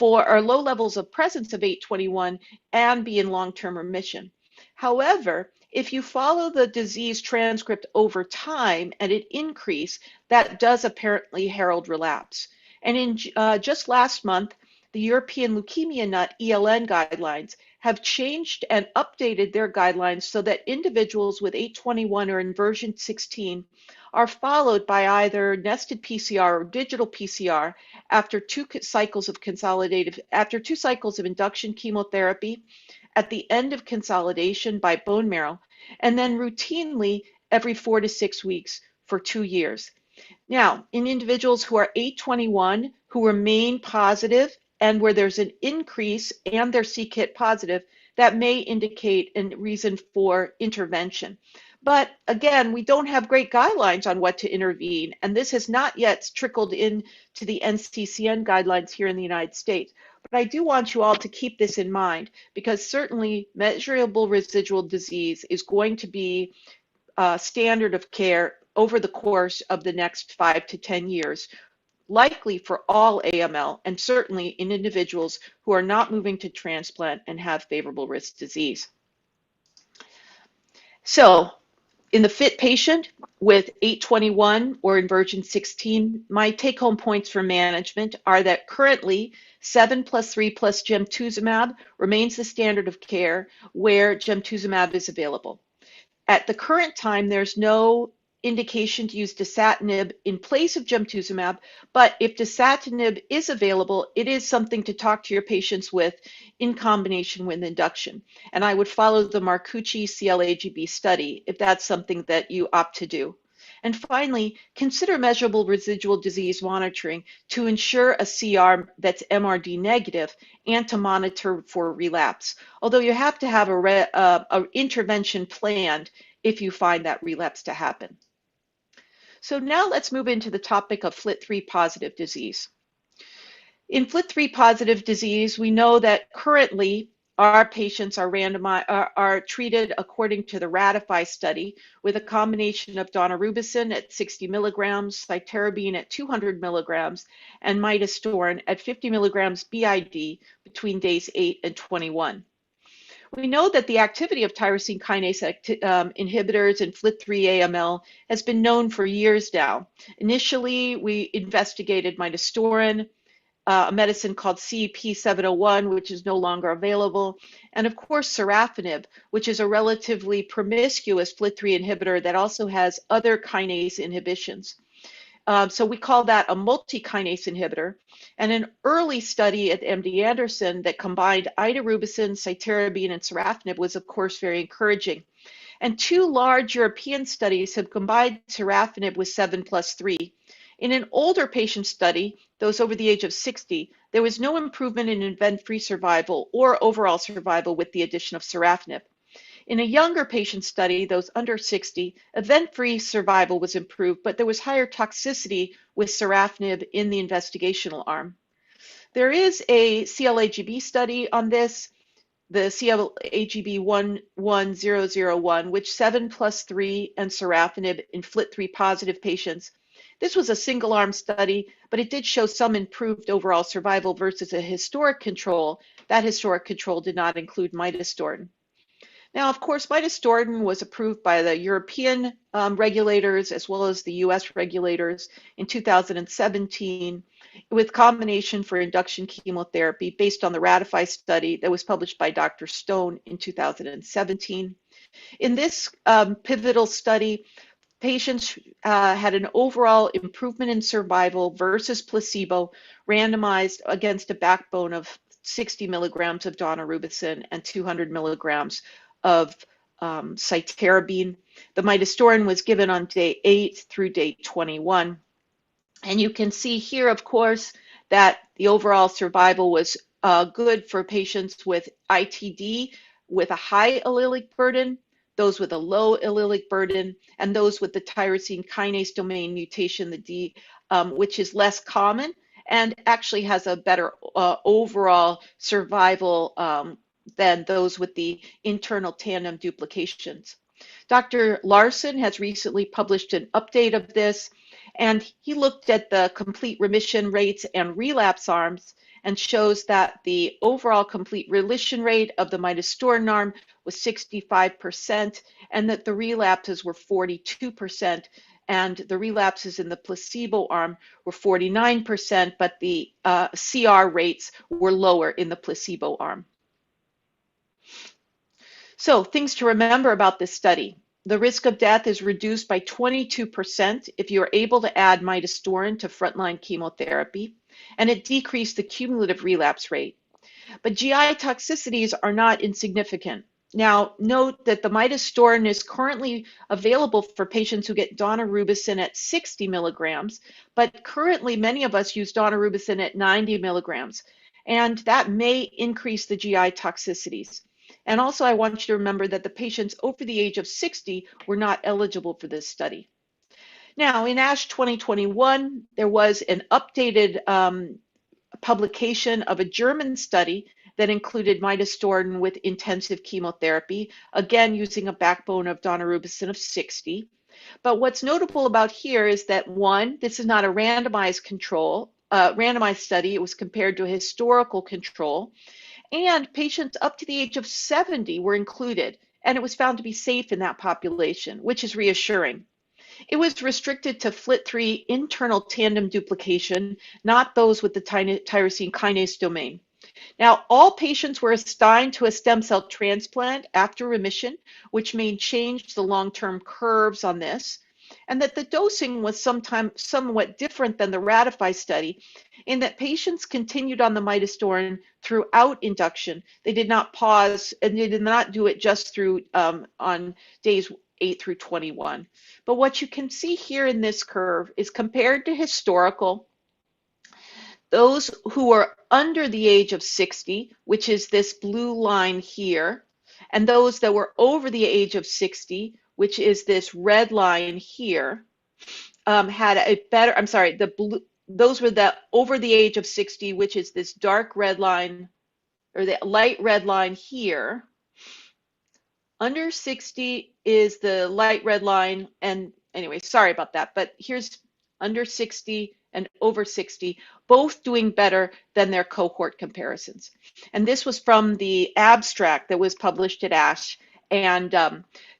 or low levels of presence of 821 and be in long-term remission. However, if you follow the disease transcript over time and it increase, that does apparently herald relapse. And in just last month, the European Leukemia Nut ELN guidelines have changed and updated their guidelines so that individuals with 821 or in version 16 are followed by either nested PCR or digital PCR after two cycles of induction chemotherapy, at the end of consolidation by bone marrow, and then routinely every 4 to 6 weeks for 2 years. Now, in individuals who are 821 who remain positive and where there's an increase and they're c-KIT positive, that may indicate a reason for intervention. But again, we don't have great guidelines on what to intervene, and this has not yet trickled into the NCCN guidelines here in the United States. But I do want you all to keep this in mind, because certainly measurable residual disease is going to be standard of care over the course of the next 5 to 10 years, likely for all AML, and certainly in individuals who are not moving to transplant and have favorable risk disease. So, in the fit patient with 821 or in version 16, my take-home points for management are that currently 7+3 plus gemtuzumab remains the standard of care where gemtuzumab is available. At the current time, there's no indication to use dasatinib in place of gemtuzumab, but if dasatinib is available, it is something to talk to your patients with in combination with induction. And I would follow the Marcucci CLAGB study if that's something that you opt to do. And finally, consider measurable residual disease monitoring to ensure a CR that's MRD negative and to monitor for relapse. Although you have to have a intervention planned if you find that relapse to happen. So now let's move into the topic of FLT3 positive disease. In FLT3 positive disease, we know that currently our patients are treated according to the RATIFY study with a combination of daunorubicin at 60 milligrams, cytarabine at 200 milligrams, and midostaurin at 50 milligrams BID between days 8 and 21. We know that the activity of tyrosine kinase inhibitors in FLT3 AML has been known for years now. Initially, we investigated midostaurin, a medicine called CP701, which is no longer available, and of course sorafenib, which is a relatively promiscuous FLT3 inhibitor that also has other kinase inhibitions. So we call that a multi-kinase inhibitor. And an early study at MD Anderson that combined idarubicin, cytarabine, and sorafenib was, of course, very encouraging. And 2 large European studies have combined sorafenib with 7+3. In an older patient study, those over the age of 60, there was no improvement in event-free survival or overall survival with the addition of sorafenib. In a younger patient study, those under 60, event-free survival was improved, but there was higher toxicity with sorafenib in the investigational arm. There is a CLAGB study on this, the CLAGB 11001, which 7+3 and sorafenib in FLT3 positive patients. This was a single-arm study, but it did show some improved overall survival versus a historic control. That historic control did not include midostaurin. Now, of course, midostaurin was approved by the European regulators as well as the US regulators in 2017 with combination for induction chemotherapy based on the RATIFY study that was published by Dr. Stone in 2017. In this pivotal study, patients had an overall improvement in survival versus placebo randomized against a backbone of 60 milligrams of daunorubicin and 200 milligrams of cytarabine. The midostaurin was given on day 8 through day 21. And you can see here, of course, that the overall survival was good for patients with ITD with a high allelic burden, those with a low allelic burden, and those with the tyrosine kinase domain mutation, the D, which is less common and actually has a better overall survival than those with the internal tandem duplications. Dr. Larson has recently published an update of this, and he looked at the complete remission rates and relapse arms, and shows that the overall complete remission rate of the midostaurin arm was 65%, and that the relapses were 42%, and the relapses in the placebo arm were 49%, but the CR rates were lower in the placebo arm. So, things to remember about this study. The risk of death is reduced by 22% if you are able to add midostaurin to frontline chemotherapy, and it decreased the cumulative relapse rate. But GI toxicities are not insignificant. Now, note that the midostaurin is currently available for patients who get daunorubicin at 60 milligrams, but currently many of us use daunorubicin at 90 milligrams, and that may increase the GI toxicities. And also, I want you to remember that the patients over the age of 60 were not eligible for this study. Now, in ASH 2021, there was an updated publication of a German study that included midostaurin with intensive chemotherapy, again using a backbone of daunorubicin of 60. But what's notable about here is that, one, this is not a randomized study. It was compared to a historical control, and patients up to the age of 70 were included, and it was found to be safe in that population, which is reassuring. It was restricted to FLT3 internal tandem duplication, not those with the tyrosine kinase domain. Now, all patients were assigned to a stem cell transplant after remission, which may change the long-term curves on this, and that the dosing was somewhat different than the RATIFY study in that patients continued on the midostaurin throughout induction. They did not pause, and they did not do it just through on days 8 through 21. But what you can see here in this curve is compared to historical, those who are under the age of 60, which is this blue line here, and those that were over the age of 60, which is this red line here, had a better, I'm sorry, those were the over the age of 60, which is this dark red line, or the light red line here. Under 60 is the light red line, and anyway, sorry about that, but here's under 60 and over 60, both doing better than their cohort comparisons. And this was from the abstract that was published at ASH. And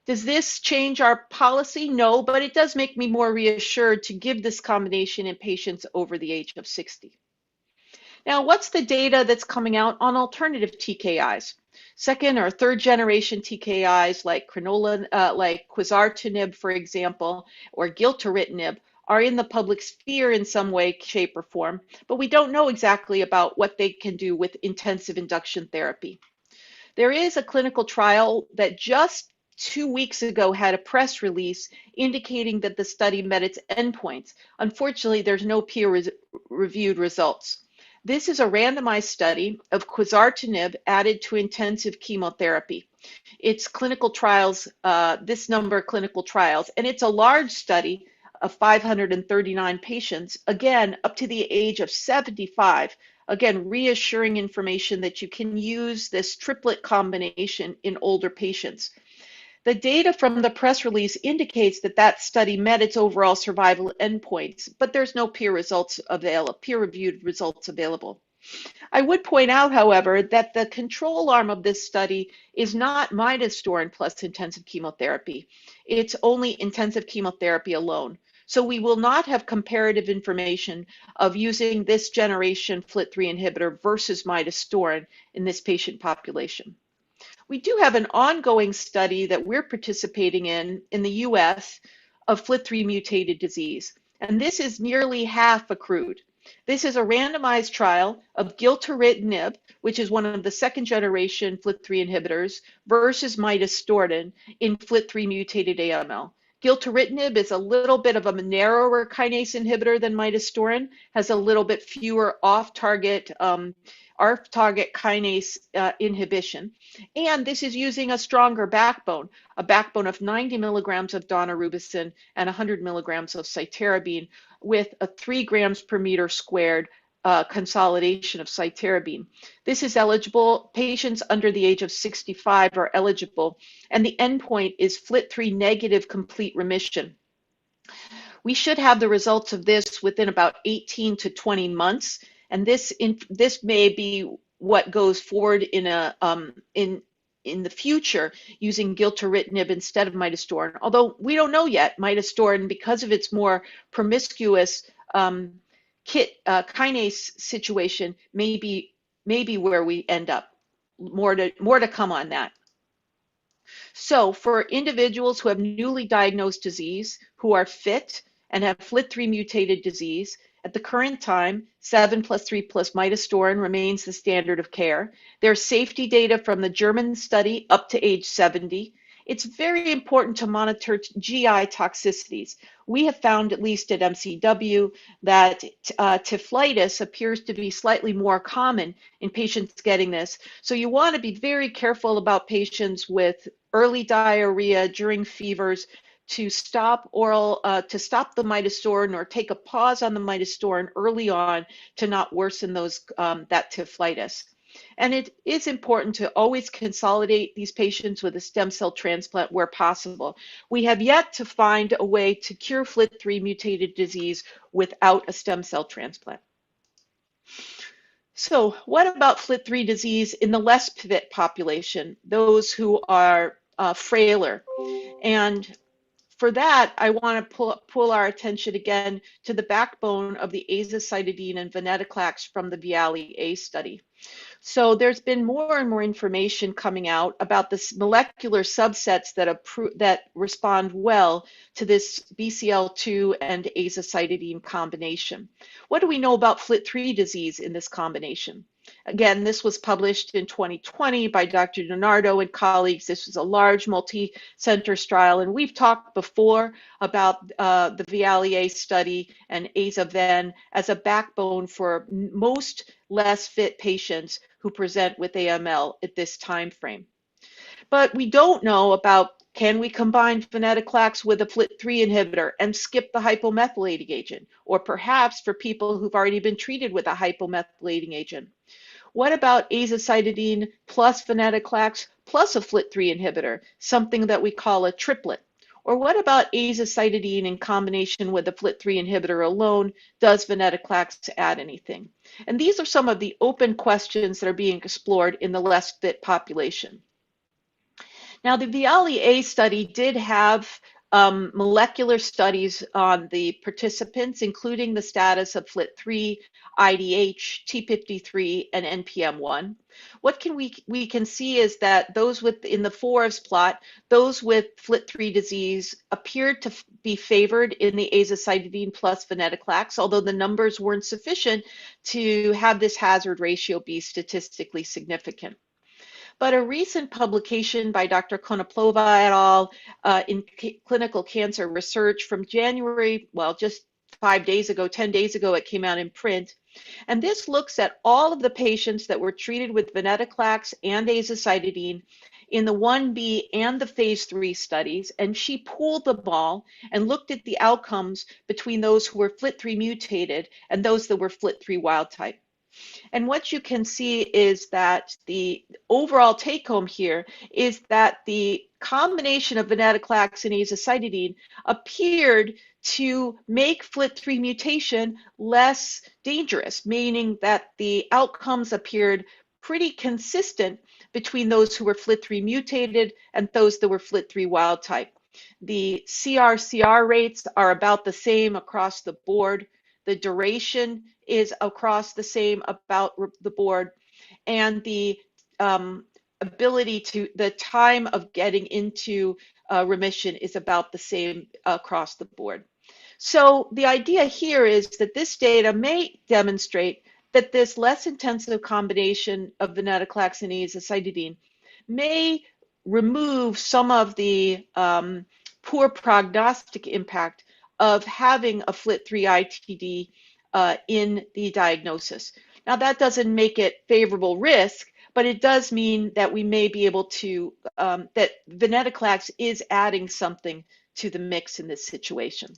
does this change our policy? No, but it does make me more reassured to give this combination in patients over the age of 60. Now, what's the data that's coming out on alternative TKIs? Second or third generation TKIs like quizartinib, for example, or gilteritinib are in the public sphere in some way, shape, or form, but we don't know exactly about what they can do with intensive induction therapy. There is a clinical trial that just 2 weeks ago had a press release indicating that the study met its endpoints. Unfortunately, there's no peer-reviewed results. This is a randomized study of quizartinib added to intensive chemotherapy. It's clinical trials, this number clinical trials, and it's a large study of 539 patients, again, up to the age of 75. Again, reassuring information that you can use this triplet combination in older patients. The data from the press release indicates that that study met its overall survival endpoints, but there's no peer-reviewed results available. I would point out, however, that the control arm of this study is not midostaurin plus intensive chemotherapy. It's only intensive chemotherapy alone. So we will not have comparative information of using this generation FLT3 inhibitor versus midostaurin in this patient population. We do have an ongoing study that we're participating in the US of FLT3 mutated disease, and this is nearly half accrued. This is a randomized trial of gilteritinib, which is one of the second generation FLT3 inhibitors, versus midostaurin in FLT3 mutated AML. Gilteritinib is a little bit of a narrower kinase inhibitor than midostaurin, has a little bit fewer off-target kinase inhibition. And this is using a stronger backbone, a backbone of 90 milligrams of daunorubicin and 100 milligrams of cytarabine with a 3 grams per meter squared consolidation of cytarabine. This is eligible. Patients under the age of 65 are eligible, and the endpoint is FLT3 negative complete remission. We should have the results of this within about 18 to 20 months, And this may be what goes forward in the future using gilteritinib instead of midostaurin, although we don't know yet. Midostaurin, because of its more promiscuous kinase situation, may be where we end up. More to come on that. So for individuals who have newly diagnosed disease, who are fit and have FLT3 mutated disease, at the current time, 7+3 plus midostaurin remains the standard of care. There's safety data from the German study up to age 70. It's very important to monitor GI toxicities. We have found, at least at MCW, that typhlitis appears to be slightly more common in patients getting this. So you want to be very careful about patients with early diarrhea during fevers, to stop the midostaurin or take a pause on the midostaurin early on to not worsen that typhlitis. And it is important to always consolidate these patients with a stem cell transplant where possible. We have yet to find a way to cure FLT3 mutated disease without a stem cell transplant. So what about FLT3 disease in the less fit population, those who are frailer? And for that, I want to pull our attention again to the backbone of the azacitidine and venetoclax from the VIALE-A study. So there's been more and more information coming out about the molecular subsets that respond well to this BCL2 and azacitidine combination. What do we know about FLT3 disease in this combination? Again, this was published in 2020 by Dr. DiNardo and colleagues. This was a large multi-center trial, and we've talked before about the VIALE-A study and aza-ven as a backbone for most less fit patients who present with AML at this time frame. But we don't know about, can we combine venetoclax with a FLT3 inhibitor and skip the hypomethylating agent? Or perhaps for people who've already been treated with a hypomethylating agent. What about azacitidine plus venetoclax plus a FLT3 inhibitor, something that we call a triplet? Or what about azacitidine in combination with a FLT3 inhibitor alone? Does venetoclax add anything? And these are some of the open questions that are being explored in the less fit population. Now, the VIALE-A study did have molecular studies on the participants, including the status of FLT3, IDH, T53, and NPM1. What we can see is that those in the Forbes plot, those with FLT3 disease appeared to be favored in the azacitidine plus venetoclax, although the numbers weren't sufficient to have this hazard ratio be statistically significant. But a recent publication by Dr. Konoplova et al. In Clinical Cancer Research from January, well, just 5 days ago, 10 days ago, it came out in print. And this looks at all of the patients that were treated with venetoclax and azacitidine in the 1B and the phase 3 studies. And she pooled them all and looked at the outcomes between those who were FLT3 mutated and those that were FLT3 wild type. And what you can see is that the overall take home here is that the combination of venetoclax and azacitidine appeared to make FLT3 mutation less dangerous, meaning that the outcomes appeared pretty consistent between those who were FLT3 mutated and those that were FLT3 wild type. The CR/CR rates are about the same across the board. The duration is across the same about the board, and the the time of getting into remission is about the same across the board. So the idea here is that this data may demonstrate that this less intensive combination of venetoclax and azacitidine may remove some of the poor prognostic impact of having a FLT3 ITD in the diagnosis. Now, that doesn't make it favorable risk, but it does mean that we may be able to, that venetoclax is adding something to the mix in this situation.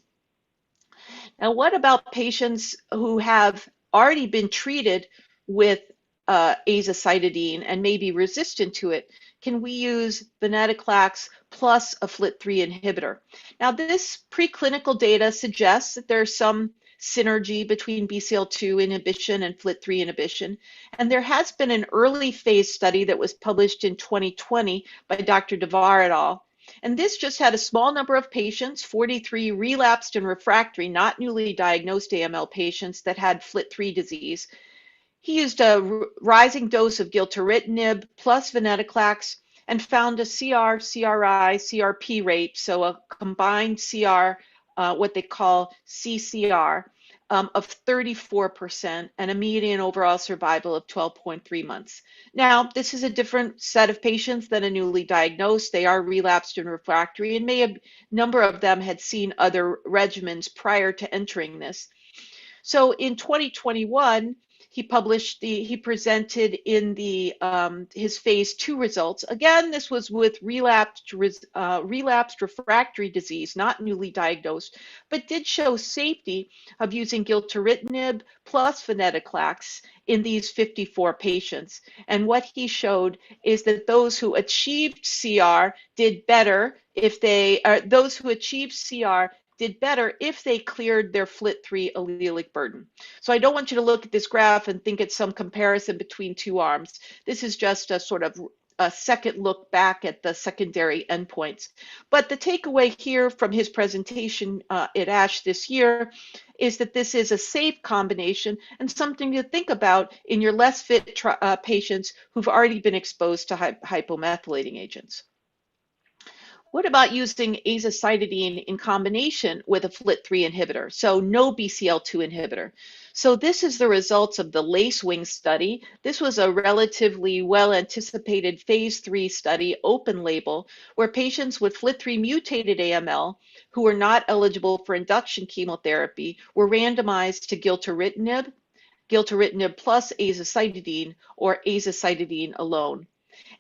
Now, what about patients who have already been treated with azacitidine and may be resistant to it? Can we use venetoclax plus a FLT3 inhibitor? Now, this preclinical data suggests that there's some synergy between BCL2 inhibition and FLT3 inhibition. And there has been an early phase study that was published in 2020 by Dr. Devar et al. And this just had a small number of patients, 43 relapsed and refractory, not newly diagnosed AML patients that had FLT3 disease. He used a rising dose of gilteritinib plus venetoclax and found a CR, CRI, CRP rate, so a combined CR, what they call CCR, of 34% and a median overall survival of 12.3 months. Now, this is a different set of patients than a newly diagnosed. They are relapsed and refractory, and a number of them had seen other regimens prior to entering this. So in 2021, he presented in the his phase 2 results. Again, this was with relapsed refractory disease, not newly diagnosed, but did show safety of using gilteritinib plus venetoclax in these 54 patients. And what he showed is that those who achieved CR did better if they did better if they cleared their FLT3 allelic burden. So I don't want you to look at this graph and think it's some comparison between two arms. This is just a sort of a second look back at the secondary endpoints. But the takeaway here from his presentation at ASH this year is that this is a safe combination and something to think about in your less fit patients who've already been exposed to hypomethylating agents. What about using azacitidine in combination with a FLT3 inhibitor? So no BCL2 inhibitor. So this is the results of the LACE-WING study. This was a relatively well-anticipated phase 3 study, open label, where patients with FLT3 mutated AML who were not eligible for induction chemotherapy were randomized to gilteritinib plus azacitidine, or azacitidine alone.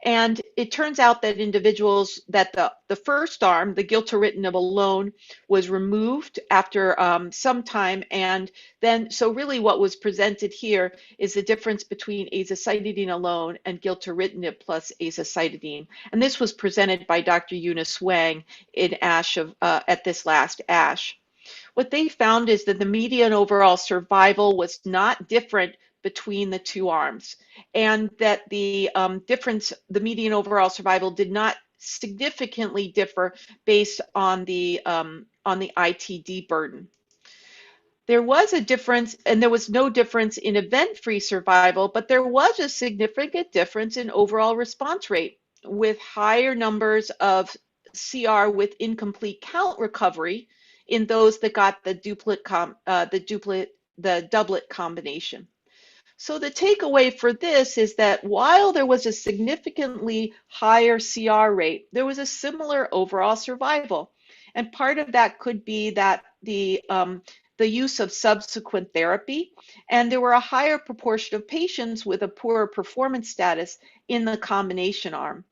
And it turns out that individuals, that the first arm, the gilteritinib alone, was removed after some time. And then, so really what was presented here is the difference between azacitidine alone and gilteritinib plus azacitidine. And this was presented by Dr. Eunice Wang in ASH at this last ASH. What they found is that the median overall survival was not different between the two arms, and that the the median overall survival did not significantly differ based on the ITD burden. There was a difference, and there was no difference in event-free survival, but there was a significant difference in overall response rate, with higher numbers of CR with incomplete count recovery in those that got the doublet combination. So the takeaway for this is that while there was a significantly higher CR rate, there was a similar overall survival. And part of that could be that the use of subsequent therapy, and there were a higher proportion of patients with a poorer performance status in the combination arm.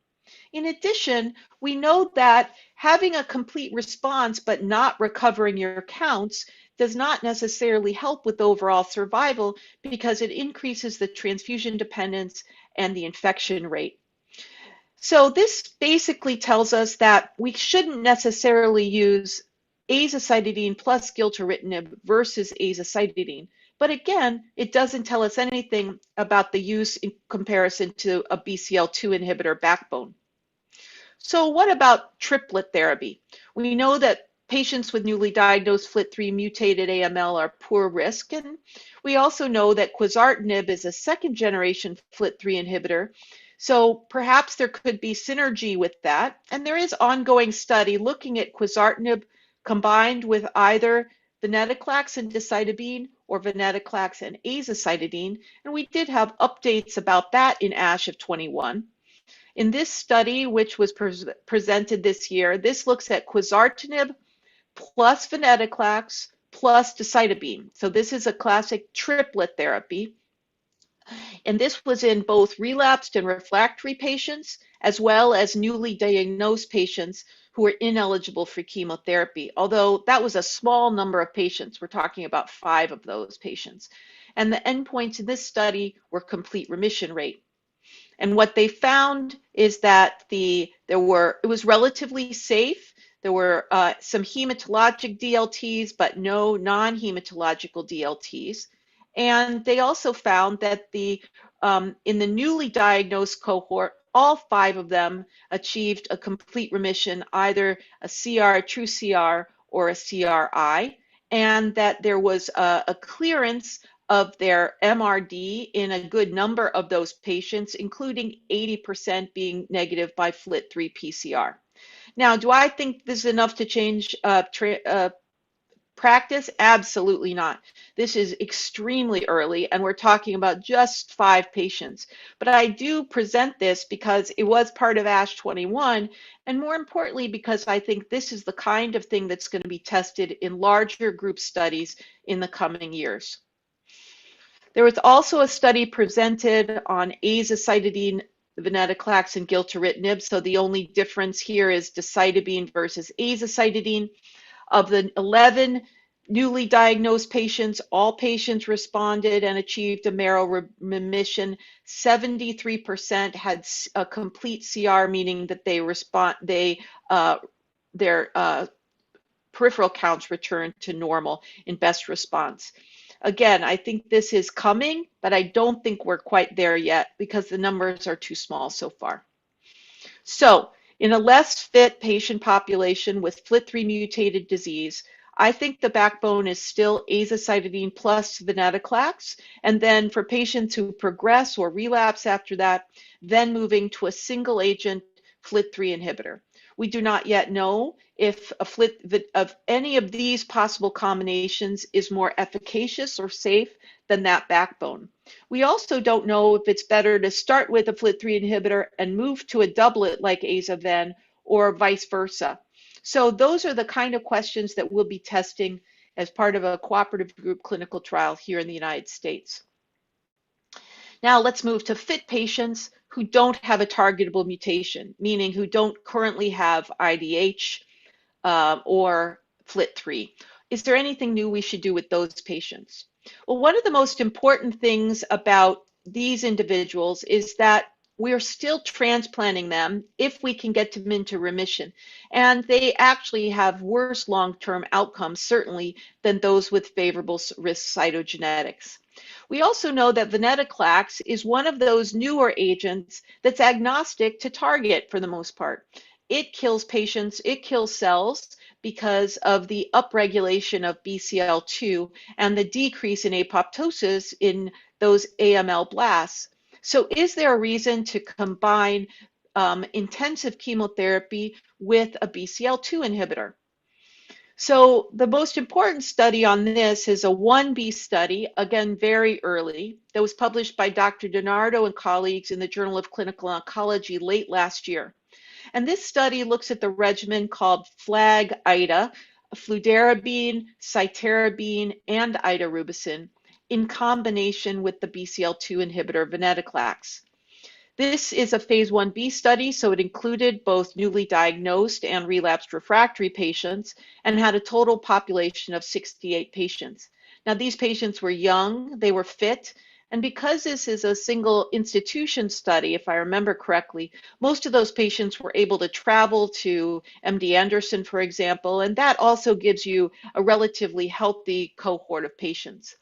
In addition, we know that having a complete response but not recovering your counts does not necessarily help with overall survival because it increases the transfusion dependence and the infection rate. So this basically tells us that we shouldn't necessarily use azacitidine plus gilteritinib versus azacitidine. But again, it doesn't tell us anything about the use in comparison to a BCL2 inhibitor backbone. So what about triplet therapy? We know that patients with newly diagnosed FLT3 mutated AML are poor risk, and we also know that quizartinib is a second-generation FLT3 inhibitor, so perhaps there could be synergy with that. And there is ongoing study looking at quizartinib combined with either venetoclax and decitabine or venetoclax and azacitidine, and we did have updates about that in ASH of 21. In this study, which was presented this year, this looks at quizartinib plus venetoclax plus decitabine. So this is a classic triplet therapy. And this was in both relapsed and refractory patients, as well as newly diagnosed patients who were ineligible for chemotherapy, although that was a small number of patients. We're talking about 5 of those patients. And the endpoints in this study were complete remission rate. And what they found is that it was relatively safe. There were some hematologic DLTs, but no non-hematological DLTs. And they also found that in the newly diagnosed cohort, all 5 of them achieved a complete remission, either a CR, true CR, or a CRI, and that there was a clearance of their MRD in a good number of those patients, including 80% being negative by FLT3 PCR. Now, do I think this is enough to change practice? Absolutely not. This is extremely early, and we're talking about just 5 patients. But I do present this because it was part of ASH 21, and more importantly, because I think this is the kind of thing that's going to be tested in larger group studies in the coming years. There was also a study presented on azacitidine, venetoclax, and gilteritinib. So the only difference here is decitabine versus azacitidine. Of the 11 newly diagnosed patients, all patients responded and achieved a marrow remission. 73% had a complete CR, meaning that their peripheral counts returned to normal in best response. Again, I think this is coming, but I don't think we're quite there yet because the numbers are too small so far. So, in a less fit patient population with FLT3 mutated disease, I think the backbone is still azacitidine plus venetoclax, and then for patients who progress or relapse after that, then moving to a single agent FLT3 inhibitor. We do not yet know if of any of these possible combinations is more efficacious or safe than that backbone. We also don't know if it's better to start with a FLT3 inhibitor and move to a doublet like aza-ven or vice versa. So those are the kind of questions that we'll be testing as part of a cooperative group clinical trial here in the United States. Now let's move to fit patients who don't have a targetable mutation, meaning who don't currently have IDH or FLT3. Is there anything new we should do with those patients? Well, one of the most important things about these individuals is that we're still transplanting them if we can get them into remission. And they actually have worse long-term outcomes, certainly, than those with favorable risk cytogenetics. We also know that venetoclax is one of those newer agents that's agnostic to target for the most part. It kills patients, it kills cells because of the upregulation of BCL2 and the decrease in apoptosis in those AML blasts. So is there a reason to combine intensive chemotherapy with a BCL2 inhibitor? So the most important study on this is a 1B study, again, very early, that was published by Dr. DiNardo and colleagues in the Journal of Clinical Oncology late last year. And this study looks at the regimen called FLAG-IDA, fludarabine, cytarabine, and idarubicin in combination with the BCL2 inhibitor venetoclax. This is a phase 1B study, so it included both newly diagnosed and relapsed refractory patients and had a total population of 68 patients. Now, these patients were young, they were fit, and because this is a single institution study, if I remember correctly, most of those patients were able to travel to MD Anderson, for example, and that also gives you a relatively healthy cohort of patients.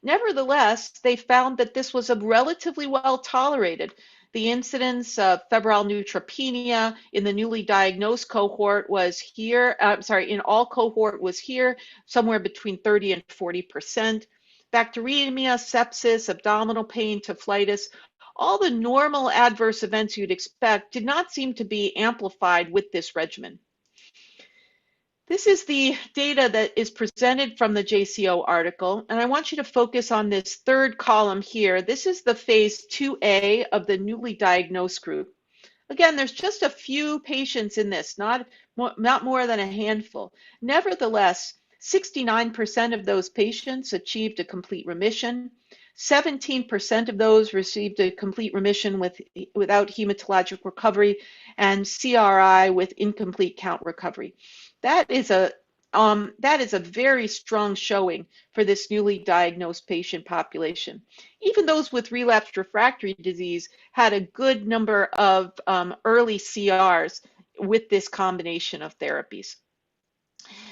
Nevertheless, they found that this was a relatively well tolerated. The incidence of febrile neutropenia in the newly diagnosed cohort was here, in all cohort was here, somewhere between 30 and 40%. Bacteremia, sepsis, abdominal pain, tophitis, all the normal adverse events you'd expect did not seem to be amplified with this regimen. This is the data that is presented from the JCO article, and I want you to focus on this third column here. This is the phase 2A of the newly diagnosed group. Again, there's just a few patients in this, not more than a handful. Nevertheless, 69% of those patients achieved a complete remission. 17% of those received a complete remission without hematologic recovery, and CRI with incomplete count recovery. That is a very strong showing for this newly diagnosed patient population. Even those with relapsed refractory disease had a good number of early CRs with this combination of therapies.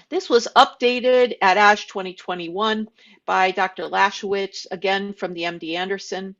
This was updated at ASH 2021 by Dr. Lashowitz, again from the MD Anderson.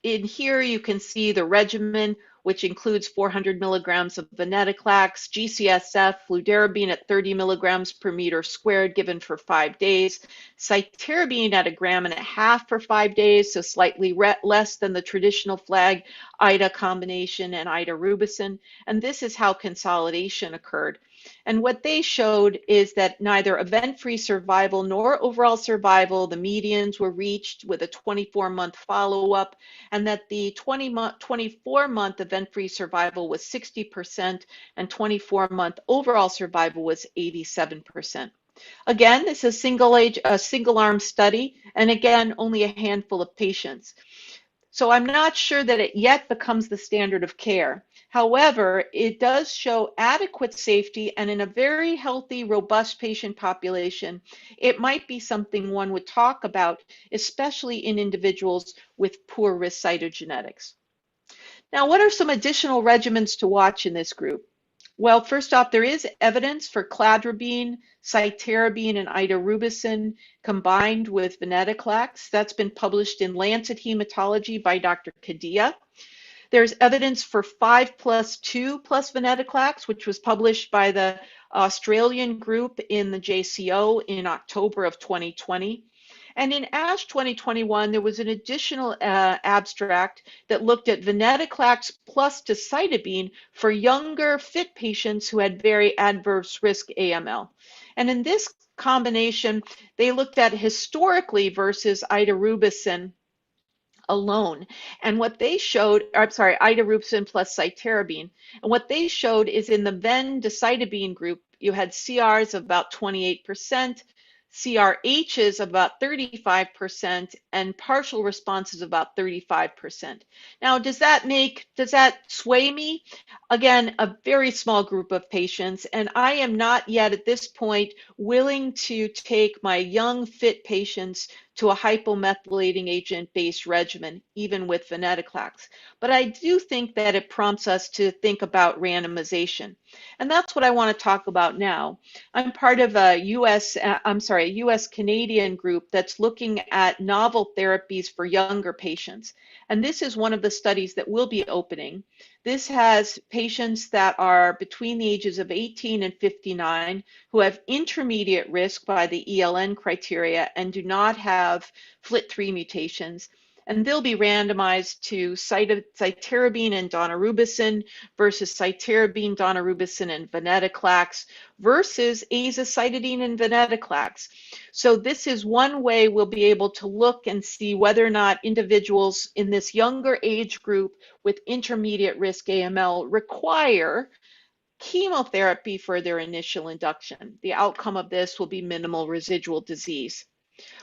In here you can see the regimen, which includes 400 milligrams of venetoclax, G-CSF, fludarabine at 30 milligrams per meter squared given for 5 days, cytarabine at 1.5 grams for 5 days, so slightly less than the traditional flag IDA combination and idarubicin. And this is how consolidation occurred. And what they showed is that neither event-free survival nor overall survival, the medians were reached with a 24-month follow-up, and that the 24-month event-free survival was 60% and 24-month overall survival was 87%. Again, this is a single-arm study, and again, only a handful of patients. So I'm not sure that it yet becomes the standard of care. However, it does show adequate safety, and in a very healthy, robust patient population, it might be something one would talk about, especially in individuals with poor risk cytogenetics. Now, what are some additional regimens to watch in this group? Well, first off, there is evidence for cladribine, cytarabine, and idarubicin combined with venetoclax. That's been published in Lancet Hematology by Dr. Kadia. There's evidence for 5+2 plus venetoclax, which was published by the Australian group in the JCO in October of 2020. And in ASH 2021, there was an additional abstract that looked at venetoclax plus decitabine for younger fit patients who had very adverse risk AML. And in this combination, they looked at historically versus idarubicin alone. And what they showed, idarubicin plus cytarabine. And what they showed is in the ven-decitabine group, you had CRs of about 28%, CRHs of about 35%, and partial responses of about 35%. Now, does that sway me? Again, a very small group of patients, and I am not yet at this point willing to take my young fit patients to a hypomethylating agent-based regimen, even with venetoclax. But I do think that it prompts us to think about randomization. And that's what I want to talk about now. I'm part of a US-Canadian group that's looking at novel therapies for younger patients. And this is one of the studies that will be opening. This has patients that are between the ages of 18 and 59 who have intermediate risk by the ELN criteria and do not have FLT3 mutations. And they'll be randomized to cytarabine and daunorubicin versus cytarabine, daunorubicin, and venetoclax versus azacitidine and venetoclax. So this is one way we'll be able to look and see whether or not individuals in this younger age group with intermediate risk AML require chemotherapy for their initial induction. The outcome of this will be minimal residual disease.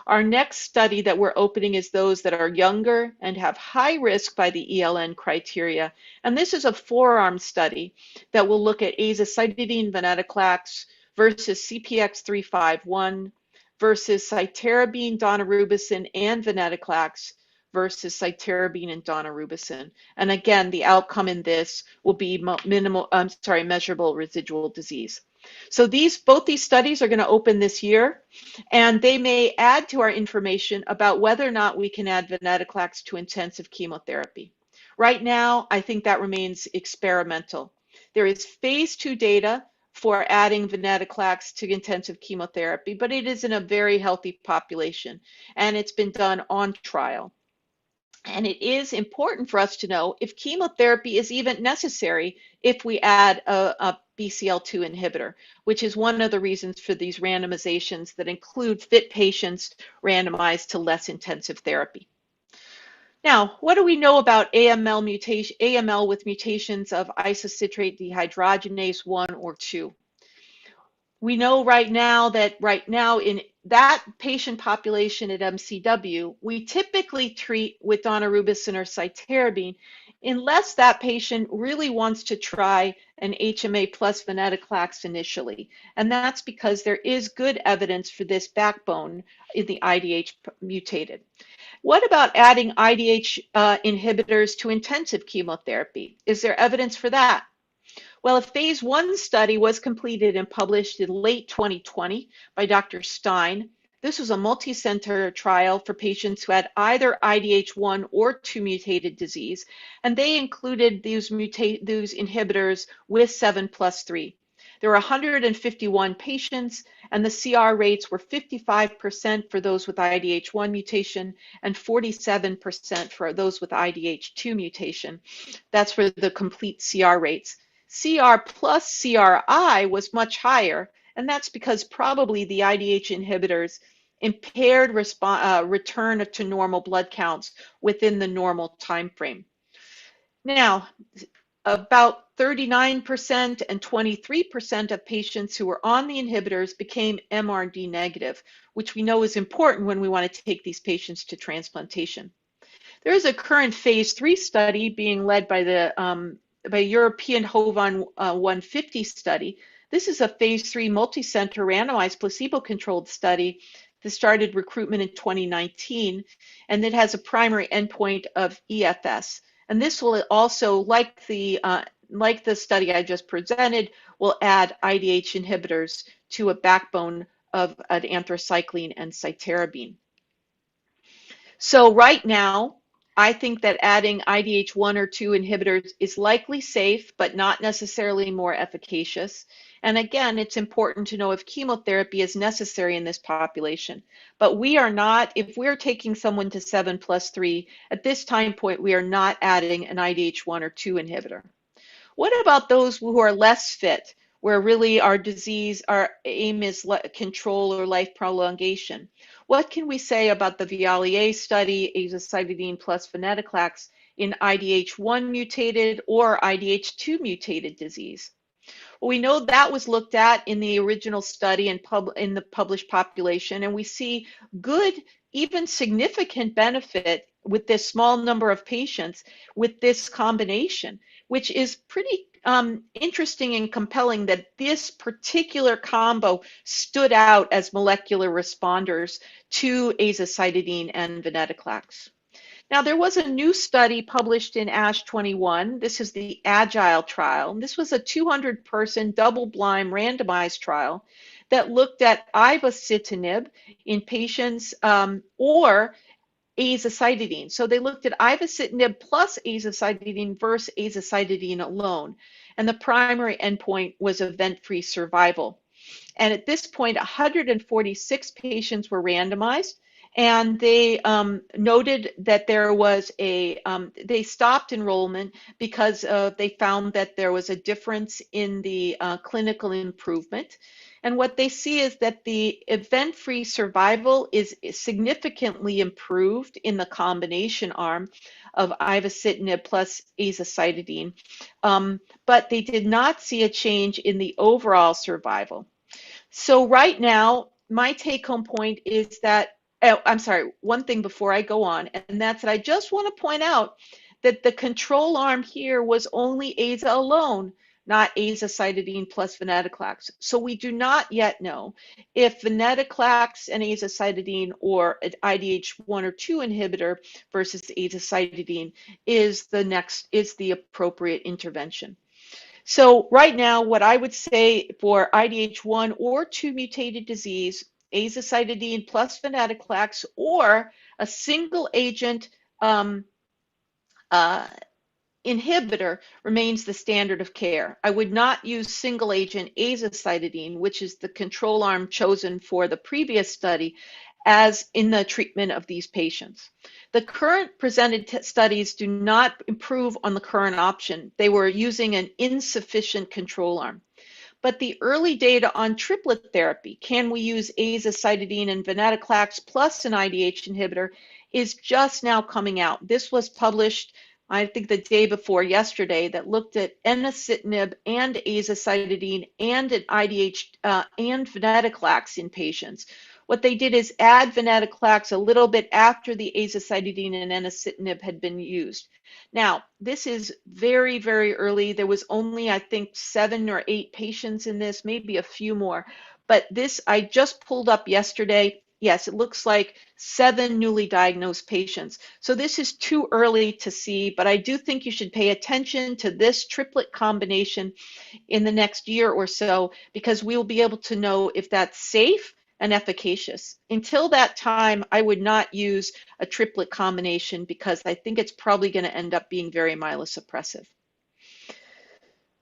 Our next study that we're opening is those that are younger and have high risk by the ELN criteria. And this is a 4-arm study that will look at azacitidine venetoclax versus CPX351 versus cytarabine, daunorubicin, and venetoclax versus cytarabine and daunorubicin. And again, the outcome in this will be measurable residual disease. So both these studies are going to open this year, and they may add to our information about whether or not we can add venetoclax to intensive chemotherapy. Right now, I think that remains experimental. There is phase 2 data for adding venetoclax to intensive chemotherapy, but it is in a very healthy population, and it's been done on trial. And it is important for us to know if chemotherapy is even necessary if we add a BCL2 inhibitor, which is one of the reasons for these randomizations that include fit patients randomized to less intensive therapy. Now, what do we know about AML with mutations of isocitrate dehydrogenase 1 or 2? We know right now in that patient population at MCW, we typically treat with daunorubicin or cytarabine unless that patient really wants to try an HMA plus venetoclax initially. And that's because there is good evidence for this backbone in the IDH mutated. What about adding IDH inhibitors to intensive chemotherapy? Is there evidence for that? Well, a phase 1 study was completed and published in late 2020 by Dr. Stein. This was a multi-center trial for patients who had either IDH1 or 2 mutated disease, and they included those inhibitors with 7+3. There were 151 patients, and the CR rates were 55% for those with IDH1 mutation and 47% for those with IDH2 mutation. That's for the complete CR rates. CR plus CRI was much higher, and that's because probably the IDH inhibitors impaired return to normal blood counts within the normal time frame. Now, about 39% and 23% of patients who were on the inhibitors became MRD negative, which we know is important when we want to take these patients to transplantation. There is a current phase 3 study being led by the European HOVON 150 study. This is a phase 3 multi-center randomized placebo-controlled study that started recruitment in 2019, and it has a primary endpoint of EFS. And this will also, like the study I just presented, will add IDH inhibitors to a backbone of an anthracycline and cytarabine. So right now, I think that adding IDH1 or 2 inhibitors is likely safe, but not necessarily more efficacious. And again, it's important to know if chemotherapy is necessary in this population. But we are not, if we're taking someone to 7+3, at this time point, we are not adding an IDH1 or 2 inhibitor. What about those who are less fit, where really our disease, our aim is control or life prolongation? What can we say about the Vialier study, azacitidine plus venetoclax in IDH1 mutated or IDH2 mutated disease? Well, we know that was looked at in the original study and in the published population, and we see good, even significant benefit with this small number of patients with this combination, which is pretty interesting and compelling that this particular combo stood out as molecular responders to azacitidine and venetoclax. Now, there was a new study published in ASH 21. This is the AGILE trial. This was a 200-person double-blind randomized trial that looked at ivositinib in patients or azacitidine. So they looked at ivositinib plus azacitidine versus azacitidine alone. And the primary endpoint was event-free survival. And at this point, 146 patients were randomized. And they noted that there was they stopped enrollment because they found that there was a difference in the clinical improvement. And what they see is that the event-free survival is significantly improved in the combination arm of ivositinib plus azacitidine, but they did not see a change in the overall survival. So right now, my take-home point is that, I'm sorry, one thing before I go on, and that's that I just want to point out that the control arm here was only AZA alone, not azacitidine plus venetoclax. So we do not yet know if venetoclax and azacitidine or an IDH1 or 2 inhibitor versus azacitidine is the appropriate intervention. So right now, what I would say for IDH1 or 2 mutated disease, azacitidine plus venetoclax or a single agent inhibitor remains the standard of care. I would not use single agent azacitidine, which is the control arm chosen for the previous study, as in the treatment of these patients. The current presented studies do not improve on the current option. They were using an insufficient control arm. But the early data on triplet therapy, can we use azacitidine and venetoclax plus an IDH inhibitor, is just now coming out. This was published, I think, the day before yesterday, that looked at enasidenib and azacitidine and an IDH and venetoclax in patients. What they did is add venetoclax a little bit after the azacitidine and enasidenib had been used. Now, this is very, very early. There was only, I think, 7 or 8 patients in this, maybe a few more. But this I just pulled up yesterday. yes, it looks like 7 newly diagnosed patients. So this is too early to see, but I do think you should pay attention to this triplet combination in the next year or so, because we will be able to know if that's safe and efficacious. Until that time, I would not use a triplet combination because I think it's probably going to end up being very myelosuppressive.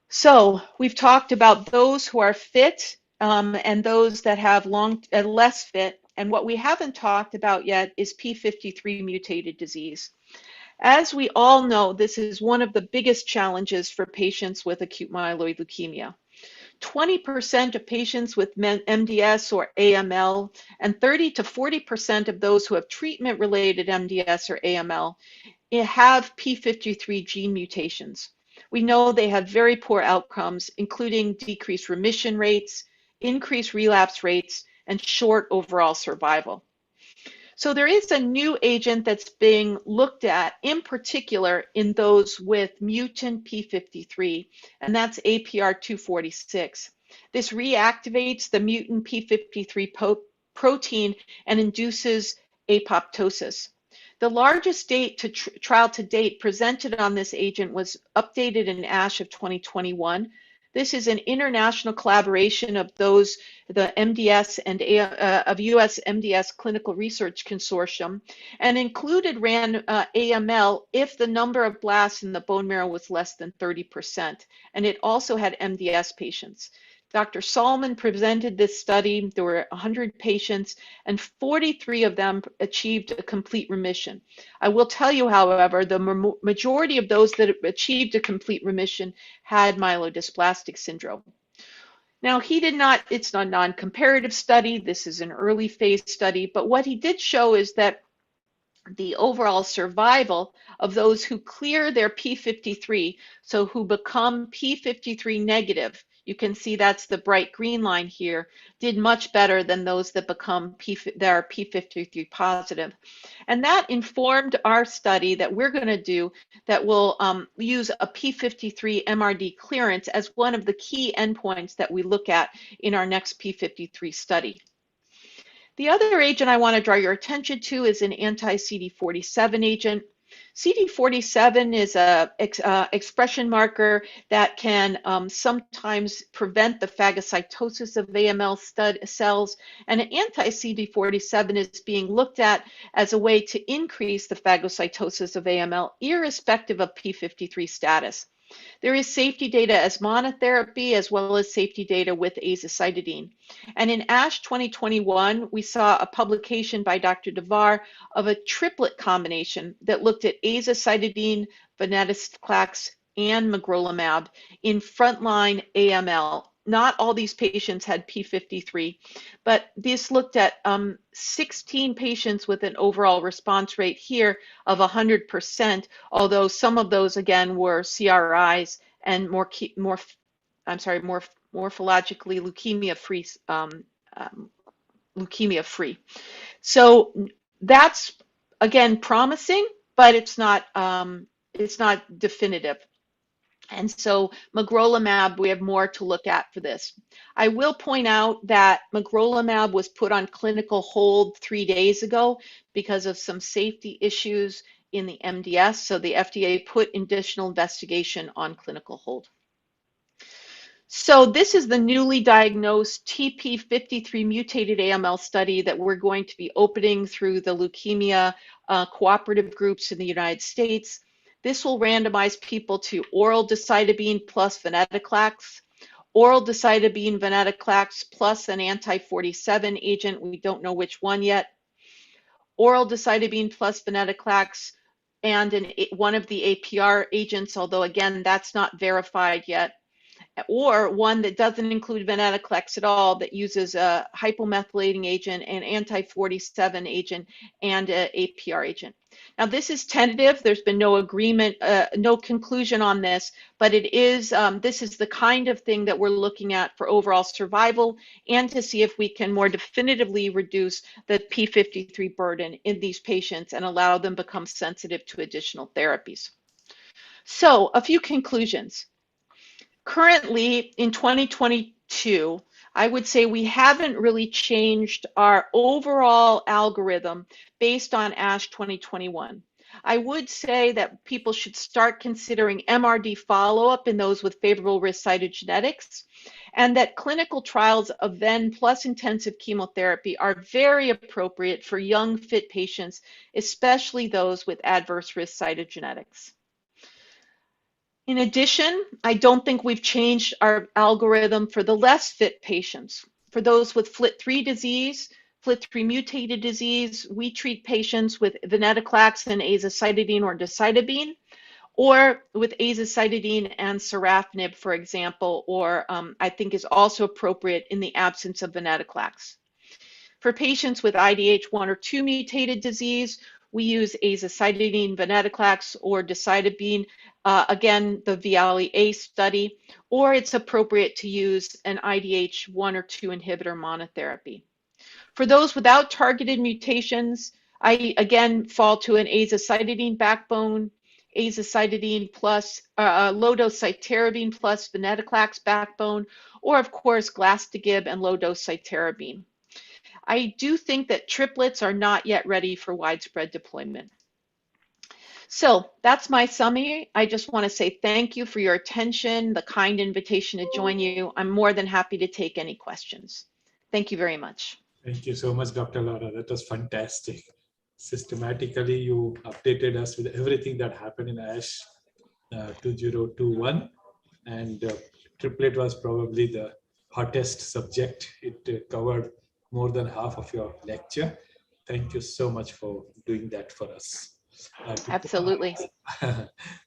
So we've talked about those who are fit and those that have less fit. And what we haven't talked about yet is p53 mutated disease. As we all know, this is one of the biggest challenges for patients with acute myeloid leukemia. 20% of patients with MDS or AML and 30 to 40% of those who have treatment-related MDS or AML have p53 gene mutations. We know they have very poor outcomes, including decreased remission rates, increased relapse rates, and short overall survival. So there is a new agent that's being looked at, in particular in those with mutant p53, and that's APR-246. This reactivates the mutant p53 protein and induces apoptosis. The largest trial to date presented on this agent was updated in ASH of 2021. This is an international collaboration of the MDS and of US MDS Clinical Research Consortium, and included AML if the number of blasts in the bone marrow was less than 30%. And it also had MDS patients. Dr. Solomon presented this study. There were 100 patients, and 43 of them achieved a complete remission. I will tell you, however, the majority of those that achieved a complete remission had myelodysplastic syndrome. Now, it's not a non-comparative study. This is an early phase study, but what he did show is that the overall survival of those who clear their p53, so who become p53 negative, you can see that's the bright green line here, did much better than those that become that are p53 positive. And that informed our study that we're going to do that will use a p53 MRD clearance as one of the key endpoints that we look at in our next p53 study. The other agent I want to draw your attention to is an anti-CD47 agent. CD47 is an expression marker that can sometimes prevent the phagocytosis of AML cells, and an anti-CD47 is being looked at as a way to increase the phagocytosis of AML, irrespective of p53 status. There is safety data as monotherapy as well as safety data with azacitidine. And in ASH 2021, we saw a publication by Dr. Devar of a triplet combination that looked at azacitidine, venetoclax, and magrolimab in frontline AML. Not all these patients had p53, but this looked at 16 patients with an overall response rate here of 100%, although some of those again were CRIs and morphologically leukemia-free. So that's again promising, but it's not definitive. And so magrolimab, we have more to look at for this. I will point out that magrolimab was put on clinical hold 3 days ago because of some safety issues in the MDS. So the FDA put additional investigation on clinical hold. So this is the newly diagnosed TP53 mutated AML study that we're going to be opening through the leukemia cooperative groups in the United States. This will randomize people to oral decitabine plus venetoclax, oral decitabine venetoclax plus an anti-47 agent, we don't know which one yet, oral decitabine plus venetoclax, and one of the APR agents, although again, that's not verified yet, or one that doesn't include venetoclax at all, that uses a hypomethylating agent, an anti-47 agent, and an APR agent. Now, this is tentative. There's been no agreement, no conclusion on this, but it is. This is the kind of thing that we're looking at for overall survival and to see if we can more definitively reduce the p53 burden in these patients and allow them to become sensitive to additional therapies. So, a few conclusions. Currently, in 2022, I would say we haven't really changed our overall algorithm based on ASH 2021. I would say that people should start considering MRD follow-up in those with favorable risk cytogenetics, and that clinical trials of ven plus intensive chemotherapy are very appropriate for young, fit patients, especially those with adverse risk cytogenetics. In addition, I don't think we've changed our algorithm for the less fit patients. For those with FLT3 disease, FLT3 mutated disease, we treat patients with venetoclax and azacitidine or decitabine, or with azacitidine and sorafenib, for example, or I think is also appropriate in the absence of venetoclax. For patients with IDH1 or 2 mutated disease, we use azacitidine, venetoclax, or decitabine, again, the Viali-A study, or it's appropriate to use an IDH1 or 2 inhibitor monotherapy. For those without targeted mutations, I again fall to an azacitidine backbone, azacitidine plus low-dose cytarabine plus venetoclax backbone, or of course Glastigib and low-dose cytarabine. I do think that triplets are not yet ready for widespread deployment. So that's my summary. I just want to say thank you for your attention, the kind invitation to join you. I'm more than happy to take any questions. Thank you very much. Thank you so much, Dr. Laura. That was fantastic. Systematically, you updated us with everything that happened in ASH 2021. And triplet was probably the hottest subject. It covered more than half of your lecture. Thank you so much for doing that for us. Absolutely.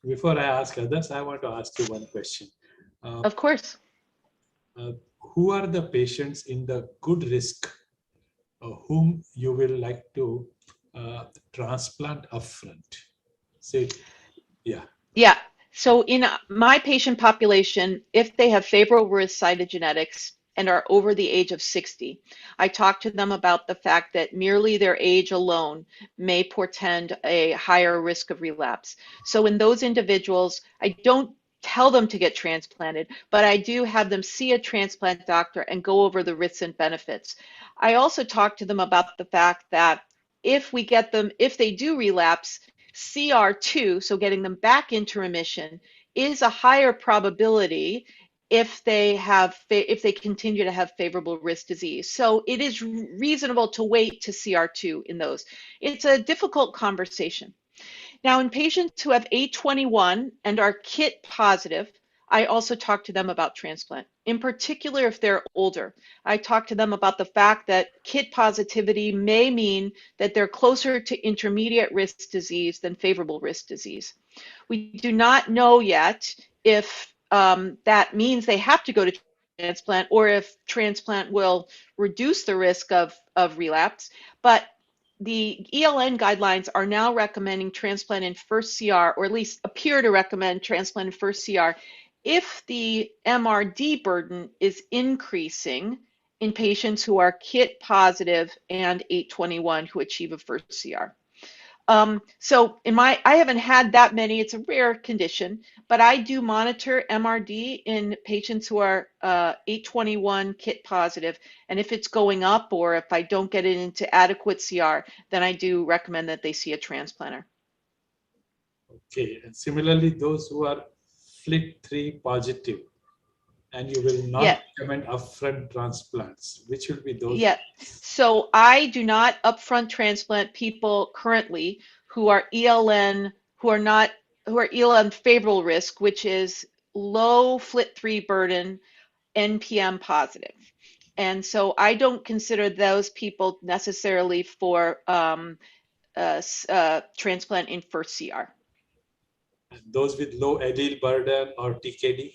Before I ask others, I want to ask you one question. Of course. Who are the patients in the good risk whom you will like to transplant upfront? Say, yeah. Yeah. So in my patient population, if they have favorable risk cytogenetics and are over the age of 60, I talk to them about the fact that merely their age alone may portend a higher risk of relapse. So in those individuals, I don't tell them to get transplanted, but I do have them see a transplant doctor and go over the risks and benefits. I also talk to them about the fact that if we get them, if they do relapse, CR2, so getting them back into remission, is a higher probability if they continue to have favorable risk disease. So it is reasonable to wait to CR2 in those. It's a difficult conversation. Now, in patients who have A21 and are KIT positive, I also talk to them about transplant. In particular, if they're older, I talk to them about the fact that KIT positivity may mean that they're closer to intermediate risk disease than favorable risk disease. We do not know yet if that means they have to go to transplant or if transplant will reduce the risk of relapse, but the ELN guidelines are now recommending transplant in first CR, or at least appear to recommend transplant in first CR, if the MRD burden is increasing in patients who are KIT positive and 821 who achieve a first CR. So I haven't had that many, it's a rare condition, but I do monitor MRD in patients who are 821 KIT positive. And if it's going up or if I don't get it into adequate CR, then I do recommend that they see a transplanter. Okay, and similarly, those who are FLT3 positive, and you will not recommend upfront transplants, which will be those? Yeah, so I do not upfront transplant people currently who are ELN, who are ELN favorable risk, which is low FLT3 burden, NPM positive. And so I don't consider those people necessarily for transplant in first CR. And those with low allele burden or TKD?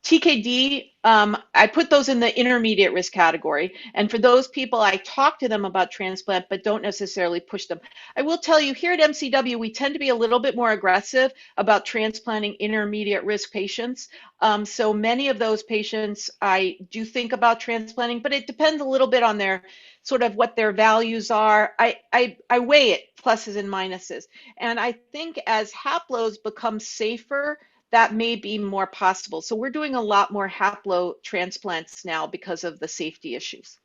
TKD, I put those in the intermediate risk category. And for those people, I talk to them about transplant, but don't necessarily push them. I will tell you, here at MCW, we tend to be a little bit more aggressive about transplanting intermediate risk patients. So many of those patients, I do think about transplanting, but it depends a little bit on their sort of what their values are. I weigh it, pluses and minuses. And I think as haplos become safer, that may be more possible. So we're doing a lot more haplo transplants now because of the safety issues.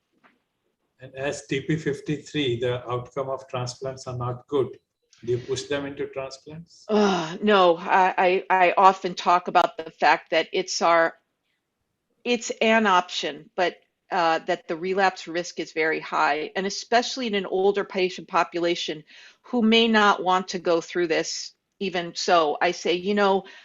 And as TP53, the outcome of transplants are not good. Do you push them into transplants? No, I often talk about the fact that it's an option, but that the relapse risk is very high, and especially in an older patient population who may not want to go through this. Even so, I say,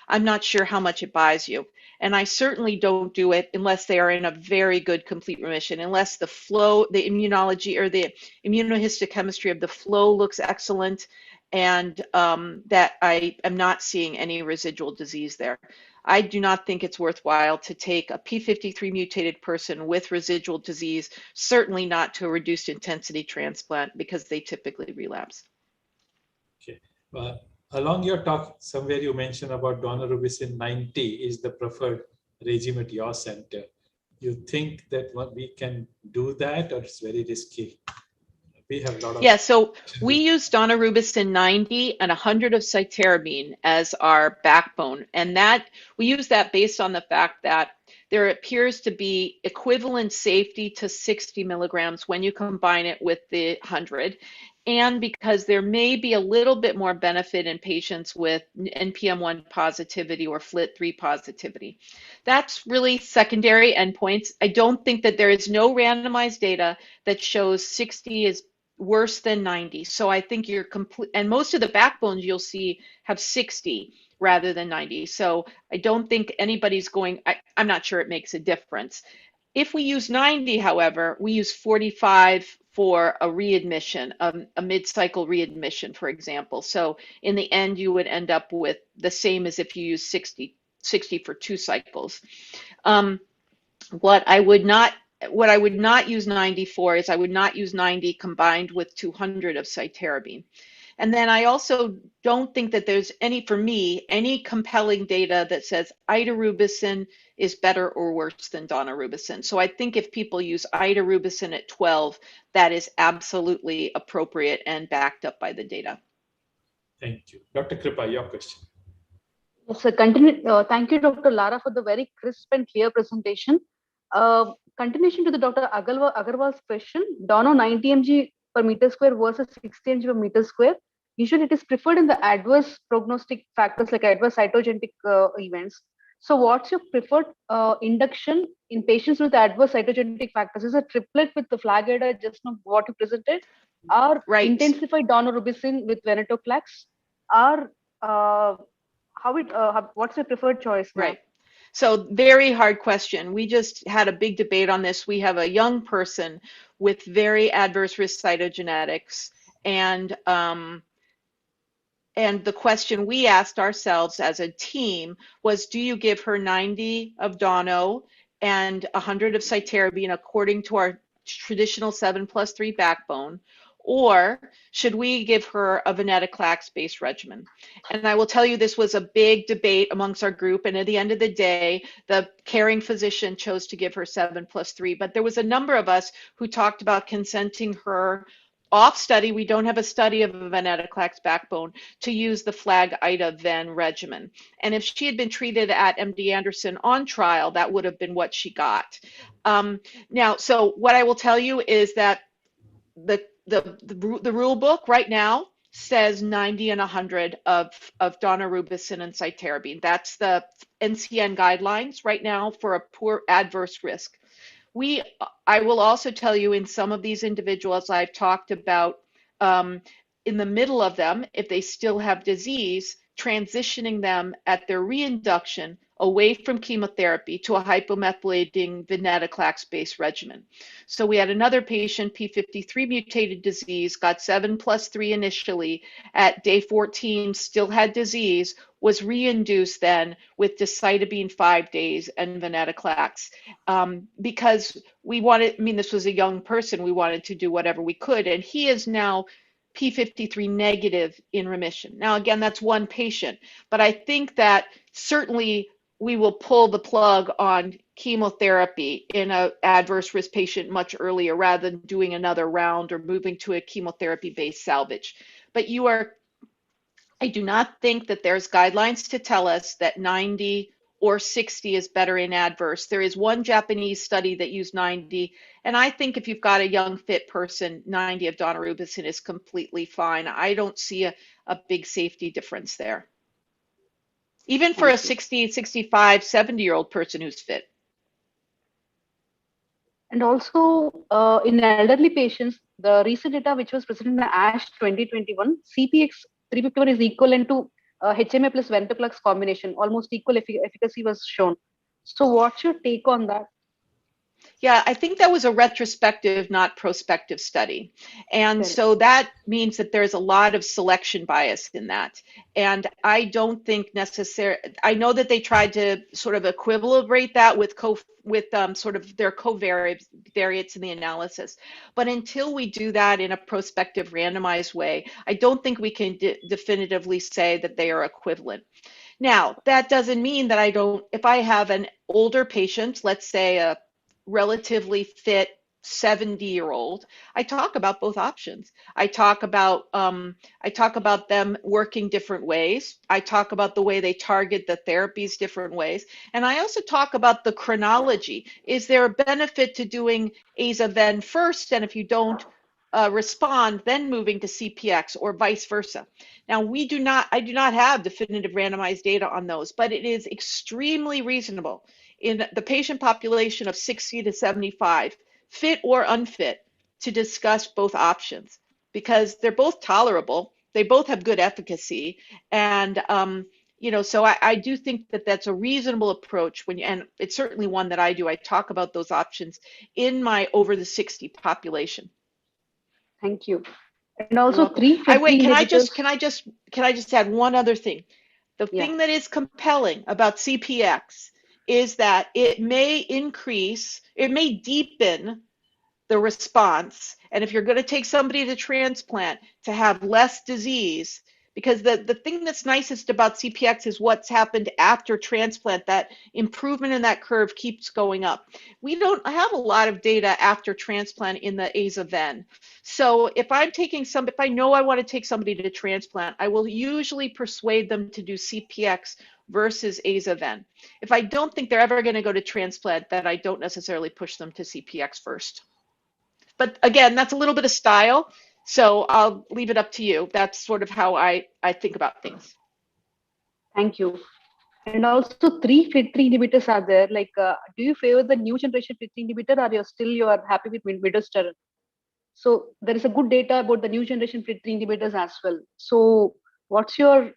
I'm not sure how much it buys you. And I certainly don't do it unless they are in a very good complete remission, unless the flow, the immunology or the immunohistochemistry of the flow looks excellent, and that I am not seeing any residual disease there. I do not think it's worthwhile to take a P53 mutated person with residual disease, certainly not to a reduced intensity transplant, because they typically relapse. Okay. Along your talk, somewhere you mentioned about daunorubicin 90 is the preferred regime at your center. You think that we can do that, or it's very risky? We have a lot of... Yeah, so we use daunorubicin 90 and 100 of cytarabine as our backbone. And that we use that based on the fact that there appears to be equivalent safety to 60 milligrams when you combine it with the 100. And because there may be a little bit more benefit in patients with NPM1 positivity or FLT3 positivity. That's really secondary endpoints. I don't think that there is no randomized data that shows 60 is worse than 90. So I think you're complete, and most of the backbones you'll see have 60 rather than 90. So I don't think anybody's going, I'm not sure it makes a difference. If we use 90, however, we use 45 for a readmission, a mid-cycle readmission, for example. So in the end, you would end up with the same as if you use 60 for 2 cycles. What I would not use 90 for is I would not use 90 combined with 200 of cytarabine. And then I also don't think that there's for me, any compelling data that says idarubicin is better or worse than daunorubicin. So I think if people use idarubicin at 12, that is absolutely appropriate and backed up by the data. Thank you. Dr. Kripa, your question. Yes, sir. Thank you, Dr. Lara, for the very crisp and clear presentation. Continuation to the Dr. Agarwal's question, Dono 90 mg per meter square versus 60 mg per meter square. Usually it is preferred in the adverse prognostic factors like adverse cytogenetic events. So what's your preferred induction in patients with adverse cytogenetic factors? Is a triplet with the FLAG-IDA, just now what you presented, or intensified daunorubicin with venetoclax, or what's your preferred choice now? Right. So very hard question. We just had a big debate on this. We have a young person with very adverse risk cytogenetics, and the question we asked ourselves as a team was, do you give her 90 of Dono and 100 of cytarabine according to our traditional 7+3 backbone, or should we give her a venetoclax-based regimen? And I will tell you, this was a big debate amongst our group, and at the end of the day, the caring physician chose to give her 7+3, but there was a number of us who talked about consenting her off study. We don't have a study of a venetoclax backbone to use the FLAG-IDA ven regimen. And if she had been treated at MD Anderson on trial, that would have been what she got. Now, so what I will tell you is that the rule book right now says 90 and 100 of daunorubicin and cytarabine. That's the NCN guidelines right now for a poor adverse risk. I will also tell you, in some of these individuals I've talked about, in the middle of them, if they still have disease, transitioning them at their reinduction away from chemotherapy to a hypomethylating venetoclax-based regimen. So we had another patient, P53 mutated disease, got 7+3 initially. At day 14, still had disease, was reinduced then with decitabine 5 days and venetoclax. Because we wanted, this was a young person, we wanted to do whatever we could, and he is now P53 negative in remission. Now, again, that's one patient, but I think that certainly we will pull the plug on chemotherapy in an adverse risk patient much earlier rather than doing another round or moving to a chemotherapy-based salvage. But you are I do not think that there's guidelines to tell us that 90 or 60 is better in adverse. There is one Japanese study that used 90, and I think if you've got a young fit person, 90 of daunorubicin is completely fine. I don't see a big safety difference there. Even for a 60, 65, 70-year-old person who's fit. And also in elderly patients, the recent data which was presented in the ASH 2021, CPX 351 is equivalent to HMA plus venetoclax combination. Almost equal efficacy was shown. So what's your take on that? Yeah, I think that was a retrospective, not prospective study. And so that means that there's a lot of selection bias in that. And I don't think I know that they tried to sort of equivalent that with sort of their covariates in the analysis. But until we do that in a prospective randomized way, I don't think we can definitively say that they are equivalent. Now, that doesn't mean that if I have an older patient, let's say a relatively fit 70-year-old, I talk about both options. I talk about them working different ways. I talk about the way they target the therapies different ways. And I also talk about the chronology. Is there a benefit to doing aza-ven first? And if you don't respond, then moving to CPX or vice versa. Now, I do not have definitive randomized data on those, but it is extremely reasonable in the patient population of 60 to 75, fit or unfit, to discuss both options because they're both tolerable. They both have good efficacy. And, so I do think that that's a reasonable approach and it's certainly one that I do. I talk about those options in my over the 60 population. Thank you. And also can I just add one other thing? The thing that is compelling about CPX is that it may deepen the response. And if you're going to take somebody to transplant to have less disease, because the thing that's nicest about CPX is what's happened after transplant, that improvement in that curve keeps going up. We don't have a lot of data after transplant in the aza-ven. So if I know I want to take somebody to transplant, I will usually persuade them to do CPX versus aza-ven. If I don't think they're ever going to go to transplant, then I don't necessarily push them to CPX first. But again, that's a little bit of style. So I'll leave it up to you. That's sort of how I think about things. Thank you. And also 3 FLT3 inhibitors are there. Like, do you favor the new generation FLT3 inhibitor or you are happy with midostaurin? So there is a good data about the new generation FLT3 inhibitors as well. So what's your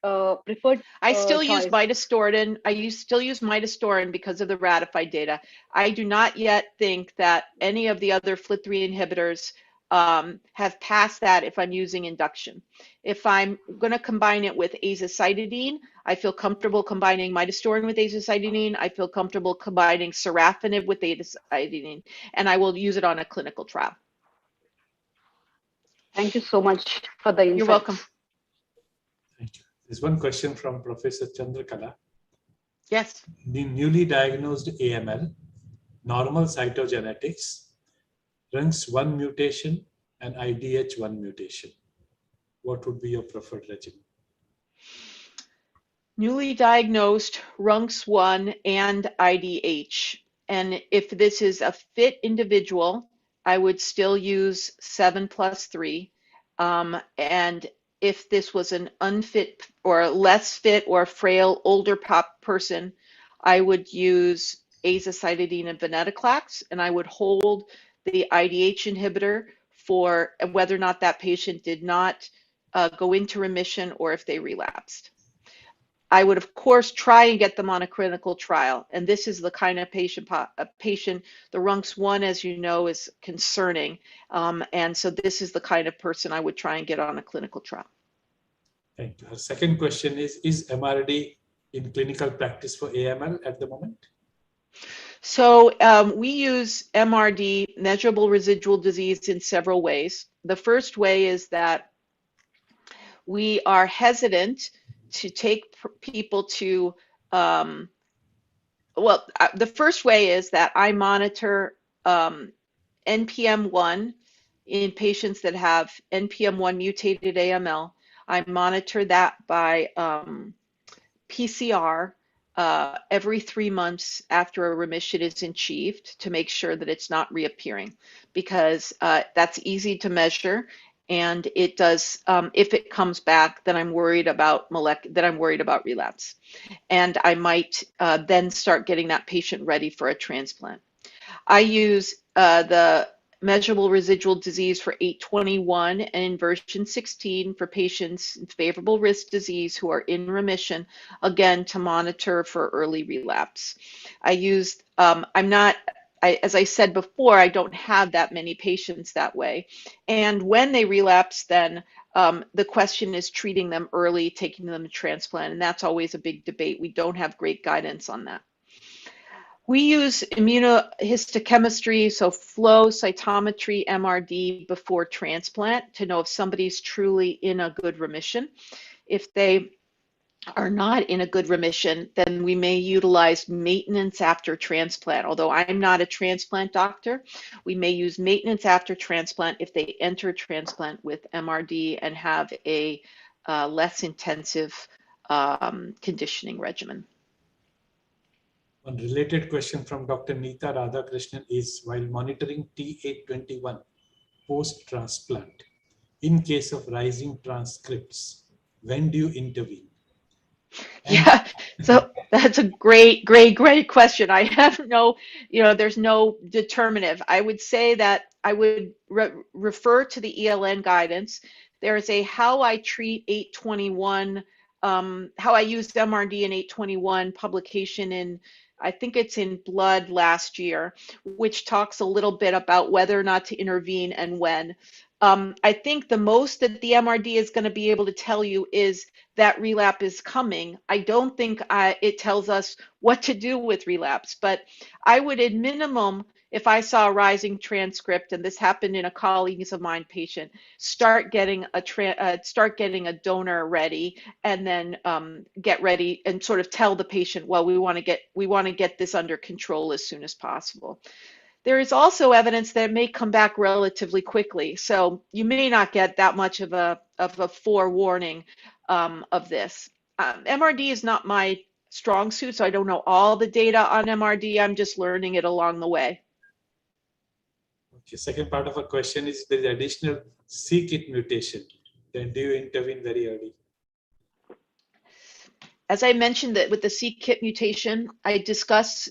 preferred I still choice? use midostaurin. I still use midostaurin because of the ratified data. I do not yet think that any of the other FLT3 inhibitors have passed that if I'm using induction. If I'm going to combine it with azacitidine, I feel comfortable combining midostaurin with azacitidine. I feel comfortable combining sorafenib with azacitidine, and I will use it on a clinical trial. Thank you so much for the insights. You're welcome. Thank you. There's one question from Professor Chandrakala. Yes. The newly diagnosed AML, normal cytogenetics, RUNX1 mutation and IDH1 mutation. What would be your preferred regimen? Newly diagnosed RUNX1 and IDH. And if this is a fit individual, I would still use 7+3. And if this was an unfit or less fit or frail older person, I would use azacitidine and venetoclax, and I would hold the IDH inhibitor for whether or not that patient did not go into remission or if they relapsed. I would, of course, try and get them on a clinical trial. And this is the kind of patient, the RUNX1, as you know, is concerning. And so this is the kind of person I would try and get on a clinical trial. Thank you. Our second question is MRD in clinical practice for AML at the moment? So we use MRD, measurable residual disease, in several ways. The first way is that we are hesitant to take people to, the first way is that I monitor NPM1 in patients that have NPM1 mutated AML. I monitor that by PCR every 3 months after a remission is achieved to make sure that it's not reappearing, because that's easy to measure, and it does. If it comes back, then I'm worried about relapse, and I might then start getting that patient ready for a transplant. I use the measurable residual disease for 821 and inversion 16 for patients in favorable risk disease who are in remission, again, to monitor for early relapse. I used, as I said before, I don't have that many patients that way. And when they relapse, then the question is treating them early, taking them to transplant, and that's always a big debate. We don't have great guidance on that. We use immunohistochemistry, so flow cytometry, MRD, before transplant to know if somebody's truly in a good remission. If they are not in a good remission, then we may utilize maintenance after transplant. Although I'm not a transplant doctor, we may use maintenance after transplant if they enter transplant with MRD and have a less intensive conditioning regimen. One related question from Dr. Neeta Radhakrishnan is, while monitoring T821 post-transplant, in case of rising transcripts, when do you intervene? Yeah, so that's a great question. I have no, there's no determinative. I would say that I would refer to the ELN guidance. There's a how I treat 821, how I used MRD in 821 publication in, I think it's in Blood last year, which talks a little bit about whether or not to intervene and when. I think the most that the MRD is going to be able to tell you is that relapse is coming. I don't think it tells us what to do with relapse, but I would, at minimum, if I saw a rising transcript, and this happened in a colleague of mine patient, start getting a donor ready, and then get ready and sort of tell the patient, well, we want to get this under control as soon as possible. There is also evidence that it may come back relatively quickly, so you may not get that much of a forewarning of this. MRD is not my strong suit, so I don't know all the data on MRD. I'm just learning it along the way. Okay, second part of a question is, there is additional c-KIT mutation, then do you intervene very early? As I mentioned, that with the c-KIT mutation, I discuss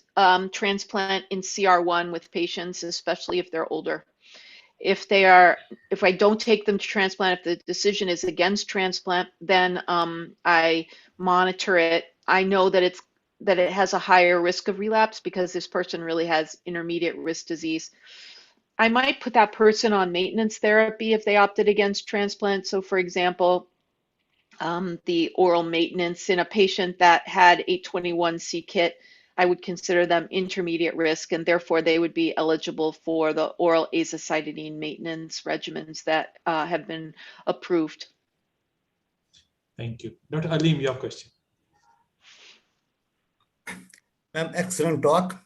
transplant in CR1 with patients, especially if they're older. If I don't take them to transplant, if the decision is against transplant, then I monitor it. I know that it has a higher risk of relapse because this person really has intermediate risk disease. I might put that person on maintenance therapy if they opted against transplant. So, for example, the oral maintenance in a patient that had 821 c-KIT, I would consider them intermediate risk, and therefore they would be eligible for the oral azacitidine maintenance regimens that have been approved. Thank you. Dr. Aleem, your question. Ma'am, excellent talk.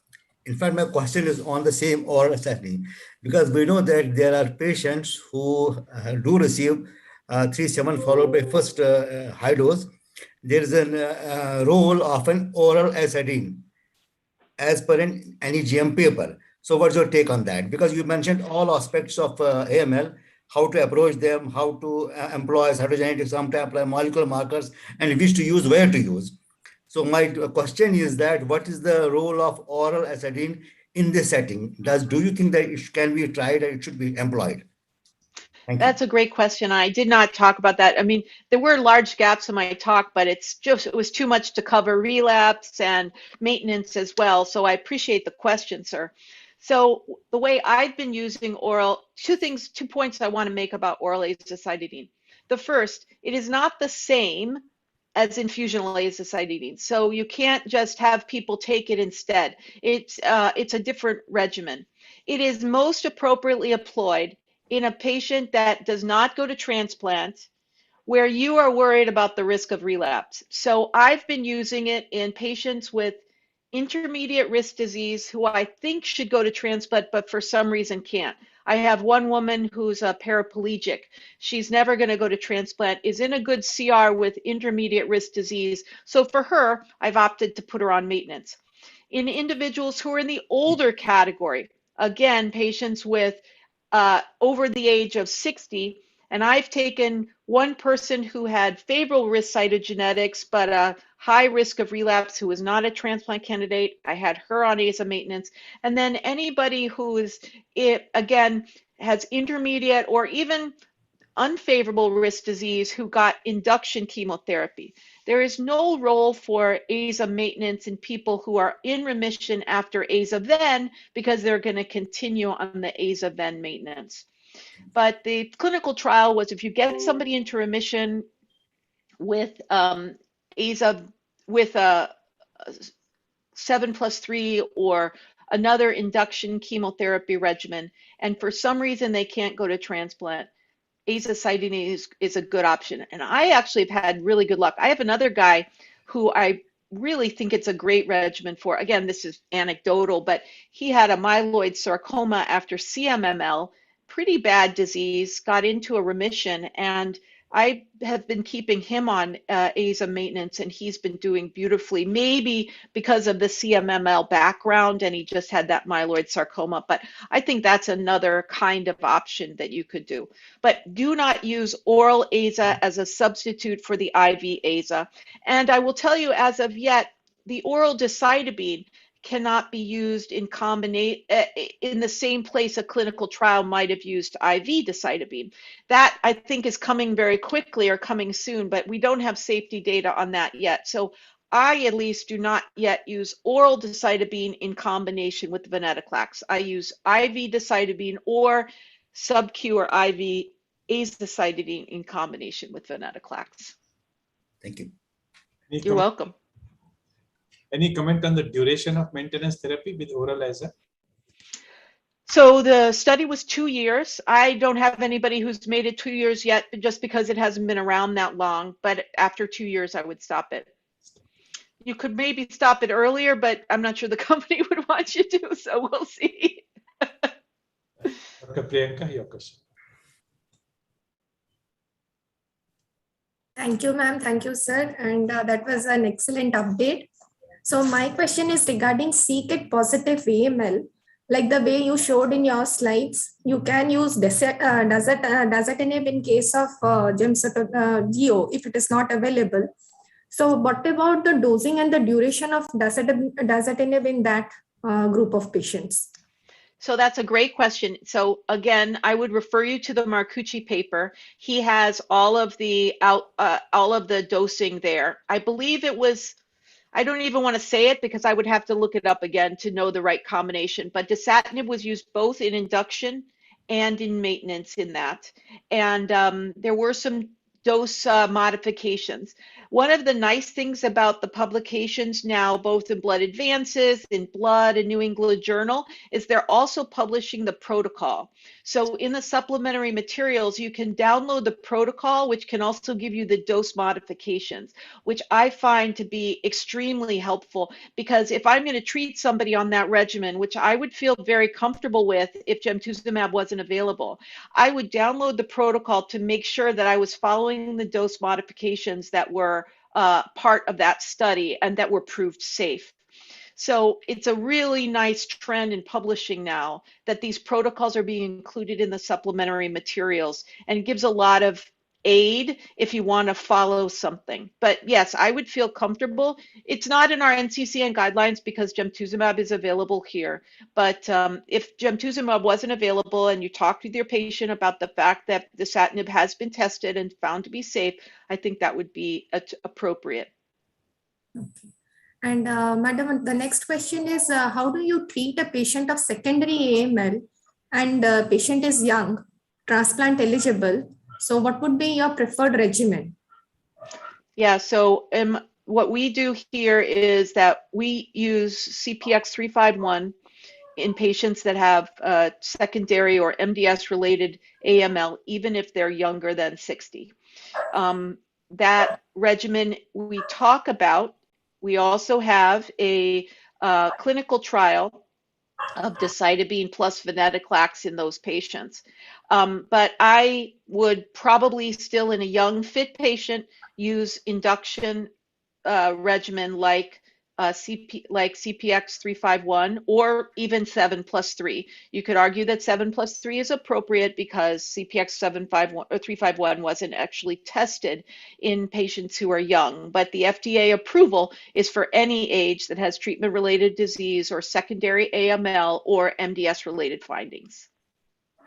In fact, my question is on the same oral azacitidine, because we know that there are patients who do receive 3/7 followed by first high dose. There is a role of an oral azacitidine as per an NEGM paper. So what's your take on that? Because you mentioned all aspects of AML, how to approach them, how to employ cytogenetics, how to apply molecular markers, and which to use, where to use. So my question is that, what is the role of oral azacitidine in this setting? Do you think that it can be tried and it should be employed? That's a great question. I did not talk about that. I mean, there were large gaps in my talk, but it was too much to cover relapse and maintenance as well. So I appreciate the question, sir. So the way I've been using oral, two points I want to make about oral azacitidine. The first, it is not the same as infusional azacitidine. So you can't just have people take it instead. It's a different regimen. It is most appropriately employed in a patient that does not go to transplant, where you are worried about the risk of relapse. So I've been using it in patients with intermediate risk disease who I think should go to transplant, but for some reason can't. I have one woman who's a paraplegic. She's never going to go to transplant, is in a good CR with intermediate risk disease. So for her, I've opted to put her on maintenance. In individuals who are in the older category, again, patients with over the age of 60, and I've taken one person who had favorable risk cytogenetics, but a high risk of relapse who was not a transplant candidate. I had her on AZA maintenance. And then anybody who is, again, has intermediate or even unfavorable risk disease who got induction chemotherapy. There is no role for AZA maintenance in people who are in remission after AZA-ven because they're going to continue on the AZA-ven maintenance. But the clinical trial was if you get somebody into remission with AZA, with a 7+3 or another induction chemotherapy regimen, and for some reason they can't go to transplant, azacitidine is a good option. And I actually have had really good luck. I have another guy who I really think it's a great regimen for. Again, this is anecdotal, but he had a myeloid sarcoma after CMML, pretty bad disease, got into a remission, and I have been keeping him on AZA maintenance, and he's been doing beautifully, maybe because of the CMML background, and he just had that myeloid sarcoma. But I think that's another kind of option that you could do. But do not use oral AZA as a substitute for the IV AZA. And I will tell you, as of yet, the oral decitabine cannot be used in combination in the same place a clinical trial might have used IV decitabine. That I think is coming very quickly or coming soon, but we don't have safety data on that yet. So I at least do not yet use oral decitabine in combination with venetoclax. I use IV decitabine or sub-Q or IV azacitidine in combination with venetoclax. Thank you. You're welcome. Any comment on the duration of maintenance therapy with oral AZA? So the study was 2 years. I don't have anybody who's made it 2 years yet, just because it hasn't been around that long. But after 2 years, I would stop it. You could maybe stop it earlier, but I'm not sure the company would want you to, so we'll see. Dr. Priyanka, your question. Thank you, ma'am. Thank you, sir. And that was an excellent update. So my question is regarding c-KIT positive AML. Like the way you showed in your slides, you can use dasatinib in case of GEO if it is not available. So what about the dosing and the duration of dasatinib in that group of patients? So that's a great question. So again, I would refer you to the Marcucci paper. He has all of the dosing there. I believe it was, I don't even want to say it because I would have to look it up again to know the right combination. But dasatinib was used both in induction and in maintenance in that. And there were some dose modifications. One of the nice things about the publications now, both in Blood Advances, in Blood, and New England Journal, is they're also publishing the protocol. So in the supplementary materials, you can download the protocol, which can also give you the dose modifications, which I find to be extremely helpful, because if I'm going to treat somebody on that regimen, which I would feel very comfortable with if gemtuzumab wasn't available, I would download the protocol to make sure that I was following the dose modifications that were part of that study and that were proved safe. So it's a really nice trend in publishing now that these protocols are being included in the supplementary materials, and it gives a lot of aid if you want to follow something. But yes, I would feel comfortable. It's not in our NCCN guidelines because gemtuzumab is available here. But if gemtuzumab wasn't available and you talked with your patient about the fact that dasatinib has been tested and found to be safe, I think that would be appropriate. Okay. And madam, the next question is, how do you treat a patient of secondary AML and patient is young, transplant eligible? So what would be your preferred regimen? Yeah, so what we do here is that we use CPX-351 in patients that have secondary or MDS-related AML, even if they're younger than 60. That regimen we talk about. We also have a clinical trial of decitabine plus venetoclax in those patients. But I would probably still, in a young fit patient, use induction regimen like CPX 351 or even 7+3. You could argue that 7+3 is appropriate because CPX 751 or 351 wasn't actually tested in patients who are young, but the FDA approval is for any age that has treatment-related disease or secondary AML or MDS-related findings.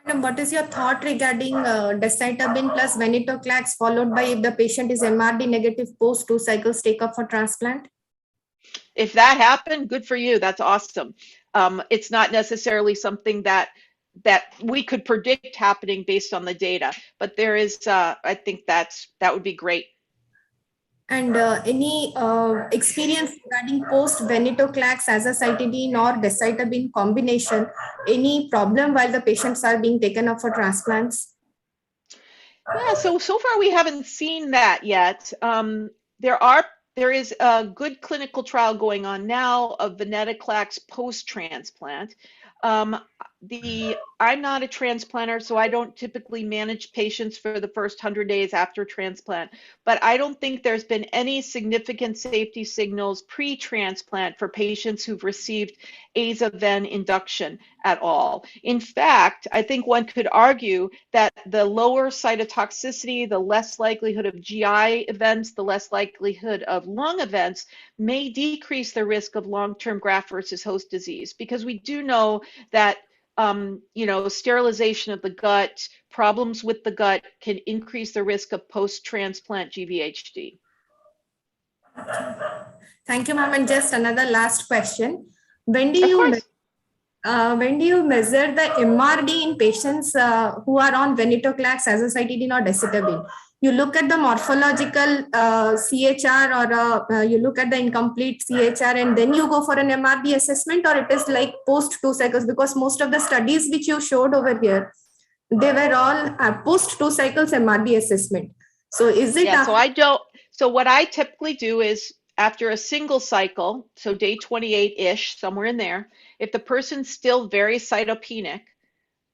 Madam, what is your thought regarding decitabine plus venetoclax followed by if the patient is MRD negative post 2 cycles take up for transplant? If that happened, good for you. That's awesome. It's not necessarily something that we could predict happening based on the data, but there is, I think that would be great. And any experience regarding post venetoclax, azacitidine or decitabine combination, any problem while the patients are being taken up for transplants? Yeah, so far we haven't seen that yet. There is a good clinical trial going on now of venetoclax post-transplant. I'm not a transplanter, so I don't typically manage patients for the first 100 days after transplant, but I don't think there's been any significant safety signals pre-transplant for patients who've received aza-ven induction at all. In fact, I think one could argue that the lower cytotoxicity, the less likelihood of GI events, the less likelihood of lung events may decrease the risk of long-term graft versus host disease, because we do know that sterilization of the gut, problems with the gut can increase the risk of post-transplant GVHD. Thank you, ma'am. And just another last question. When do you measure the MRD in patients who are on venetoclax, azacitidine or decitabine? You look at the morphological CHR or you look at the incomplete CHR and then you go for an MRD assessment, or it is like post 2 cycles? Because most of the studies which you showed over here, they were all post 2 cycles MRD assessment. So is it? Yeah, so what I typically do is after a single cycle, so day 28-ish, somewhere in there, if the person's still very cytopenic,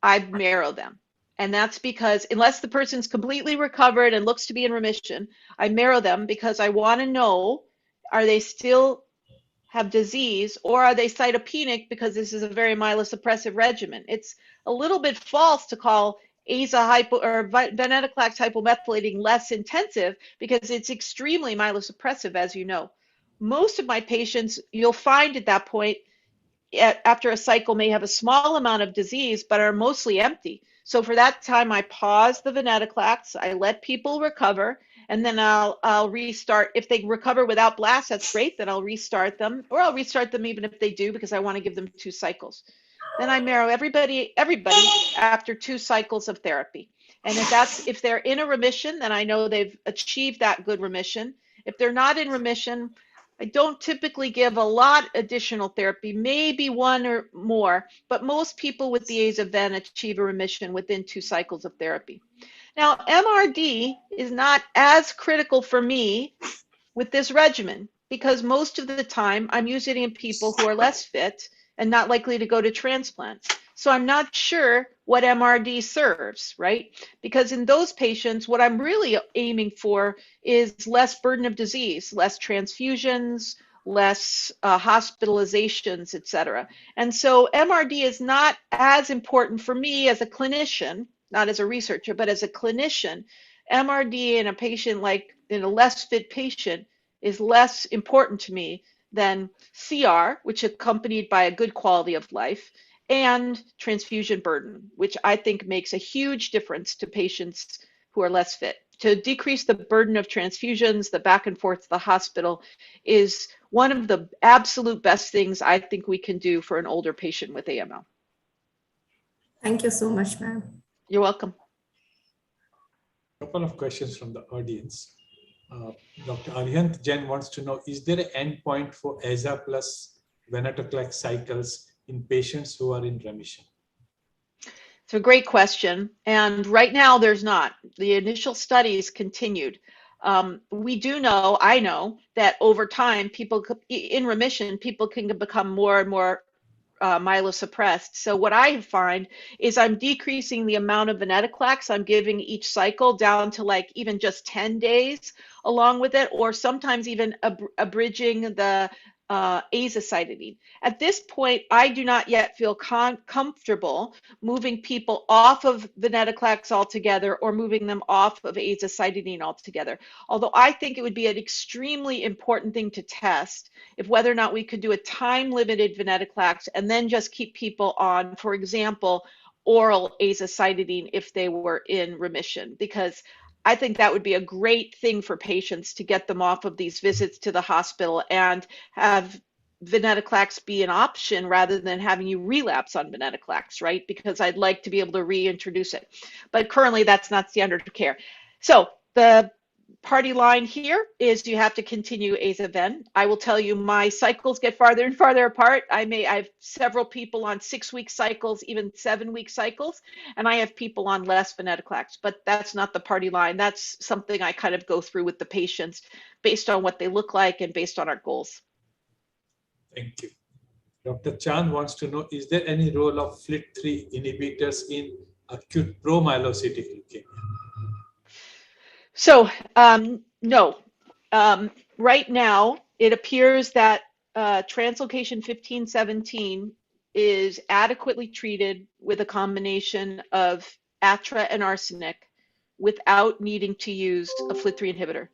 I marrow them. And that's because unless the person's completely recovered and looks to be in remission, I marrow them because I want to know, are they still have disease or are they cytopenic because this is a very myelosuppressive regimen? It's a little bit false to call venetoclax hypomethylating less intensive because it's extremely myelosuppressive, as you know. Most of my patients, you'll find at that point, after a cycle, may have a small amount of disease, but are mostly empty. So for that time, I pause the venetoclax, I let people recover, and then I'll restart. If they recover without blasts, that's great, then I'll restart them, or I'll restart them even if they do, because I want to give them 2 cycles. Then I marrow everybody after 2 cycles of therapy. And if they're in a remission, then I know they've achieved that good remission. If they're not in remission, I don't typically give a lot additional therapy, maybe 1 or more, but most people with the aza-ven achieve a remission within 2 cycles of therapy. Now, MRD is not as critical for me with this regimen because most of the time I'm using it in people who are less fit and not likely to go to transplant. So I'm not sure what MRD serves, right? Because in those patients, what I'm really aiming for is less burden of disease, less transfusions, less hospitalizations, et cetera. And so MRD is not as important for me as a clinician, not as a researcher, but as a clinician. MRD in a patient, like in a less fit patient, is less important to me than CR, which is accompanied by a good quality of life, and transfusion burden, which I think makes a huge difference to patients who are less fit. To decrease the burden of transfusions, the back and forth to the hospital is one of the absolute best things I think we can do for an older patient with AML. Thank you so much, ma'am. You're welcome. A couple of questions from the audience. Dr. Arihant Jain wants to know, is there an endpoint for aza plus venetoclax cycles in patients who are in remission? It's a great question. And right now there's not. The initial studies continued. We do know, I know, that over time, people in remission, people can become more and more myelosuppressed. So what I find is I'm decreasing the amount of venetoclax I'm giving each cycle down to like even just 10 days along with it, or sometimes even abridging the azacitidine. At this point, I do not yet feel comfortable moving people off of venetoclax altogether or moving them off of azacitidine altogether. Although I think it would be an extremely important thing to test if whether or not we could do a time-limited venetoclax and then just keep people on, for example, oral azacitidine if they were in remission, because I think that would be a great thing for patients to get them off of these visits to the hospital and have venetoclax be an option rather than having you relapse on venetoclax, right? Because I'd like to be able to reintroduce it. But currently that's not standard of care. So the party line here is you have to continue aza-ven. I will tell you my cycles get farther and farther apart. I have several people on 6-week cycles, even 7-week cycles, and I have people on less venetoclax, but that's not the party line. That's something I kind of go through with the patients based on what they look like and based on our goals. Thank you. Dr. Chand wants to know, is there any role of FLT3 inhibitors in acute promyelocytic leukemia? So, no. Right now, it appears that translocation 1517 is adequately treated with a combination of atra and arsenic without needing to use a FLT3 inhibitor.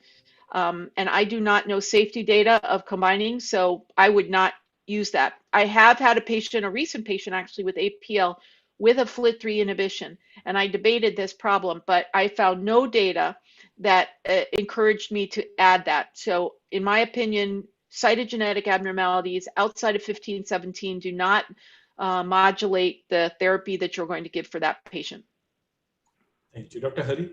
And I do not know safety data of combining, so I would not use that. I have had a patient, a recent patient actually, with APL with a FLT3 inhibition, and I debated this problem, but I found no data that encouraged me to add that. So in my opinion, cytogenetic abnormalities outside of 1517 do not modulate the therapy that you're going to give for that patient. Thank you. Dr. Hari?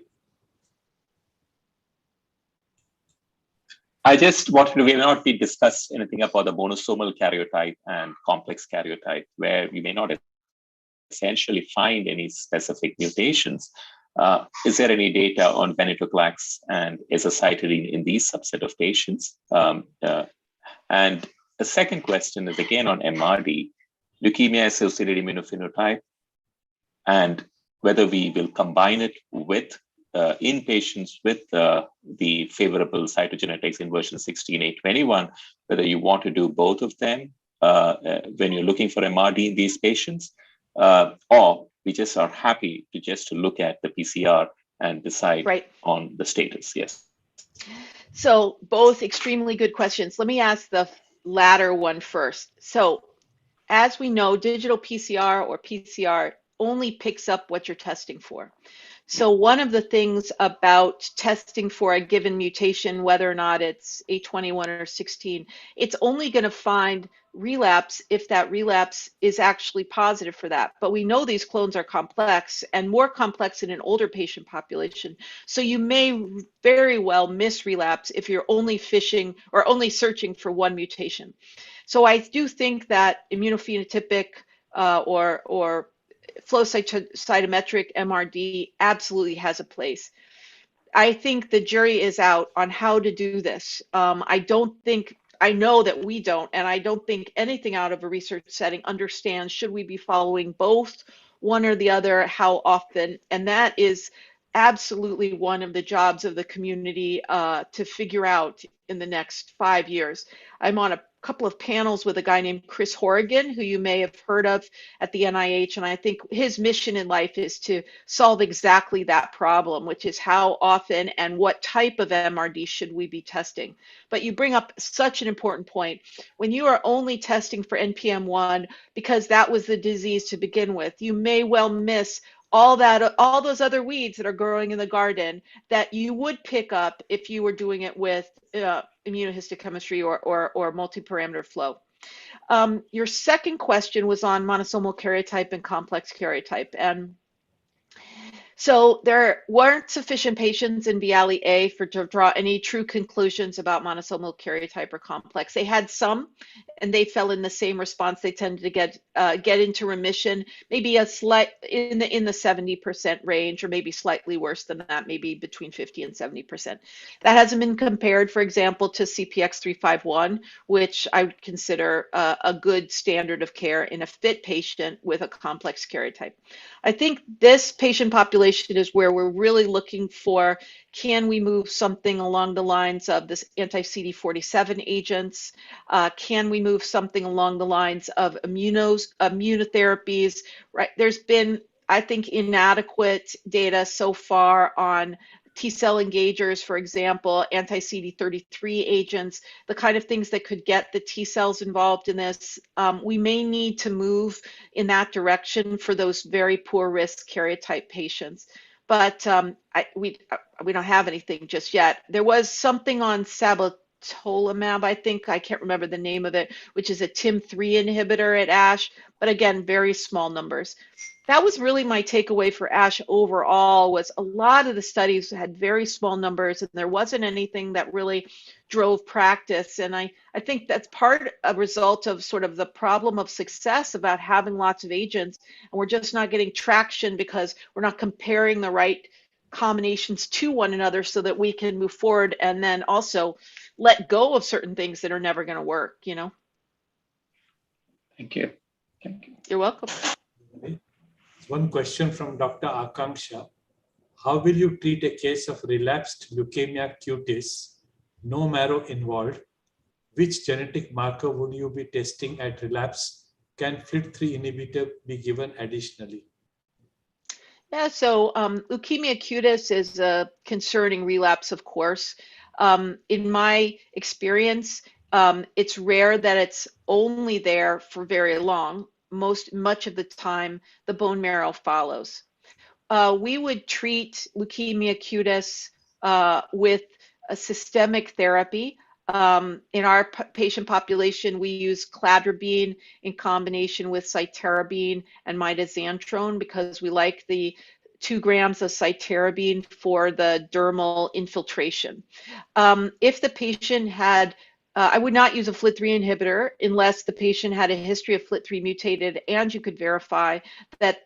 I just wanted to, we have not discussed anything about the monosomal karyotype and complex karyotype, where we may not essentially find any specific mutations. Is there any data on venetoclax and azacitidine in these subset of patients? And the second question is again on MRD, leukemia-associated immunophenotype, and whether we will combine it with in patients with the favorable cytogenetics in version 16.8.21, whether you want to do both of them when you're looking for MRD in these patients, or we just are happy to just look at the PCR and decide on the status. Yes. So both extremely good questions. Let me ask the latter one first. So as we know, digital PCR or PCR only picks up what you're testing for. So one of the things about testing for a given mutation, whether or not it's 821 or 16, it's only going to find relapse if that relapse is actually positive for that. But we know these clones are complex and more complex in an older patient population. So you may very well miss relapse if you're only fishing or only searching for one mutation. So I do think that immunophenotypic or flow cytometric MRD absolutely has a place. I think the jury is out on how to do this. I know that we don't, and I don't think anything out of a research setting understands should we be following both, one or the other, how often, and that is absolutely one of the jobs of the community to figure out in the next 5 years. I'm on a couple of panels with a guy named Chris Horrigan, who you may have heard of at the NIH, and I think his mission in life is to solve exactly that problem, which is how often and what type of MRD should we be testing. But you bring up such an important point. When you are only testing for NPM1 because that was the disease to begin with, you may well miss all those other weeds that are growing in the garden that you would pick up if you were doing it with immunohistochemistry or multi-parameter flow. Your second question was on monosomal karyotype and complex karyotype. And So there weren't sufficient patients in VALI-A to draw any true conclusions about monosomal karyotype or complex. They had some, and they fell in the same response. They tended to get into remission, maybe a slight in the 70% range, or maybe slightly worse than that, maybe between 50 and 70%. That hasn't been compared, for example, to CPX351, which I would consider a good standard of care in a fit patient with a complex karyotype. I think this patient population is where we're really looking for, can we move something along the lines of this anti-CD47 agents? Can we move something along the lines of immunotherapies? Right? There's been, I think, inadequate data so far on T-cell engagers, for example, anti-CD33 agents, the kind of things that could get the T-cells involved in this. We may need to move in that direction for those very poor risk karyotype patients. But we don't have anything just yet. There was something on sabatolimab, I think, I can't remember the name of it, which is a TIM3 inhibitor at ASH, but again, very small numbers. That was really my takeaway for ASH overall, was a lot of the studies had very small numbers and there wasn't anything that really drove practice. And I think that's a result of sort of the problem of success about having lots of agents, and we're just not getting traction because we're not comparing the right combinations to one another so that we can move forward and then also let go of certain things that are never going to work, you know? Thank you. Thank you. You're welcome. One question from Dr. Akanksha. How will you treat a case of relapsed leukemia cutis, no marrow involved? Which genetic marker would you be testing at relapse? Can FLT3 inhibitor be given additionally? Yeah, so leukemia cutis is a concerning relapse, of course. In my experience, it's rare that it's only there for very long. Much of the time, the bone marrow follows. We would treat leukemia cutis with a systemic therapy. In our patient population, we use cladribine in combination with cytarabine and mitoxantrone because we like the 2 grams of cytarabine for the dermal infiltration. If the patient had I would not use a FLT3 inhibitor unless the patient had a history of FLT3 mutated and you could verify that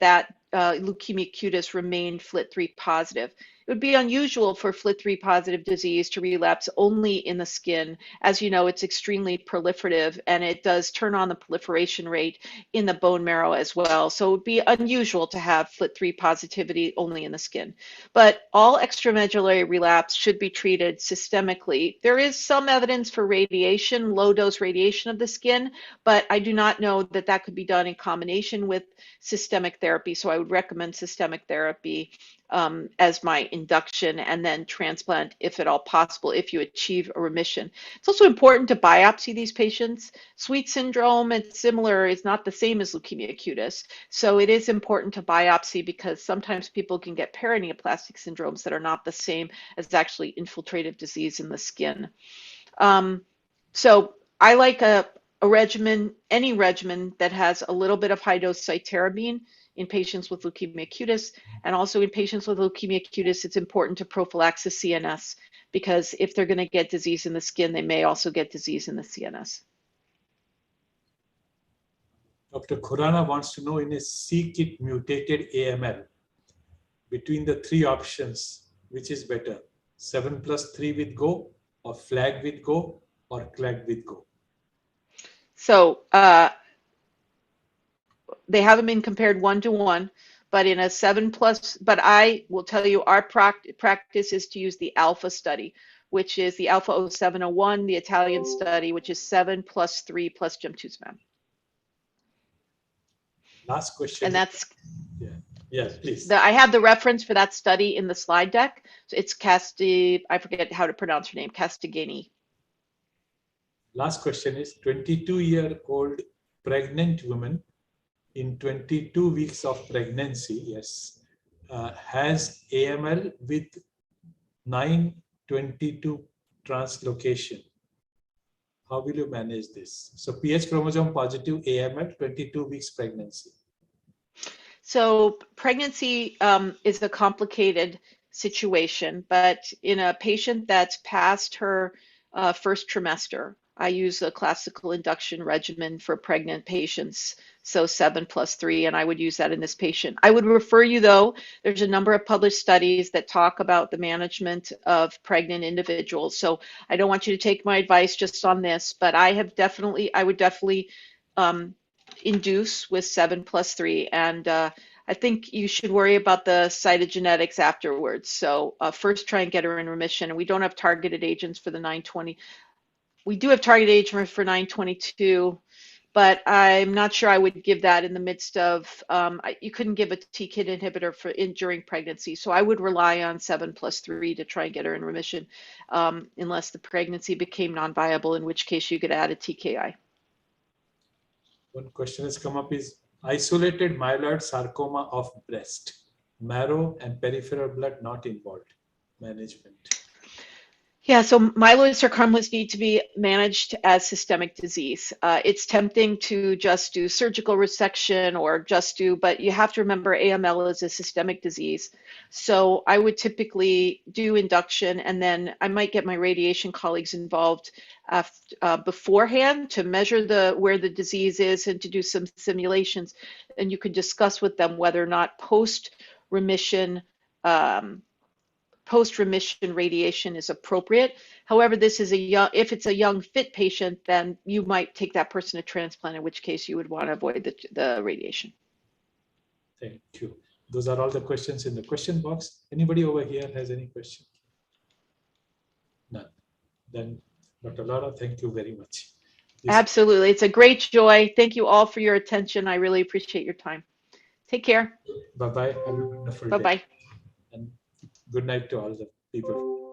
leukemia cutis remained FLT3 positive. It would be unusual for FLT3 positive disease to relapse only in the skin. As you know, it's extremely proliferative and it does turn on the proliferation rate in the bone marrow as well. So it would be unusual to have FLT3 positivity only in the skin. But all extramedullary relapse should be treated systemically. There is some evidence for radiation, low dose radiation of the skin, but I do not know that that could be done in combination with systemic therapy. So I would recommend systemic therapy as my induction, and then transplant if at all possible if you achieve a remission. It's also important to biopsy these patients. Sweet syndrome, it's similar, is not the same as leukemia cutis. So it is important to biopsy because sometimes people can get paraneoplastic syndromes that are not the same as actually infiltrative disease in the skin. So I like a regimen, any regimen that has a little bit of high dose cytarabine in patients with leukemia cutis, and also in patients with leukemia cutis, it's important to prophylaxis CNS because if they're going to get disease in the skin, they may also get disease in the CNS. Dr. Khurana wants to know, in a c-KIT mutated AML, between the 3 options, which is better, 7+3 with Go, or flag with Go, or CLAG with Go? So they haven't been compared 1-to-1, but in a 7+, but I will tell you our practice is to use the alpha study, which is the alpha 0701, the Italian study, which is 7+3 plus gemtuzumab. Last question. And that's, yes, please. I have the reference for that study in the slide deck. So it's I forget how to pronounce her name, Castigliani. Last question is, 22-year-old pregnant woman in 22 weeks of pregnancy, has AML with 922 translocation. How will you manage this? So PH chromosome positive AML, 22 weeks pregnancy. So pregnancy is a complicated situation, but in a patient that's past her first trimester, I use a classical induction regimen for pregnant patients, so 7+3, and I would use that in this patient. I would refer you, though, there's a number of published studies that talk about the management of pregnant individuals. So I don't want you to take my advice just on this, but I would definitely induce with 7+3, and I think you should worry about the cytogenetics afterwards. So first try and get her in remission, and we don't have targeted agents for the 920. We do have targeted agents for 922, but I'm not sure I would give that in the midst of, you couldn't give a TKIT inhibitor during pregnancy. So I would rely on 7+3 to try and get her in remission, unless the pregnancy became non-viable, in which case you could add a TKI. One question has come up is isolated myeloid sarcoma of breast, marrow and peripheral blood not involved, management. Yeah, so myeloid sarcomas need to be managed as systemic disease. It's tempting to just do surgical resection or but you have to remember AML is a systemic disease. So I would typically do induction, and then I might get my radiation colleagues involved beforehand to measure where the disease is and to do some simulations. And you could discuss with them whether or not post-remission radiation is appropriate. However, this is if it's a young fit patient, then you might take that person to transplant, in which case you would want to avoid the radiation. Thank you. Those are all the questions in the question box. Anybody over here has any question? None. Then Dr. Laura, thank you very much. Absolutely. It's a great joy. Thank you all for your attention. I really appreciate your time. Take care. Bye-bye. Have a wonderful day. Bye-bye. And good night to all the people.